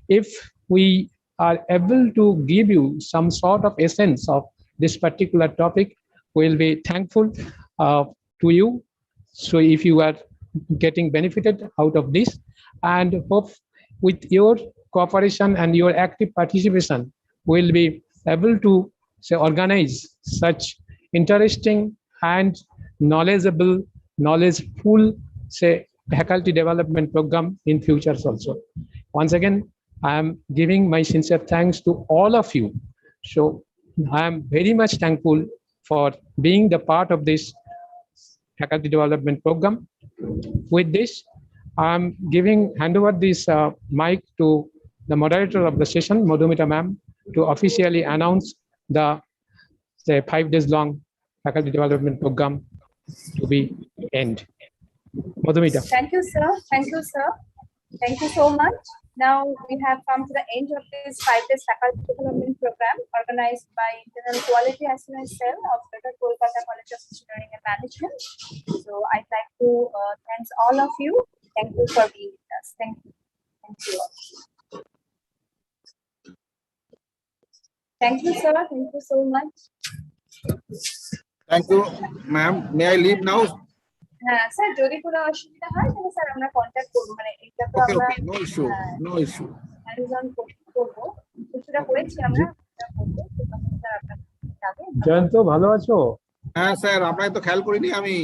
If we are able to give you some sort of essence of this particular topic, we'll be thankful to you. So if you are getting benefited out of this, and hope with your cooperation and your active participation, we'll be able to organize such interesting and knowledgeful faculty development program in futures also. Once again, I am giving my sincere thanks to all of you. So I am very much thankful for being the part of this faculty development program. With this, I'm hand over this mic to the moderator of the session, Madhumita ma'am, to officially announce the 5 days long faculty development program to be end. Madhumita. Thank you, sir. Thank you, sir. Thank you so much. Now we have come to the end of this 5 days faculty development program organized by Internal Quality Assurance Cell of Greater Kolkata College of Engineering and Management. So I'd like to thank all of you. Thank you for being with us. Thank you. Thank you all. Thank you, sir. Thank you so much. Thank you, ma'am. May I leave now? Sir যদি কোনো অসুবিধা হয় তাহলে sir আমরা contact করব, মানে এটা তো Okay, আমরা okay. No issue. No issue. Reason করব, কিছুটা করেছি আমরা, স্যার আপনার যাবে। জয়ন্ত ভালো আছো? হ্যাঁ স্যার, আপনাকে তো খেয়াল করিনি আমি,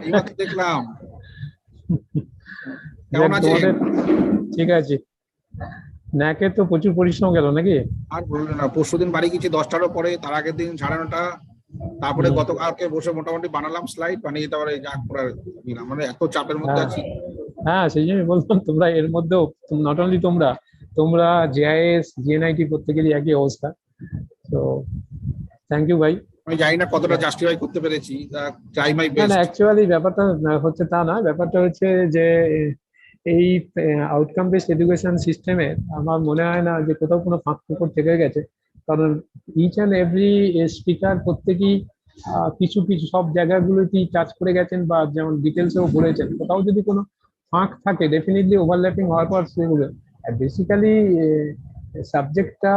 এইমাত্র দেখলাম। কেমন আছেন? তোমাদের ঠিক আছে। ন্যাকের তো প্রচুর পরিশ্রম গেল নাকি? আর বললেন না, পরশুদিন বাড়ি গেছি 10টারও পরে, তার আগের দিন 9:30, তারপরে গতকালকে বসে মোটামুটি বানালাম স্লাইড, বানিয়ে তারপরে যা করার দিলাম, মানে এত চাপের মধ্যে আছি। হ্যাঁ, সেই জন্যই বললাম তোমরা এর মধ্যেও নট অনলি তোমরা জেআইএস জিএনআইটি প্রত্যেকেরই একই অবস্থা। তো থ্যাংক ইউ ভাই। আমি জানি না কতটা জাস্টিফাই করতে পেরেছি, ট্রাই মাই না বেস্ট। না, অ্যাকচুয়ালি ব্যাপারটা হচ্ছে তা না, ব্যাপারটা হচ্ছে যে এই আউটকাম বেসড এডুকেশন সিস্টেমে আমার মনে হয় না যে কোথাও কোনো ফাঁক ফোকর থেকে গেছে, কারণ ইচ অ্যান্ড এভরি স্পিকার প্রত্যেকেই কিছু কিছু সব জায়গাগুলোতেই টাচ করে গেছেন বা যেমন ডিটেলসেও বলেছেন। কোথাও যদি কোনো ফাঁক থাকে ডেফিনেটলি ওভারল্যাপিং হওয়ার পর সেগুলো বেসিক্যালি সাবজেক্টটা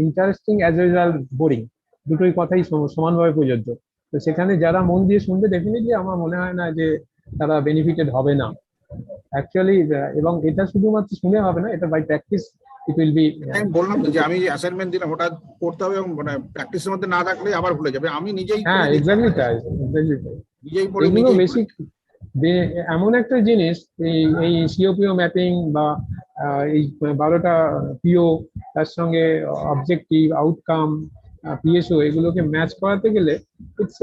ইন্টারেস্টিং অ্যাজ ওয়েল বোরিং, দুটোই কথাই সমানভাবে প্রযোজ্য। তো সেখানে যারা মন দিয়ে শুনবে ডেফিনেটলি আমার মনে হয় না যে তারা বেনিফিটেড হবে না অ্যাকচুয়ালি। এবং এটা শুধুমাত্র শুনে হবে না, এটা by practice it will be. আমি বললাম তো যে আমি অ্যাসাইনমেন্ট দিলাম, ওটা করতে হবে, এবং মানে প্র্যাকটিসের মধ্যে না থাকলে আবার ভুলে যাবে। আমি নিজেই হ্যাঁ, এক্স্যাক্টলি তাই। নিজেই পড়ে এগুলো নিজেই বেসিক এমন একটা জিনিস, এই সিওপিও ম্যাপিং বা এই 12টা পিও, তার সঙ্গে অবজেক্টিভ, আউটকাম, পিএসও, এগুলোকে ম্যাচ করাতে গেলে it's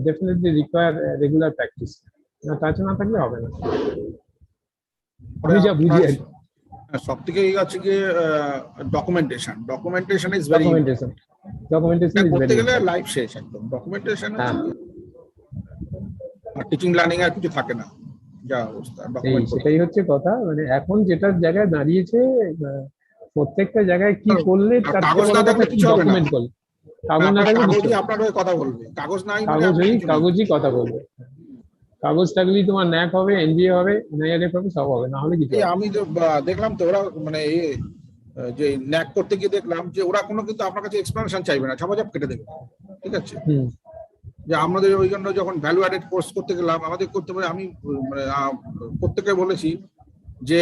definitely require regular practice. তাছাড়া না থাকলে হবে না, আমি যা বুঝি আর কি। সব থেকে হচ্ছে গিয়ে documentation is very documentation is করতে ভেরি গেলে লাইফ শেষ একদম। ডকুমেন্টেশন হ্যাঁ, আর টিচিং লার্নিং আর কিছু থাকে না, যা অবস্থা ডকুমেন্ট। সেটাই হচ্ছে কথা। মানে এখন যেটার জায়গায় দাঁড়িয়েছে, প্রত্যেকটা জায়গায় কি করলে তার কাগজ থেকে না বড় কথা থাকলে কি কিছু হবে না। ডকুমেন্ট করলে। কাগজ না থাকলে কিছু কাগজই আপনার হয়ে কথা বলবে, কাগজ নাই মানে কাগজই কথা বলবে। কাগজ থাকলেই তোমার ন্যাক হবে, এনজিও হবে, এনআইআরএফ হবে, সব হবে, না হলে কিছু হবে না। আমি তো দেখলাম তো ওরা মানে যে ন্যাক করতে গিয়ে দেখলাম যে ওরা কোনো কিন্তু আপনার কাছে এক্সপ্লেনেশন চাইবে না, ঝাপাঝাপ কেটে দেবে। ঠিক আছে, যে আমাদের ওই জন্য যখন ভ্যালু অ্যাডেড কোর্স করতে গেলাম আমাদের করতে পারে, আমি মানে প্রত্যেকে বলেছি যে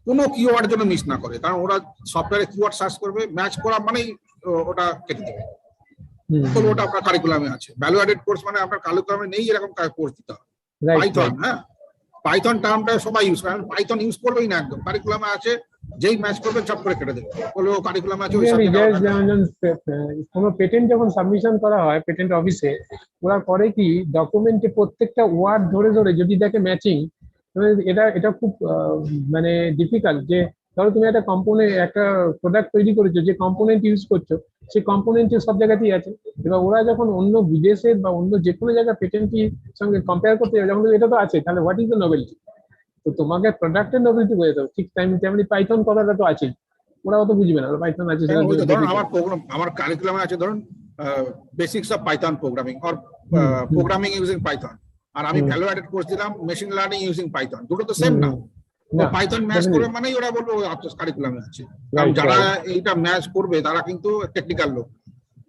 কোনো কিওয়ার্ড যেন মিস না করে, কারণ ওরা সফটওয়্যারে কিওয়ার্ড সার্চ করবে, ম্যাচ করা মানেই ওটা কেটে দেবে। ওটা আপনার কারিকুলামে আছে। ভ্যালু অ্যাডেড কোর্স মানে আপনার কারিকুলামে নেই এরকম কোর্স দিতে হবে। পাইথন, হ্যাঁ, পাইথন টার্মটা সবাই ইউজ করে, পাইথন ইউজ করবেই না, একদম কারিকুলামে আছে, যেই ম্যাচ করবে চপ করে কেটে দেবে, বলে ও কারিকুলামে আছে। কোনো পেটেন্ট যখন সাবমিশন করা হয় পেটেন্ট অফিসে, ওরা করে কি ডকুমেন্টে প্রত্যেকটা ওয়ার্ড ধরে ধরে যদি দেখে ম্যাচিং, এটা খুব মানে ডিফিকাল্ট। যে ধরো তুমি একটা একটা প্রোডাক্ট তৈরি করেছো, যে কম্পোনেন্ট ইউজ করছো সেই কম্পোনেন্ট সব জায়গাতেই আছে। এবার ওরা যখন অন্য বিদেশের বা অন্য যে কোনো জায়গায় পেটেন্টের সঙ্গে কম্পেয়ার করতে যাবে, যখন এটা তো আছে, তাহলে হোয়াট ইজ দ্য নোবেলটি? তো তোমাকে প্রোডাক্টের নোবেলটি বোঝাতে হবে। ঠিক তেমনি পাইথন কথাটা তো আছেই, ওরা অত বুঝবে না, পাইথন আছে। ধরুন আমার কারিকুলামে আছে, ধরুন basics of Python programming or programming using Python, আর আমি ভ্যালু অ্যাডেড কোর্স দিলাম মেশিন লার্নিং ইউজিং পাইথন, দুটো তো সেম না। পাইথন ম্যাচ করে মানেই ওরা বলবে কারিকুলামে আছে। কারণ যারা এইটা ম্যাচ করবে তারা কিন্তু টেকনিক্যাল লোক,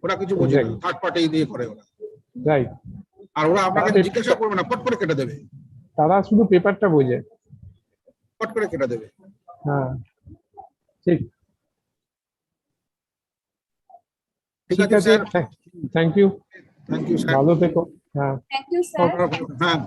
ওরা কিছু বোঝে না, থার্ড পার্টি দিয়ে করে ওরা। আর ওরা আপনাকে জিজ্ঞাসা করবে না, পট করে কেটে দেবে, তারা শুধু পেপারটা বোঝে, পট করে কেটে দেবে। হ্যাঁ, ঠিক আছে স্যার, থ্যাংক ইউ, স্যার, ভালো থেকো। হ্যাঁ, থ্যাংক ইউ স্যার। হ্যাঁ।